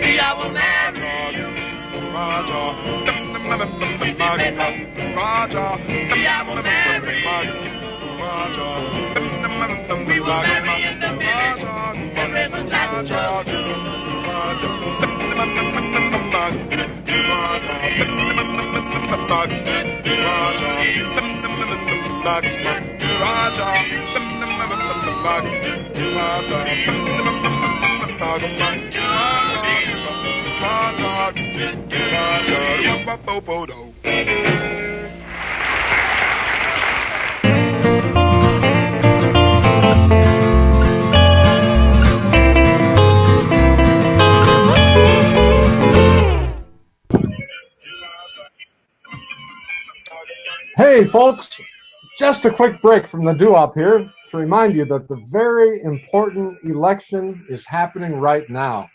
[SPEAKER 6] See, I will marry you. See, I will marry you. We will marry in the village and raise a child too.
[SPEAKER 5] Hey, folks, just a quick break from the doo-wop here to remind you that the very important election is happening right now.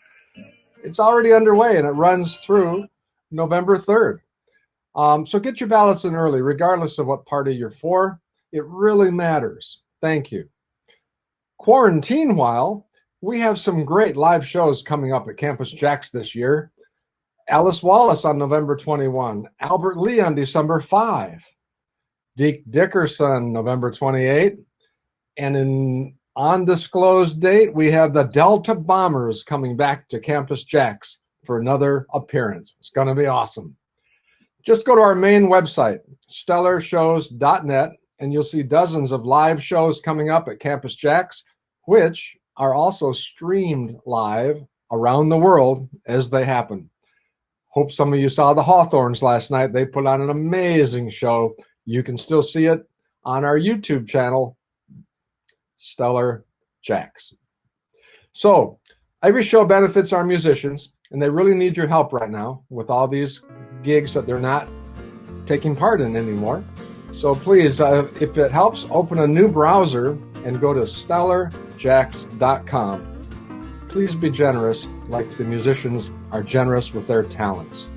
[SPEAKER 5] It's already underway and it runs through November 3rd. So get your ballots in early, regardless of what party you're for. It really matters. Thank you. Quarantine while, we have some great live shows coming up at Campus JAX this year. Alice Wallace on November 21, Albert Lee on December 5, Deke Dickerson November 28, and an undisclosed date, we have the Delta Bombers coming back to Campus JAX for another appearance. It's going to be awesome. Just go to our main website, stellarshows.net, and you'll see dozens of live shows coming up at Campus JAX, which are also streamed live around the world as they happen. Hope some of you saw the Hawthorns last night. They put on an amazing show. You can still see it on our YouTube channel, StellarJAX. So every show benefits our musicians, and they really need your help right now with all these gigs that they're not taking part in anymore. So please, if it helps, open a new browser and go to StellarJAX.com. Please be generous, like the musicians are generous with their talents.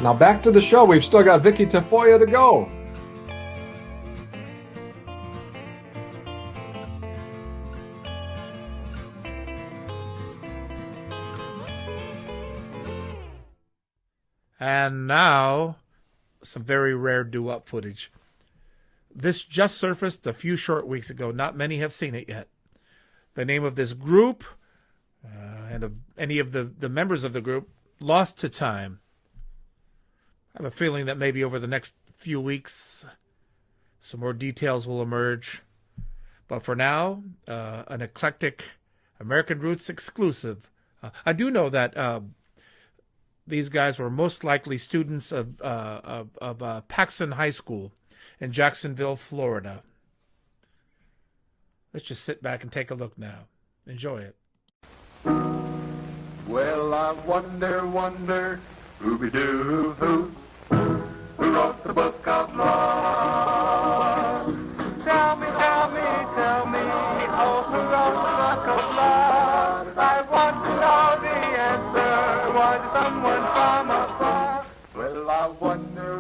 [SPEAKER 5] Now back to the show. We've still got Vicky Tafoya to go.
[SPEAKER 7] And now, some very rare doo-wop footage. This just surfaced a few short weeks ago. Not many have seen it yet. the name of this group and of any of the members of the group lost to time. I have a feeling that maybe over the next few weeks some more details will emerge. But for now, an Eclectic American Roots exclusive. I do know that these guys were most likely students of Paxson High School in Jacksonville, Florida. Let's just sit back and take a look now. Enjoy it.
[SPEAKER 8] Well, I wonder, Ooby-Doo, who wrote the book of love? Tell me, oh, who wrote the book of love? I want to know the answer. Was it someone from afar? Well, I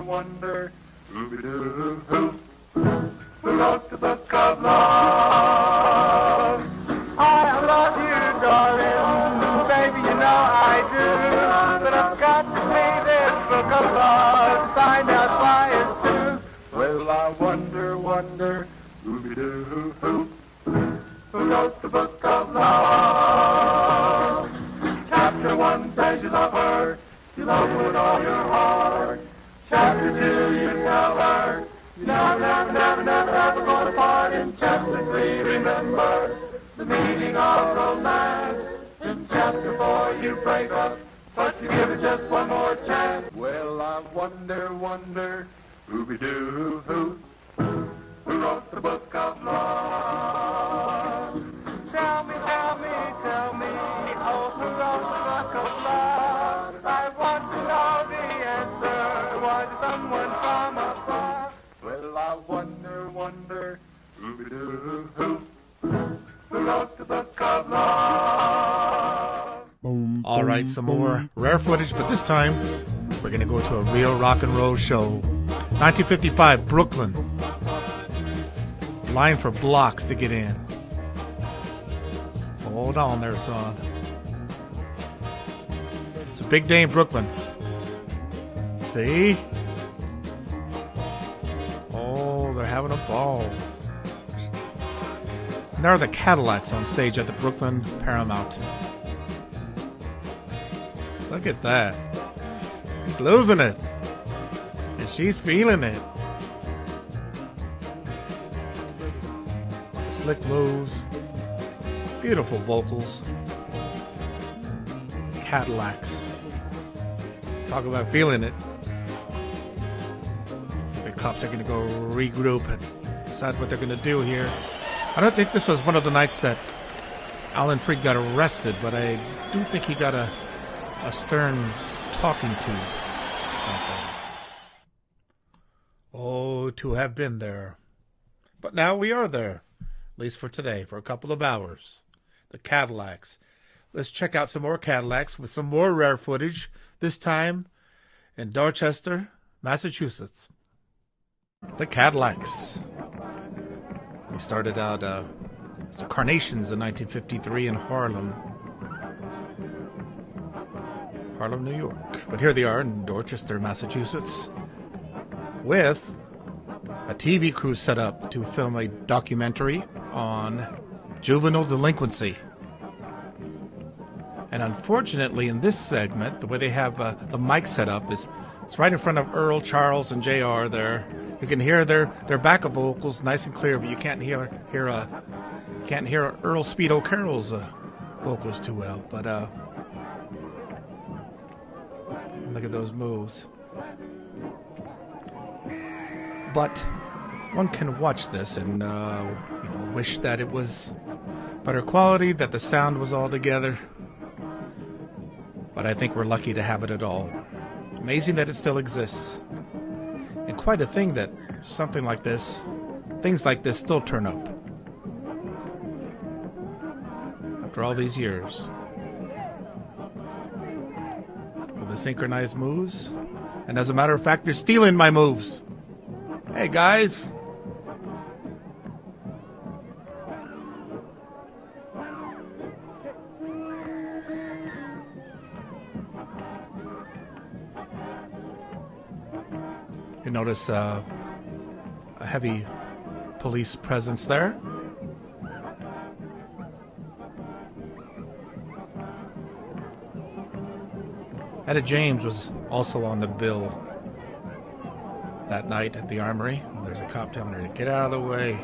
[SPEAKER 8] wonder, Ooby-Doo, who wrote the book of love? I love you, darling, baby, you know I do. But I've got to read this book of love to find out why it's true. Well, I wonder, Ooby-Doo, who wrote the book of love? Chapter 1 says you love her, you love her with all your heart. Chapter 2, you tell her, you never go apart. In Chapter 3, remember the meaning of romance. In Chapter 4, you break up, but you give it just one more chance. Well, I wonder, Ooby-Doo, who wrote the book of love? Tell me, oh, who wrote the book of love? I want to know the answer. Was it someone from afar? Well, I wonder, Ooby-Doo, who wrote the book of love?
[SPEAKER 7] All right, some more rare footage, but this time we're going to go to a real rock and roll show. 1955, Brooklyn. Line for blocks to get in. Hold on there, son. It's a big day in Brooklyn. See? Oh, they're having a ball. And there are the Cadillacs on stage at the Brooklyn Paramount. Look at that. He's losing it. And she's feeling it. The slick moves. Beautiful vocals. Cadillacs. Talk about feeling it. The cops are going to go regroup and decide what they're going to do here. I don't think this was one of the nights that Alan Freed got arrested, but I do think he got a stern talking to. Oh, to have been there. But now we are there, at least for today, for a couple of hours. The Cadillacs. Let's check out some more Cadillacs with some more rare footage, this time in Dorchester, Massachusetts. The Cadillacs. They started out as the Carnations in 1953 in Harlem, New York. But here they are in Dorchester, Massachusetts, with a TV crew set up to film a documentary on juvenile delinquency. And unfortunately, in this segment, the way they have the mic set up is it's right in front of Earl, Charles, and JR there. You can hear their backup vocals nice and clear, but you can't hear Earl Speedo Carroll's vocals too well. But look at those moves. But one can watch this and wish that it was better quality, that the sound was all together. But I think we're lucky to have it at all. Amazing that it still exists. And quite a thing that things like this still turn up. After all these years. With the synchronized moves. And as a matter of fact, they're stealing my moves. Hey guys. You notice a heavy police presence there. Etta James was also on the bill that night at the Armory. Well, there's a cop telling her to get out of the way.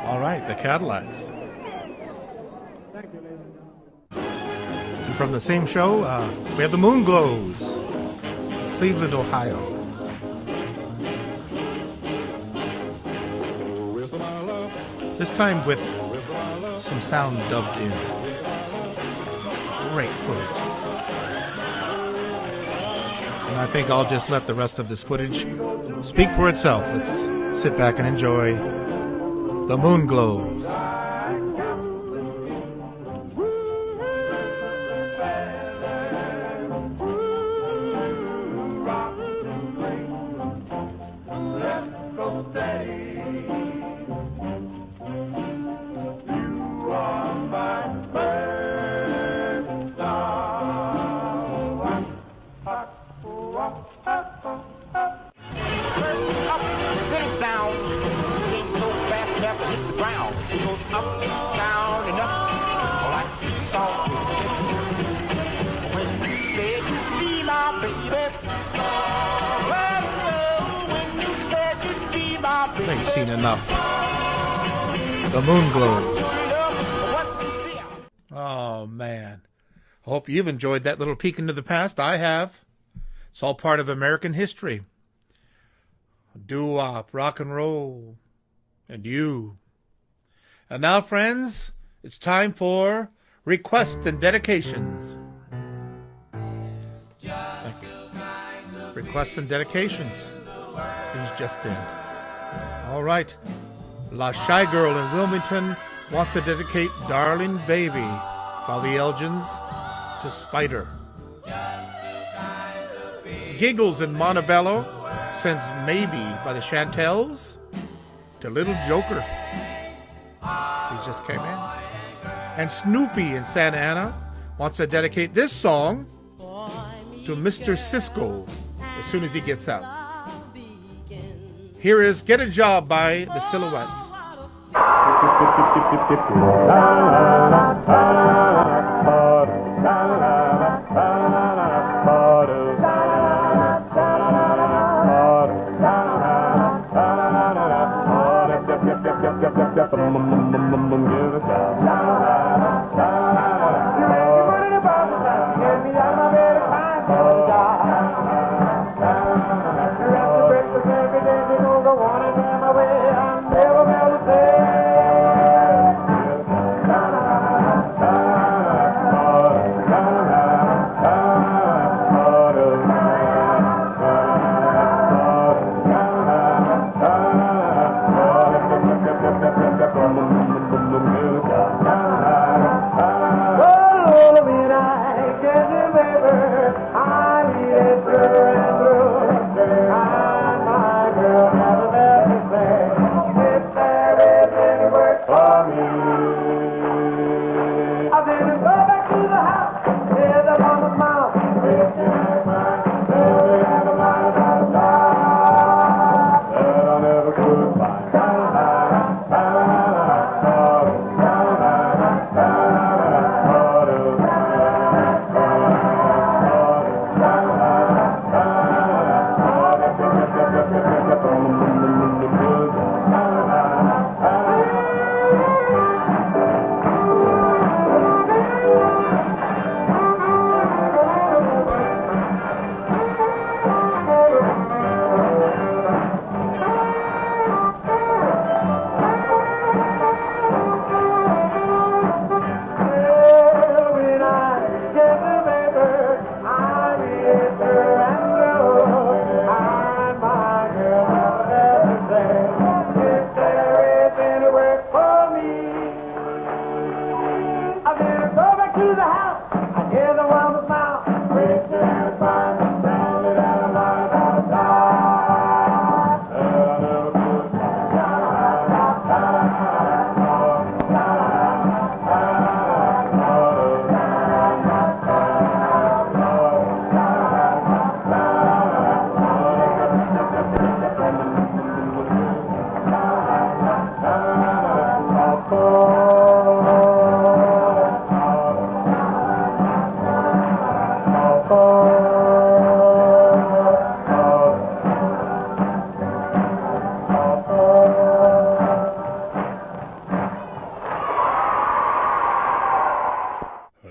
[SPEAKER 7] All right, the Cadillacs. And from the same show, we have the Moon Glows, Cleveland, Ohio. This time with some sound dubbed in. Great footage. And I think I'll just let the rest of this footage speak for itself. Let's sit back and enjoy the Moon Glows. They've seen enough. The Moon Glows. Oh, man. I hope you've enjoyed that little peek into the past. I have. It's all part of American history. Doo-wop, rock and roll, and you. And now, friends, it's time for requests and dedications. Requests and dedications. He's just in. All right. La Shy Girl in Wilmington wants to dedicate Darling Baby by the Elgins to Spider. Giggles in Montebello sends Maybe by the Chantels to Little Joker. He just came in. And Snoopy in Santa Ana wants to dedicate this song to Mr. Cisco as soon as he gets out. Here is Get a Job by the Silhouettes.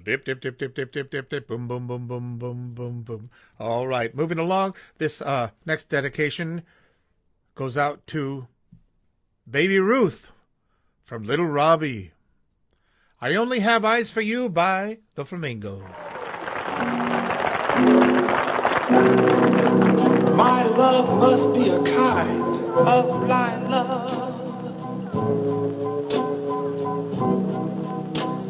[SPEAKER 7] Dip, dip, dip, dip, dip, dip, dip, dip, boom, boom, boom, boom, boom, boom, boom. All right, moving along. This next dedication goes out to Baby Ruth from Little Robbie. I Only Have Eyes for You by the Flamingos.
[SPEAKER 18] My love must be a kind of blind love.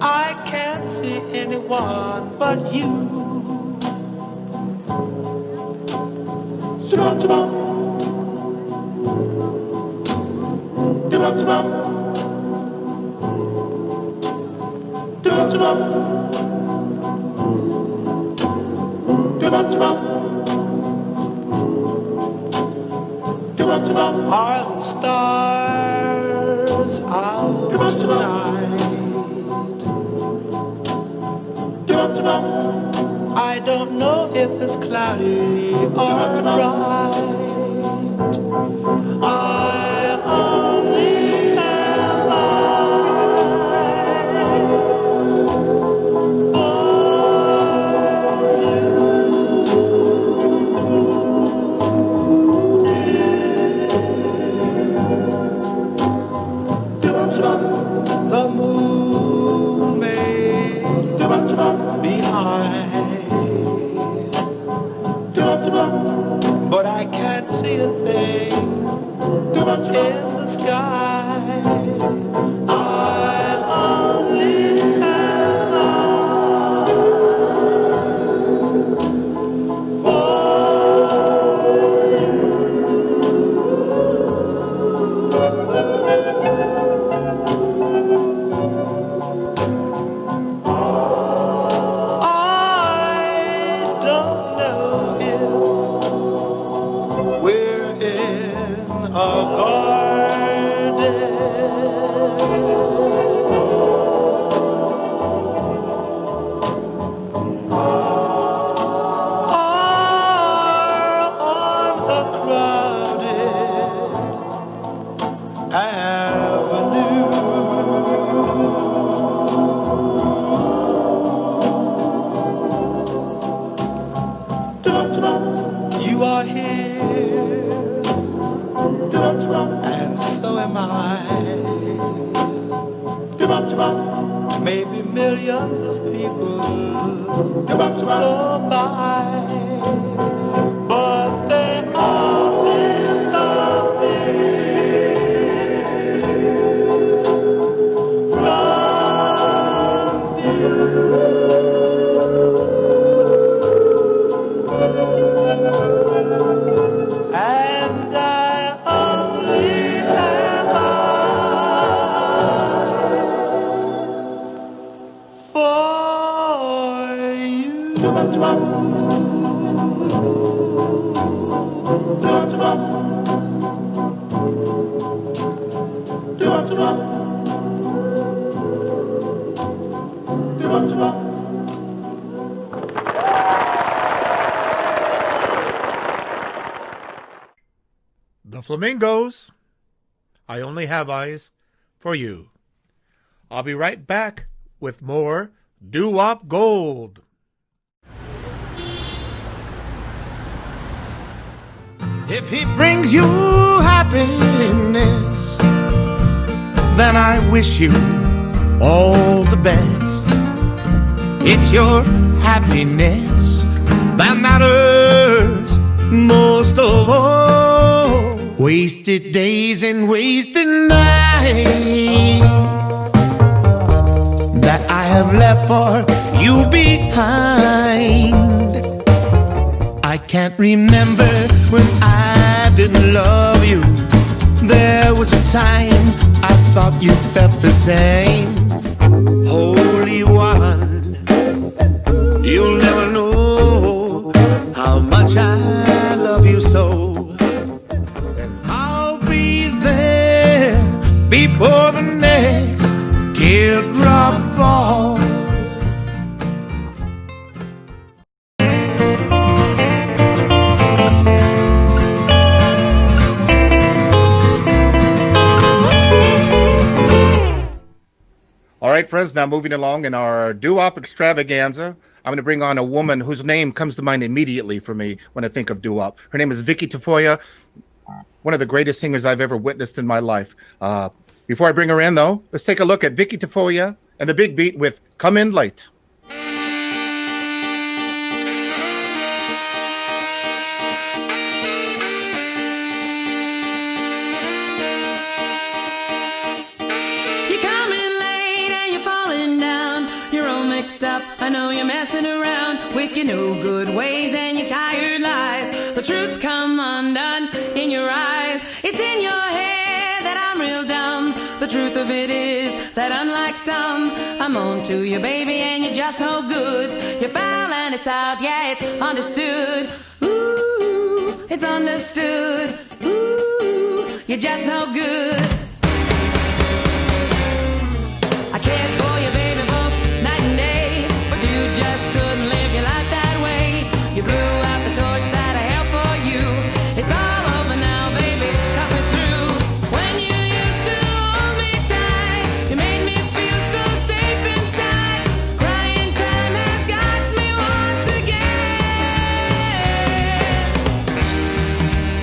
[SPEAKER 18] I can't see anyone but you. Dum-dum. Dum-dum. Dum-dum. Dum-dum. Are the stars out tonight? I don't know if it's cloudy or bright. I only have the moon may be high, but I can't see a thing in the sky. I only have you are here, and so am I. Maybe millions of people go by, but they all disappear from view. And I only have eyes for you.
[SPEAKER 7] The Flamingos, I Only Have Eyes for You. I'll be right back with more Doo Wop Gold.
[SPEAKER 19] If he brings you happiness, then I wish you all the best. It's your happiness that matters most of all. Wasted days and wasted nights that I have left for you behind. I can't remember when I didn't love you. There was a time I thought you felt the same. Holy One, you'll never know how much I love you so. And I'll be there before the next teardrop falls.
[SPEAKER 7] All right, right, friends, now moving along in our doo-wop extravaganza, I'm going to bring on a woman whose name comes to mind immediately for me when I think of doo-wop. Her name is Vicky Tafoya, one of the greatest singers I've ever witnessed in my life. Before I bring her in, though, let's take a look at Vicky Tafoya and the Big Beat with Come In Late.
[SPEAKER 1] Up. I know you're messing around with your no good ways and your tired lies. The truth's come undone in your eyes. It's in your head that I'm real dumb. The truth of it is that unlike some, I'm on to you, baby, and you're just so good. You're foul and it's out, yeah, it's understood. Ooh, it's understood. Ooh, you're just so good. I cared for you, baby, both night and day. You just couldn't live your life that way. You blew out the torch that I held for you. It's all over now, baby, 'cause we're through. When you used to hold me tight, you made me feel so safe inside. Crying time has got me once again.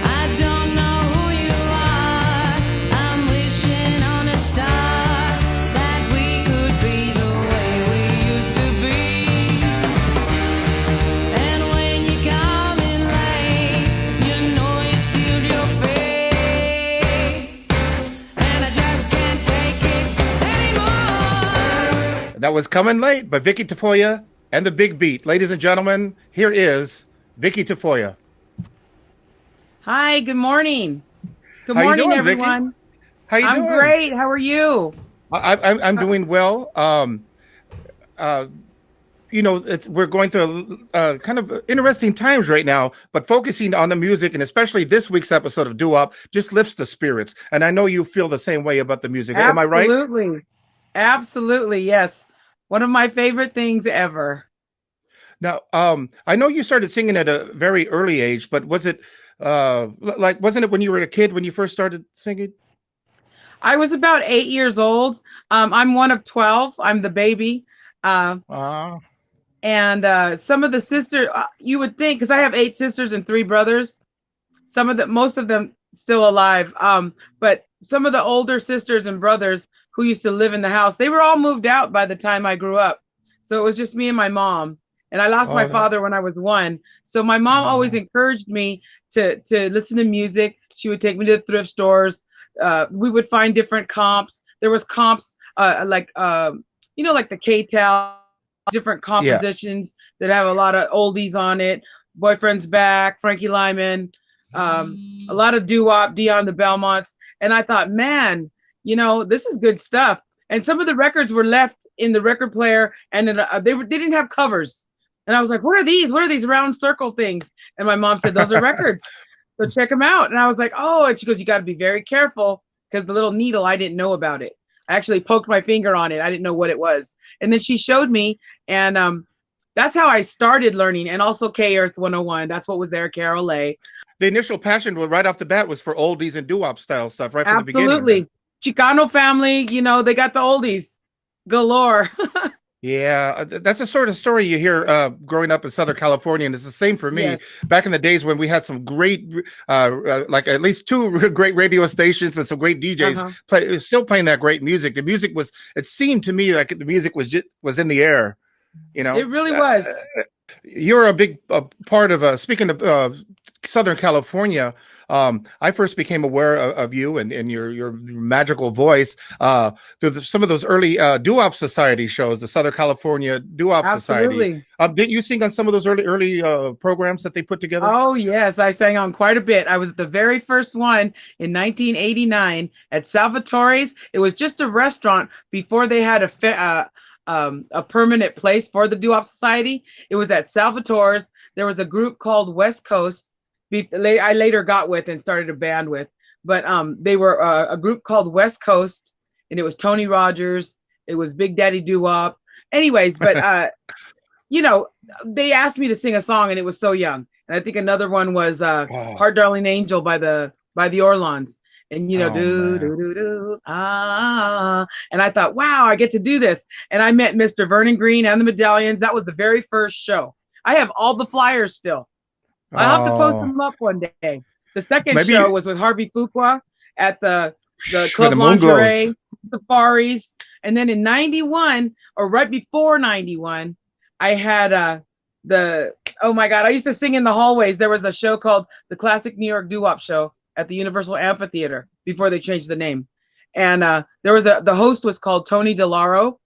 [SPEAKER 1] I don't know who you are. I'm wishing on a star that we could be the way we used to be.
[SPEAKER 7] That was Coming Late by Vicky Tafoya and the Big Beat. Ladies and gentlemen, here is Vicky Tafoya.
[SPEAKER 20] Hi, good morning. Good
[SPEAKER 7] How you
[SPEAKER 20] morning,
[SPEAKER 7] doing,
[SPEAKER 20] everyone.
[SPEAKER 7] Vicky? How you doing?
[SPEAKER 20] I'm great. How are you?
[SPEAKER 7] I'm doing well. You know, we're going through kind of interesting times right now, but focusing on the music, and especially this week's episode of Doo Wop, just lifts the spirits. And I know you feel the same way about the music. Am I right?
[SPEAKER 20] Absolutely. Absolutely, yes. One of my favorite things ever.
[SPEAKER 7] Now, I know you started singing at a very early age, but was it wasn't it when you were a kid when you first started singing?
[SPEAKER 20] I was about 8 years old. I'm one of 12. I'm the baby. And some of the sisters, you would think, because I have 8 sisters and 3 brothers. Most of them still alive. But some of the older sisters and brothers who used to live in the house, they were all moved out by the time I grew up. So it was just me and my mom. And I lost my father when I was 1. So my mom always encouraged me to listen to music. She would take me to the thrift stores. We would find different comps. There was comps like the K- Tal, different compositions that have a lot of oldies on it. Boyfriend's Back, Frankie Lyman, a lot of doo-wop, Dion the Belmonts. And I thought, man, this is good stuff. And some of the records were left in the record player, and they didn't have covers. And I was like, what are these? What are these round circle things? And my mom said, those are records. So check them out. And I was like, oh, and she goes, you got to be very careful because the little needle, I didn't know about it. I actually poked my finger on it. I didn't know what it was. And then she showed me, and that's how I started learning. And also K-Earth 101. That's what was there, Carol A.
[SPEAKER 7] The initial passion right off the bat was for oldies and doo-wop style stuff right from the beginning.
[SPEAKER 20] Absolutely. Chicano family, they got the oldies galore.
[SPEAKER 7] Yeah, that's the sort of story you hear growing up in Southern California, and it's the same for me.
[SPEAKER 20] Yes.
[SPEAKER 7] Back in the days when we had some great, like at least 2 great radio stations and some great DJs still playing that great music. The music it seemed to me like the music was in the air.
[SPEAKER 20] It really was.
[SPEAKER 7] You're a big part of, speaking of Southern California, I first became aware of you and your magical voice through some of those early doo-wop society shows, the Southern California Doo-Wop Society. Didn't you sing on some of those early programs that they put together?
[SPEAKER 20] Oh, yes. I sang on quite a bit. I was the very first one in 1989 at Salvatore's. It was just a restaurant before they had a permanent place for the Doo-Wop Society. It was at Salvatore's. There was a group called West Coast. I later got with and started a band with, but they were a group called West Coast, and it was Tony Rogers. It was Big Daddy Doo-Wop. Anyways, but they asked me to sing a song, and it was So Young. And I think another one was Heart Darling Angel by the Orlons. And
[SPEAKER 7] Oh
[SPEAKER 20] do
[SPEAKER 7] man.
[SPEAKER 20] do do do and I thought, wow, I get to do this. And I met Mr. Vernon Green and the Medallions. That was the very first show. I have all the flyers still. I'll have to post
[SPEAKER 7] Oh,
[SPEAKER 20] them up one day. The second show
[SPEAKER 7] maybe
[SPEAKER 20] was with Harvey Fuqua at the
[SPEAKER 7] with
[SPEAKER 20] Club
[SPEAKER 7] the moon glows.
[SPEAKER 20] Lingerie Safaris. And then in 91, or right before 91, I had oh my God, I used to sing in the hallways. There was a show called the Classic New York Doo Wop Show at the Universal Amphitheater before they changed the name. And there was the host was called Tony DeLauro.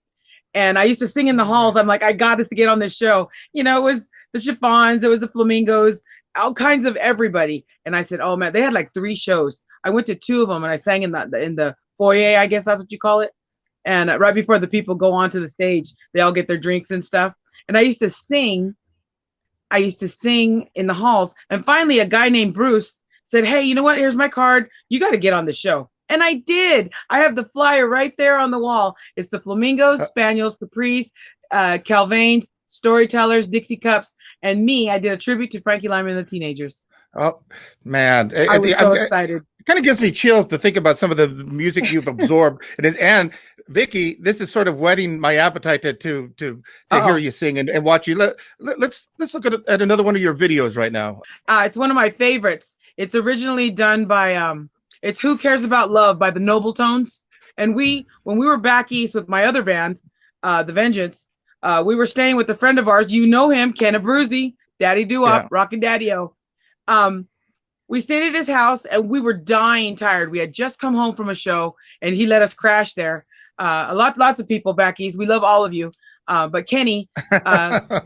[SPEAKER 20] And I used to sing in the halls. I'm like, I got us to get on this show. You know, it was the Chiffons, it was the Flamingos, all kinds of everybody. And I said, oh man, they had like 3 shows. I went to 2 of them and I sang in the foyer, I guess that's what you call it. And right before the people go onto the stage, they all get their drinks and stuff. And I used to sing in the halls. And finally, a guy named Bruce said, hey, you know what? Here's my card. You got to get on the show. And I did. I have the flyer right there on the wall. It's the Flamingos, Spaniels, Capris, Calvains, Storytellers, Dixie Cups, and me. I did a tribute to Frankie Lyman and the Teenagers.
[SPEAKER 7] Oh man,
[SPEAKER 20] I was so excited.
[SPEAKER 7] It kind of gives me chills to think about some of the music you've absorbed. And Vicky, this is sort of whetting my appetite to hear you sing and watch you. Let's look at another one of your videos right now.
[SPEAKER 20] It's one of my favorites. It's originally done by it's Who Cares About Love by the Noble Tones. And when we were back east with my other band, The Vengeance, we were staying with a friend of ours. You know him, Ken Abruzzi, Daddy Doo Wop, Rockin' Daddy-O. We stayed at his house and we were dying tired. We had just come home from a show and he let us crash there. Lots of people back east. We love all of you. But Kenny,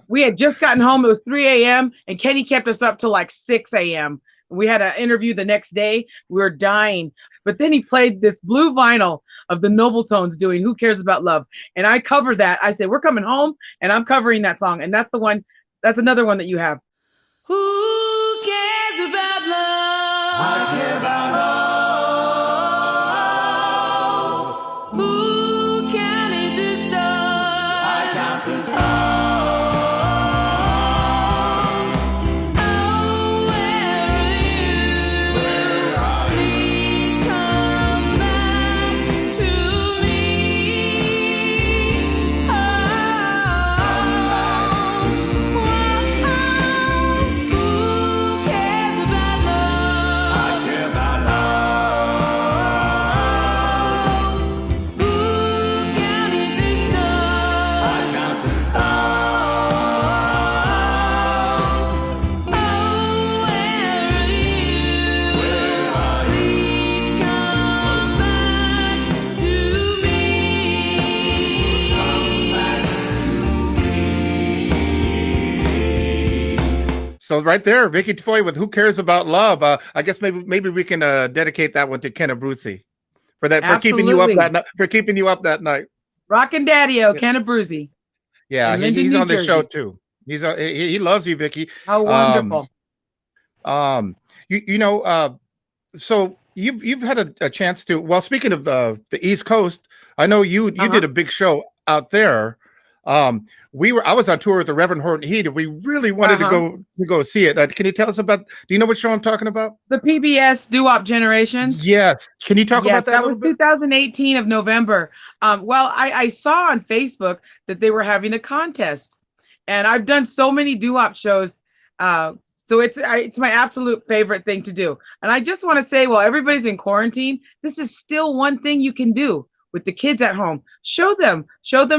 [SPEAKER 20] we had just gotten home. It was 3 a.m. and Kenny kept us up till like 6 a.m. We had an interview the next day. We were dying. But then he played this blue vinyl of the Noble Tones doing Who Cares About Love. And I covered that. I said, we're coming home and I'm covering that song. And that's another one that you have.
[SPEAKER 1] Who cares about love? I care about love. Who counted the stars? I count the stars. Oh, where are you? Where are you? Please come back to me. Who cares about love? I care about love. Who counted the stars? I count the stars. Oh, where are you? Where are you? Please come back to me. Come back to me.
[SPEAKER 7] So right there, Vicky Tafoya with "Who Cares About Love." I guess maybe we can dedicate that one to Ken Abruzzi for keeping you up
[SPEAKER 20] Absolutely.
[SPEAKER 7] that night. For keeping you up that night.
[SPEAKER 20] Rockin' Daddy-O, Ken Abruzzi.
[SPEAKER 7] Yeah,
[SPEAKER 20] in Linden,
[SPEAKER 7] he's
[SPEAKER 20] New
[SPEAKER 7] on the show
[SPEAKER 20] Jersey.
[SPEAKER 7] too. He loves you, Vicky.
[SPEAKER 20] How wonderful.
[SPEAKER 7] So you've had a chance to. Well, speaking of the East Coast, I know you did a big show out there. I was on tour with the Reverend Horton Heat, and we really wanted to go see it. Can you tell us about? Do you know what show I'm talking about?
[SPEAKER 20] The PBS Doo Wop Generations.
[SPEAKER 7] Yes. Can you talk
[SPEAKER 20] Yes,
[SPEAKER 7] about that?
[SPEAKER 20] That was 2018 of November. Well, I saw on Facebook that they were having a contest, and I've done so many doo wop shows, so it's my absolute favorite thing to do. And I just want to say, while everybody's in quarantine, this is still one thing you can do with the kids at home. Show them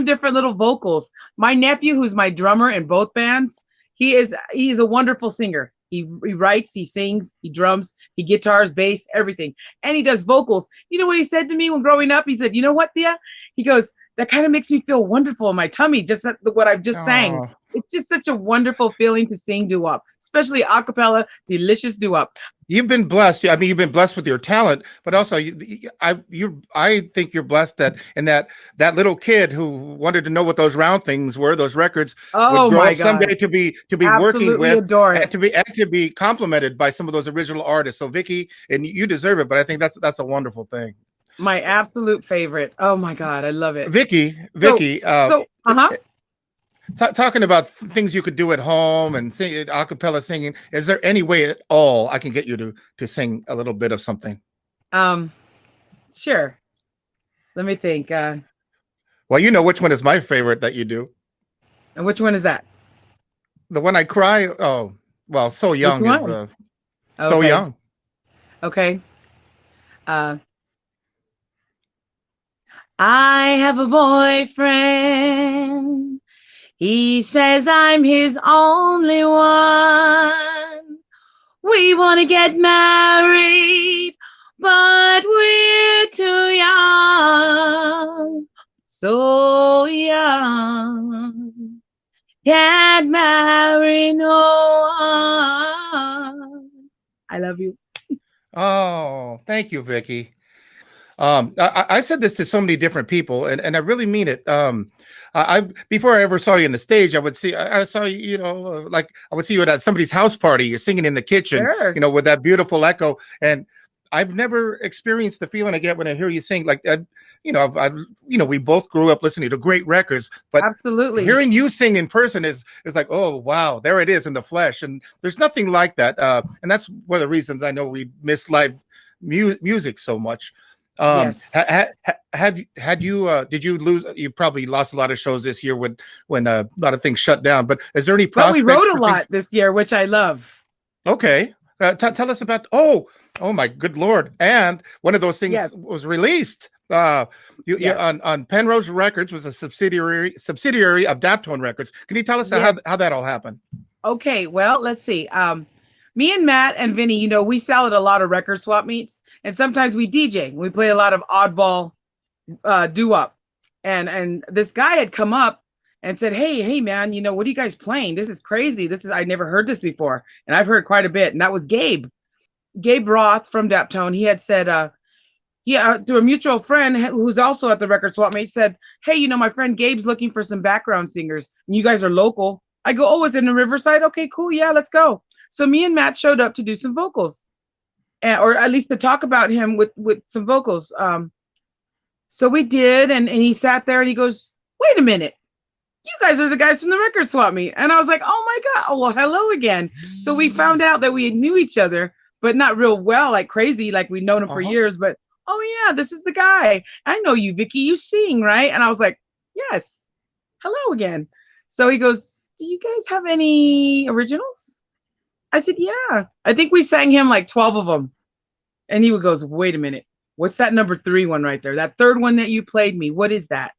[SPEAKER 20] different little vocals. My nephew, who's my drummer in both bands, he is a wonderful singer. He writes, he sings, he drums, he guitars, bass, everything. And he does vocals. You know what he said to me when growing up? He said, you know what, Thea? He goes, that kind of makes me feel wonderful in my tummy, just what I've just sang. It's just such a wonderful feeling to sing doo-wop, especially a cappella, delicious doo-wop.
[SPEAKER 7] You've been blessed. I mean, you've been blessed with your talent, but also I think you're blessed that little kid who wanted to know what those round things were, those records, would grow up someday to be working with and to be complimented by some of those original artists. So Vicky, and you deserve it, but I think that's a wonderful thing.
[SPEAKER 20] My absolute favorite. Oh my God, I love it.
[SPEAKER 7] Vicky, talking about things you could do at home and sing a cappella singing, is there any way at all I can get you to sing a little bit of something?
[SPEAKER 20] Um, sure. Let me think.
[SPEAKER 7] Well, you know which one is my favorite that you do.
[SPEAKER 20] And which one is that?
[SPEAKER 7] The one I cry. Oh, well, so
[SPEAKER 20] Which
[SPEAKER 7] young is
[SPEAKER 20] one?
[SPEAKER 7] so
[SPEAKER 20] Okay.
[SPEAKER 7] young.
[SPEAKER 20] Okay. I have a boyfriend. He says I'm his only one. We want to get married, but we're too young. So young. Can't marry no one. I love you.
[SPEAKER 7] Oh, thank you, Vicky. I said this to so many different people, and I really mean it. I before I ever saw you on the stage, I saw you, like I would see you at somebody's house party. You're singing in the kitchen,
[SPEAKER 20] Sure.
[SPEAKER 7] with that beautiful echo. And I've never experienced the feeling I get when I hear you sing. Like, we both grew up listening to great records, but
[SPEAKER 20] Absolutely.
[SPEAKER 7] hearing you sing in person is like, oh wow, there it is in the flesh. And there's nothing like that. And that's one of the reasons I know we miss live music so much.
[SPEAKER 20] Yes.
[SPEAKER 7] Did you lose? You probably lost a lot of shows this year when a lot of things shut down. But is there any
[SPEAKER 20] But we
[SPEAKER 7] prospects?
[SPEAKER 20] wrote a lot this year, which I love.
[SPEAKER 7] Okay, tell us about. Oh my good lord! And one of those things was released. On Penrose Records was a subsidiary of Daptone Records. Can you tell us how that all happened?
[SPEAKER 20] Okay, well, let's see. Me and Matt and Vinny, we sell at a lot of record swap meets, and sometimes we DJ. We play a lot of oddball doo-wop. And this guy had come up and said, hey, man, what are you guys playing? This is crazy. I never heard this before. And I've heard quite a bit. And that was Gabe Roth from Daptone. He had said, through a mutual friend who's also at the record swap meet, said, hey, my friend Gabe's looking for some background singers. And you guys are local. I go, oh, is it in Riverside? Okay, cool. Yeah, let's go. So me and Matt showed up to do some vocals, or at least to talk about him with some vocals. So we did, and he sat there and he goes, wait a minute. You guys are the guys from the record swap meet. And I was like, oh my God, oh, well, hello again. So we found out that we knew each other, but not real well, like crazy, like we'd known him for years. But, oh yeah, this is the guy. I know you, Vicky, you sing, right? And I was like, yes, hello again. So he goes, do you guys have any originals? I said, yeah. I think we sang him like 12 of them. And he goes, wait a minute. What's that number 3 one right there? That third one that you played me, what is that?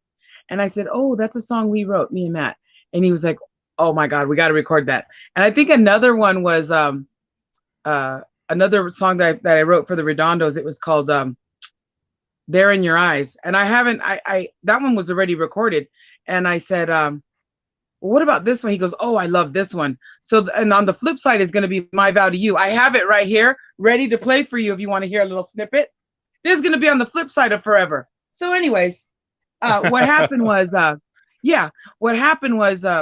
[SPEAKER 20] And I said, oh, that's a song we wrote, me and Matt. And he was like, oh my God, we got to record that. And I think another one was another song that I wrote for the Redondos. It was called There in Your Eyes. And that one was already recorded. And I said, what about this one? He goes, oh, I love this one. So, and on the flip side is going to be My Vow to You. I have it right here, ready to play for you if you want to hear a little snippet. There's going to be on the flip side of Forever. So anyways, what happened was,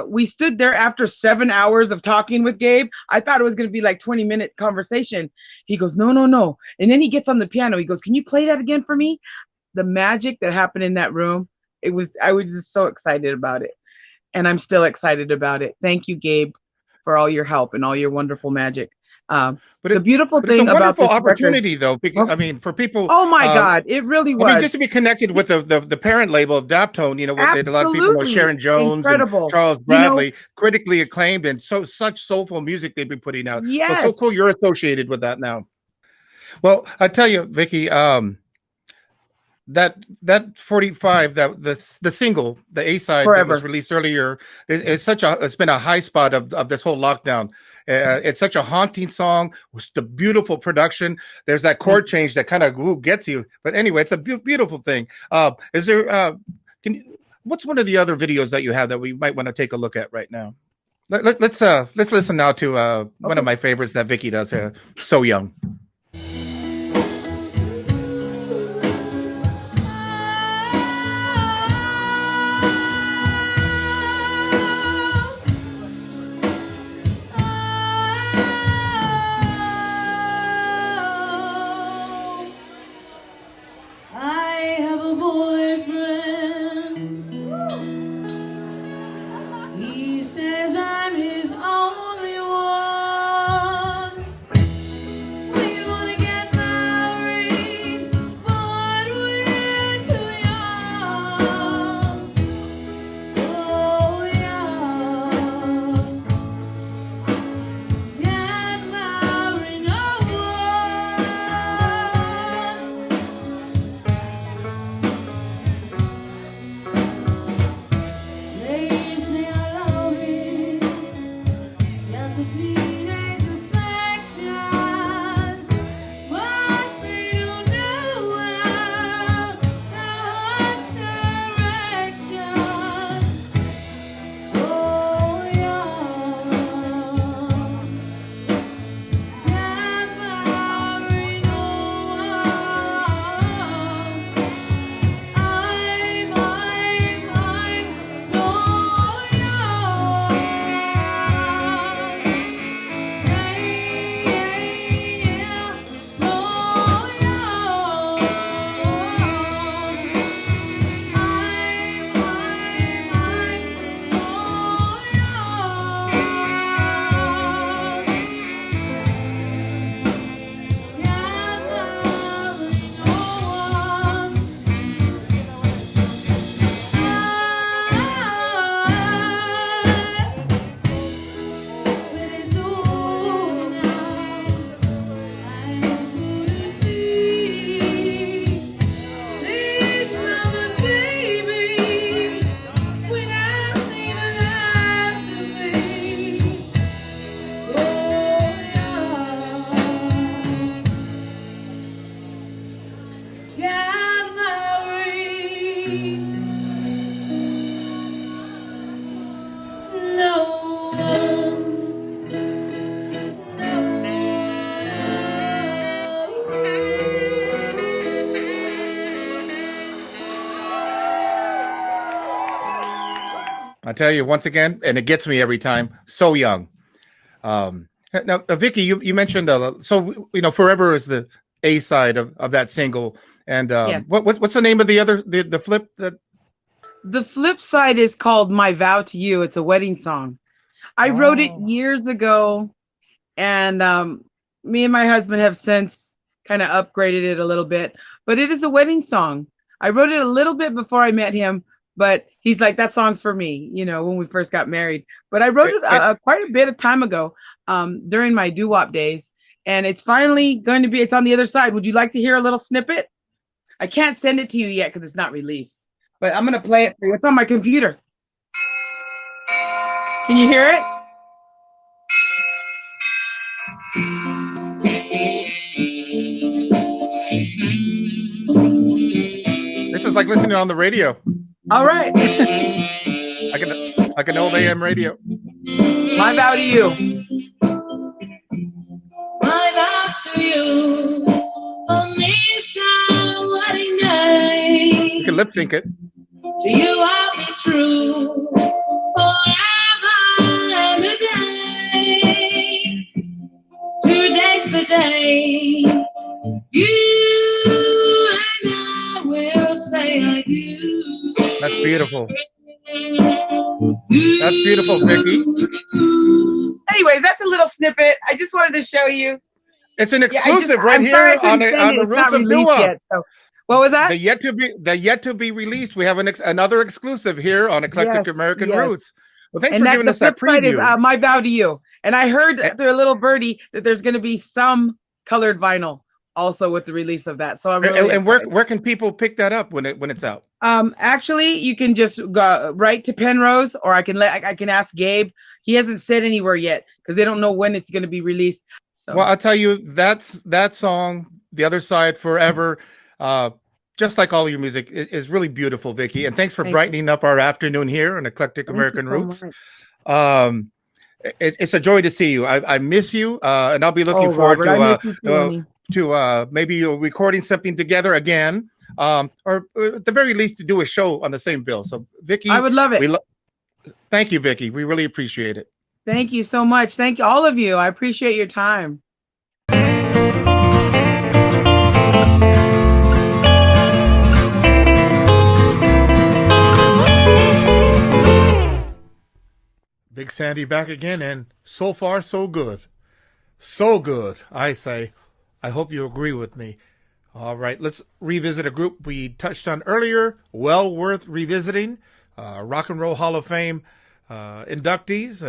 [SPEAKER 20] we stood there after 7 hours of talking with Gabe. I thought it was going to be like 20-minute conversation. He goes, no. And then he gets on the piano. He goes, can you play that again for me? The magic that happened in that room, I was just so excited about it. And I'm still excited about it. Thank you, Gabe, for all your help and all your wonderful magic. But the beautiful thing about this
[SPEAKER 7] opportunity,
[SPEAKER 20] record,
[SPEAKER 7] though, because, I mean, for people.
[SPEAKER 20] Oh my God, it really was.
[SPEAKER 7] I mean, just to be connected with the parent label of Daptone, with a lot of people know Sharon Jones
[SPEAKER 20] Incredible.
[SPEAKER 7] and Charles Bradley, critically acclaimed and such soulful music they've been putting out.
[SPEAKER 20] Yes.
[SPEAKER 7] So cool you're associated with that now. Well, I tell you, Vicky, that 45, the single, the A side that was released earlier, it's been a high spot of this whole lockdown. It's such a haunting song with the beautiful production. There's that chord change that kind of gets you. But anyway, it's a beautiful thing. Is there? What's one of the other videos that you have that we might want to take a look at right now? Let's listen now to one of my favorites that Vicky does. So Young.
[SPEAKER 1] I have a boyfriend. He says I'm his only one. We wanna get married,
[SPEAKER 7] tell you once again, and it gets me every time. So young. Now, Vicky, you mentioned so "Forever" is the A side of that single, and what's the name of the flip that?
[SPEAKER 20] The flip side is called "My Vow to You." It's a wedding song. I wrote it years ago, and me and my husband have since kind of upgraded it a little bit. But it is a wedding song. I wrote it a little bit before I met him, but he's like, that song's for me, when we first got married. But I wrote it quite a bit of time ago during my doo-wop days, and it's finally going to be, it's on the other side. Would you like to hear a little snippet? I can't send it to you yet because it's not released, but I'm going to play it for you. It's on my computer. Can you hear it?
[SPEAKER 7] This is like listening on the radio.
[SPEAKER 20] All right.
[SPEAKER 7] like an old AM radio.
[SPEAKER 20] My vow to you.
[SPEAKER 1] My vow to you on this our wedding day.
[SPEAKER 7] You can lip sync it.
[SPEAKER 1] To you I'll be true forever and a day. Today's the day you and I will say I do.
[SPEAKER 7] That's beautiful. That's beautiful, Vicky.
[SPEAKER 20] Anyways, that's a little snippet. I just wanted to show you.
[SPEAKER 7] It's an exclusive right here on the Roots of DOO WOP.
[SPEAKER 20] So. What was that?
[SPEAKER 7] The yet to be released. We have another exclusive here on Eclectic American Roots. Well, thanks for giving us that preview.
[SPEAKER 20] Is, My Vow to You. And I heard through a little birdie that there's going to be some colored vinyl also with the release of that. So I'm really
[SPEAKER 7] and where can people pick that up when it's out?
[SPEAKER 20] Actually, you can just go right to Penrose, or I can ask Gabe. He hasn't said anywhere yet because they don't know when it's going to be released. So.
[SPEAKER 7] Well, I'll tell you, that song, The Other Side, Forever, just like all your music, is really beautiful, Vicky. And thanks for brightening up our afternoon here on Eclectic American Roots. It's a joy to see you. I miss you, and I'll be looking forward to maybe recording something together again, or at the very least to do a show on the same bill. So, Vicky,
[SPEAKER 20] I would love it.
[SPEAKER 7] Thank you, Vicky. We really appreciate it.
[SPEAKER 20] Thank you so much. Thank you, all of you. I appreciate your time.
[SPEAKER 7] Big Sandy back again, and so far, so good. So good, I say. I hope you agree with me. All right, let's revisit a group we touched on earlier. Well worth revisiting. Rock and Roll Hall of Fame inductees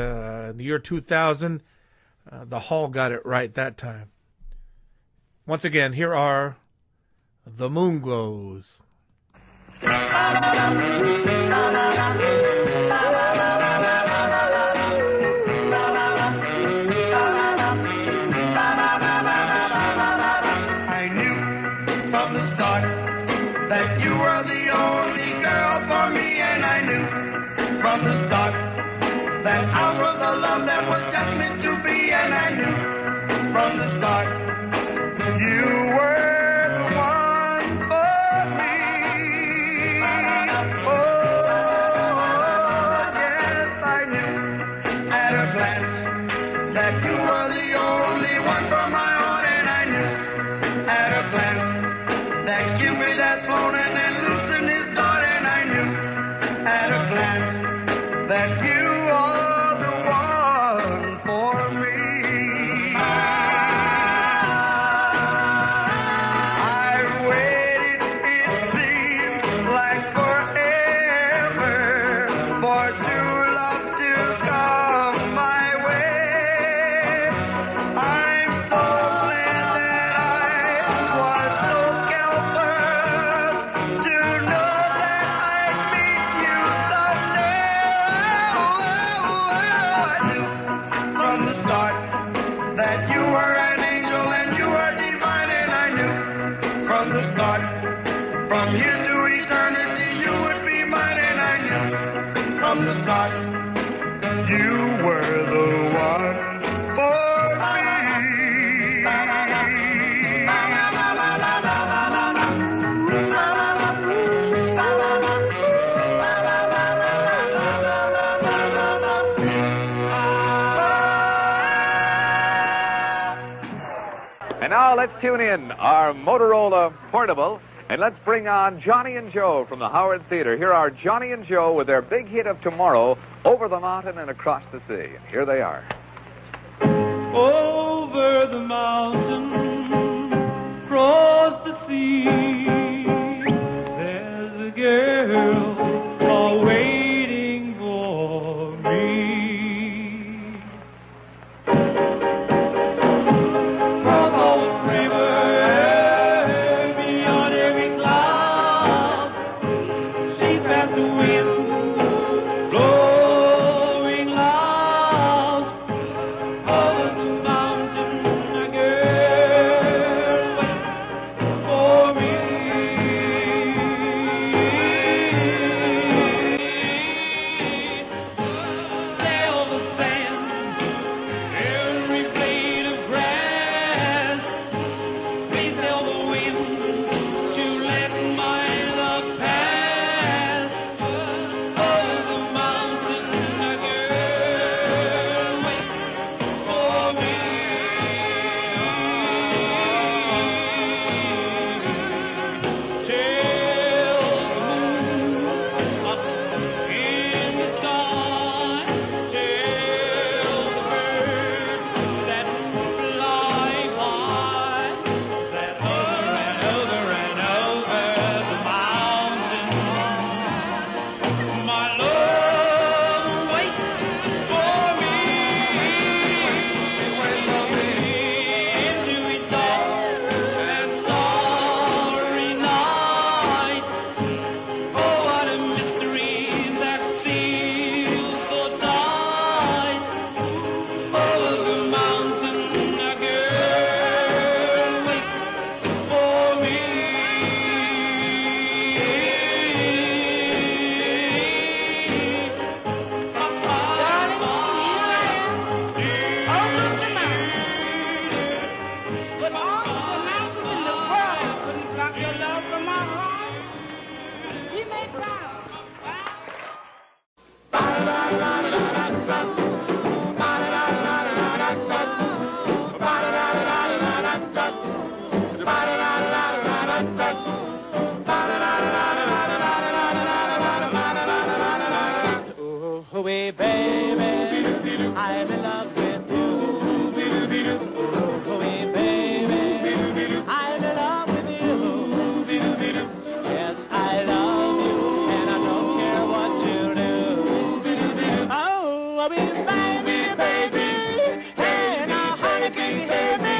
[SPEAKER 7] in the year 2000. The Hall got it right that time. Once again, here are the Moonglows.
[SPEAKER 6] That you were the only girl for me, and I knew from the start that I was the love that was just meant to be, and I knew from the start you were the one for me. Oh, yes, I knew at a glance that you were the only one for my heart, and I knew at a glance that give me that phone and then loosen his door, and I knew at a glance that you are the one for me. I waited, it seems like forever, for true love to come my way. I'm so
[SPEAKER 21] And now let's tune in our Motorola Portable, and let's bring on Johnny and Joe from the Howard Theater. Here are Johnny and Joe with their big hit of tomorrow, Over the Mountain and Across the Sea. And here they are.
[SPEAKER 18] Over the mountain, across the sea, there's a girl waiting for me. Across the river, beyond every cloud, she's got the wind blowing loud. Over the mountain, a girl waits for me. Sail the sand, every blade of grass. Please tell the wind to let my love pass. Over the mountain, a girl waits for me. Tell the moon up in the sky, tell the birds that fly high, that over and over and over the mountain, my love waits for me. When the wind we dark and starry night, oh what a mystery that seals so tight. Over the mountain, a girl waits for me. But all the mountains in the world couldn't stop your love from my heart. We may cry.
[SPEAKER 11] Oh, hey, baby, I'm in love with you. Oh, hey, baby, I'm in love with you. Yes, I love you, and I don't care what you do. Oh, baby, baby, hey, now, honey, can you hear me?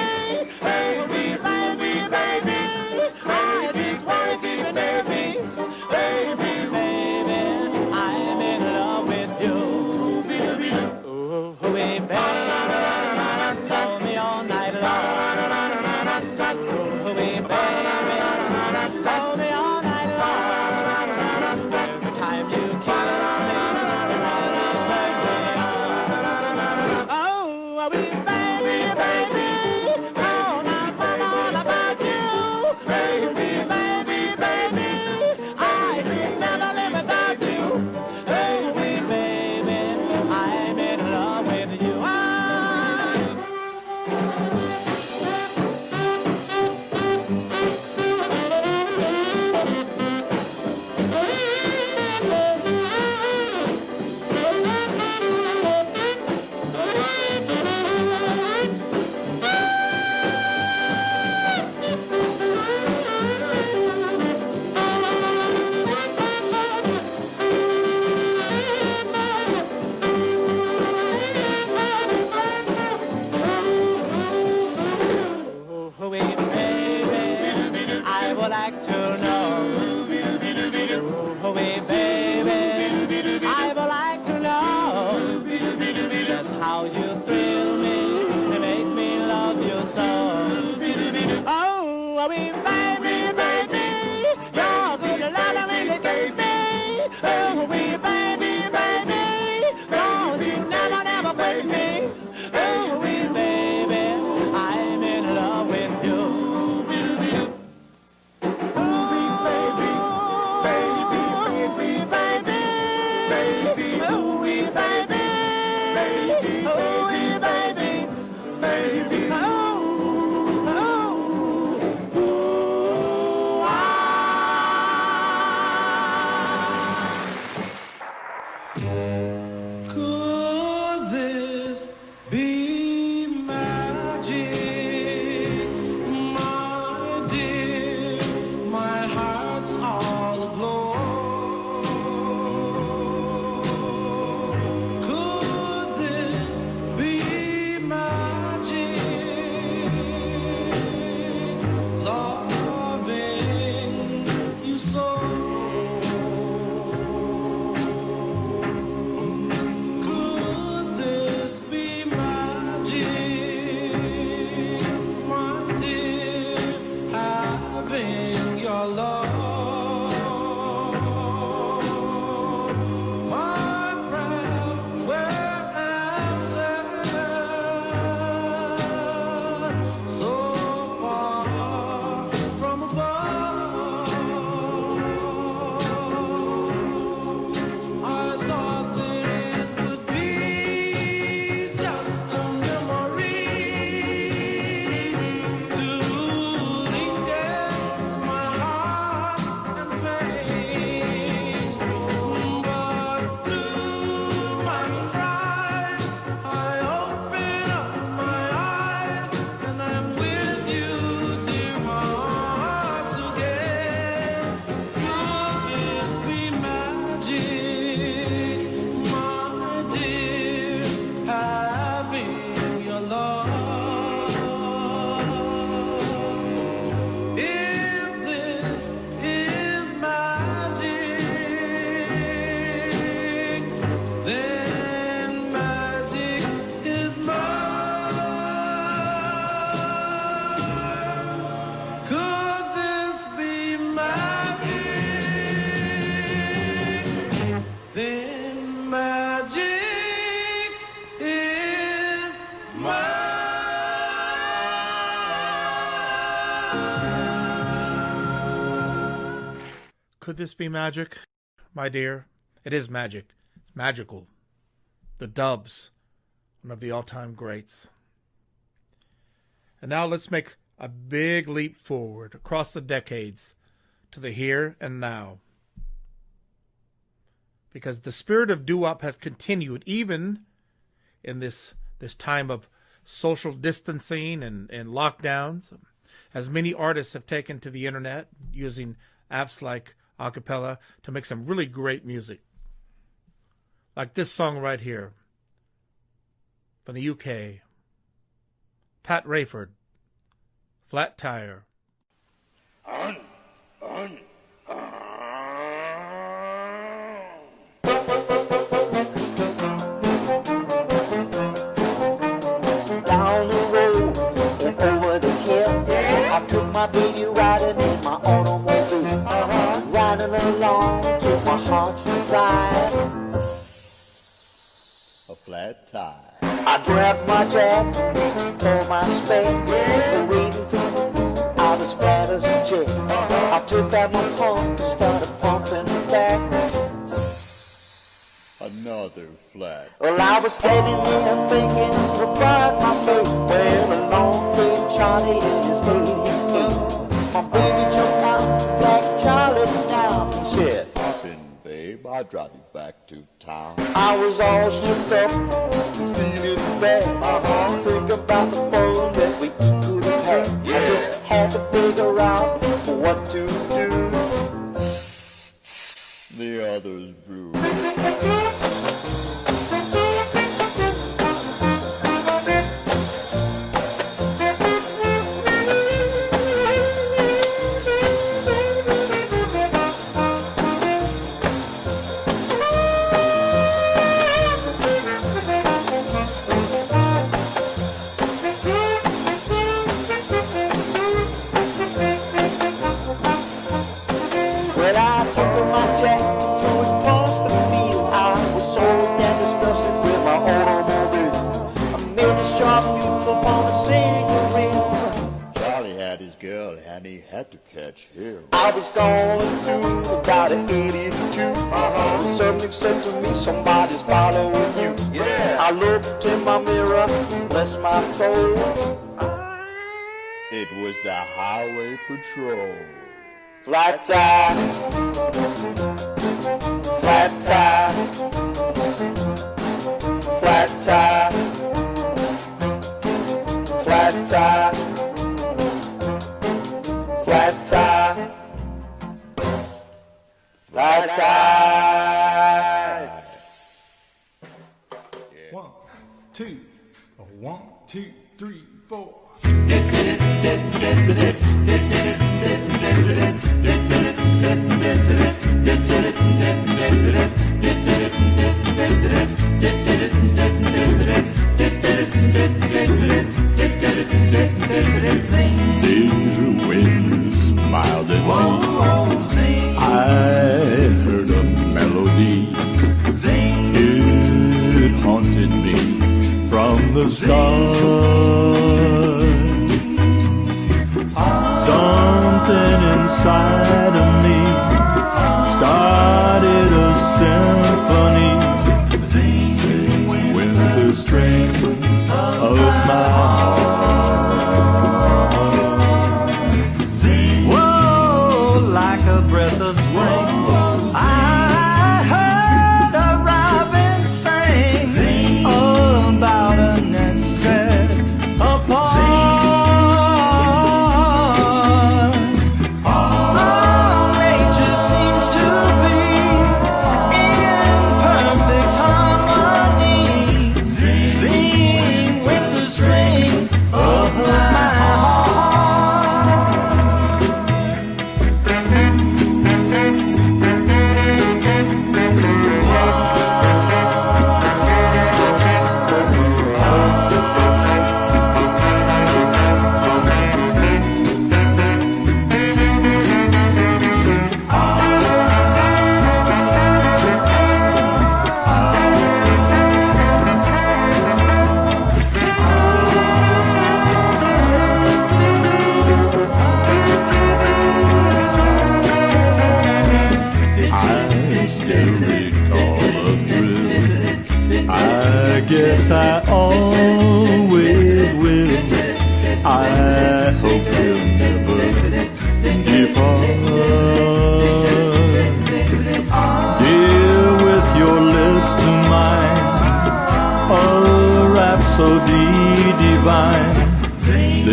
[SPEAKER 11] Hey, baby, I just wanna keep you near me. Baby, I'm in love with you. Oh, baby, call me all night long. Oh, baby, call me all night long. Every time you kiss me, and I turn me on. Oh, baby, oh, now come on about you. Baby, I could never live without you. Oh, baby, I'm in love with you. Oh, baby, I would like to know. Oh, baby, I would like to know just how you thrill me and make me love you so. Oh, baby, you're good love really gets me. Oh, baby, don't you never quit me. Oh, baby, I'm in love with you. Oh,
[SPEAKER 7] Could this be magic? My dear, it is magic. It's magical. The Dubs, one of the all-time greats. And now let's make a big leap forward across the decades to the here and now. Because the spirit of doo-wop has continued even in this time of social distancing and lockdowns, as many artists have taken to the internet using apps like Acapella to make some really great music. Like this song right here from the UK. Pat Rayford, Flat Tire.
[SPEAKER 11] Down the road and over the hill, I took my baby riding in my automobile, riding along to my heart's desire. A flat tire. I grabbed my jack, pulled my spade, waiting for me, I was flat as a jet. I took out my pump and started pumping it back. Another flat. Well, I was standing there thinking about my fate. Well, along came Charlie in his 88. My baby jumped out, Black Charlie down. He said, "Hop in, babe, I'll drive you back to town." I was all shook up, feeling bad. Think about the fun that we could have had. I just had to figure out what to do. The others brew. I was going through about an 82. Suddenly said to me, somebody's following you. I looked in my mirror, bless my soul. It was the highway patrol. Flat tire, flat tire, flat tire, flat tire. Flat tire, flat tire.
[SPEAKER 2] 1, 2, 1, 2, 3, 4.
[SPEAKER 8] The wind smiled at me. I heard a melody. It haunted me from the start. Something inside of me started a symphony with the strings of my heart.
[SPEAKER 11] Whoa, like a breath of spring, I heard a robin sing about a nest set apart.
[SPEAKER 4] I always will. I hope we'll never depart. Dear, with your lips to mine, a rhapsody divine, sing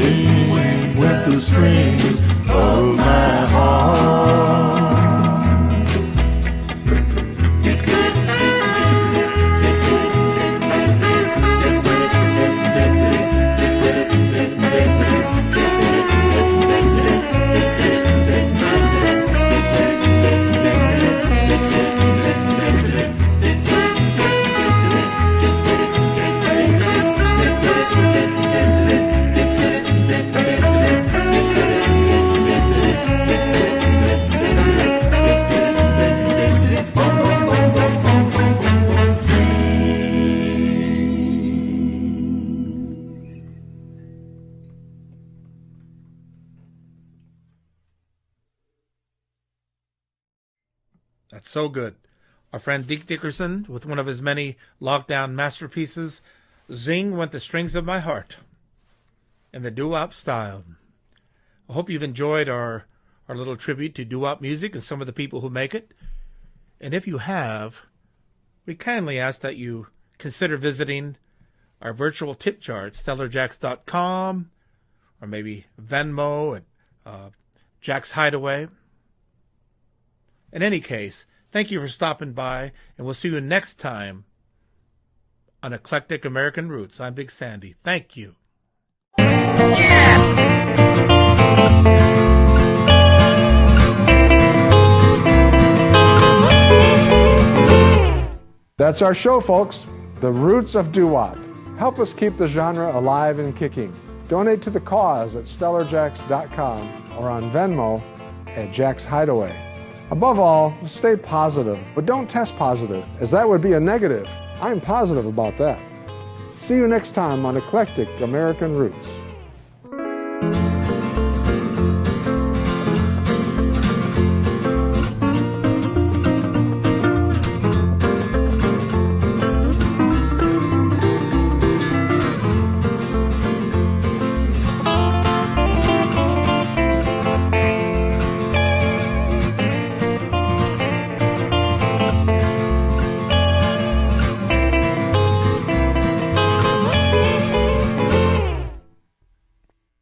[SPEAKER 4] with the strings of my heart.
[SPEAKER 7] That's so good. Our friend Deke Dickerson, with one of his many lockdown masterpieces, Zing Went the Strings of My Heart, in the doo-wop style. I hope you've enjoyed our little tribute to doo-wop music and some of the people who make it. And if you have, we kindly ask that you consider visiting our virtual tip jar at StellarJAX.com, or maybe Venmo at JAXhideaway. In any case, thank you for stopping by, and we'll see you next time on Eclectic American Roots. I'm Big Sandy. Thank you.
[SPEAKER 5] That's our show, folks. The Roots of Doo Wop. Help us keep the genre alive and kicking. Donate to the cause at StellarJAX.com or on Venmo at JAXhideaway. Above all, stay positive, but don't test positive, as that would be a negative. I'm positive about that. See you next time on Eclectic American Roots.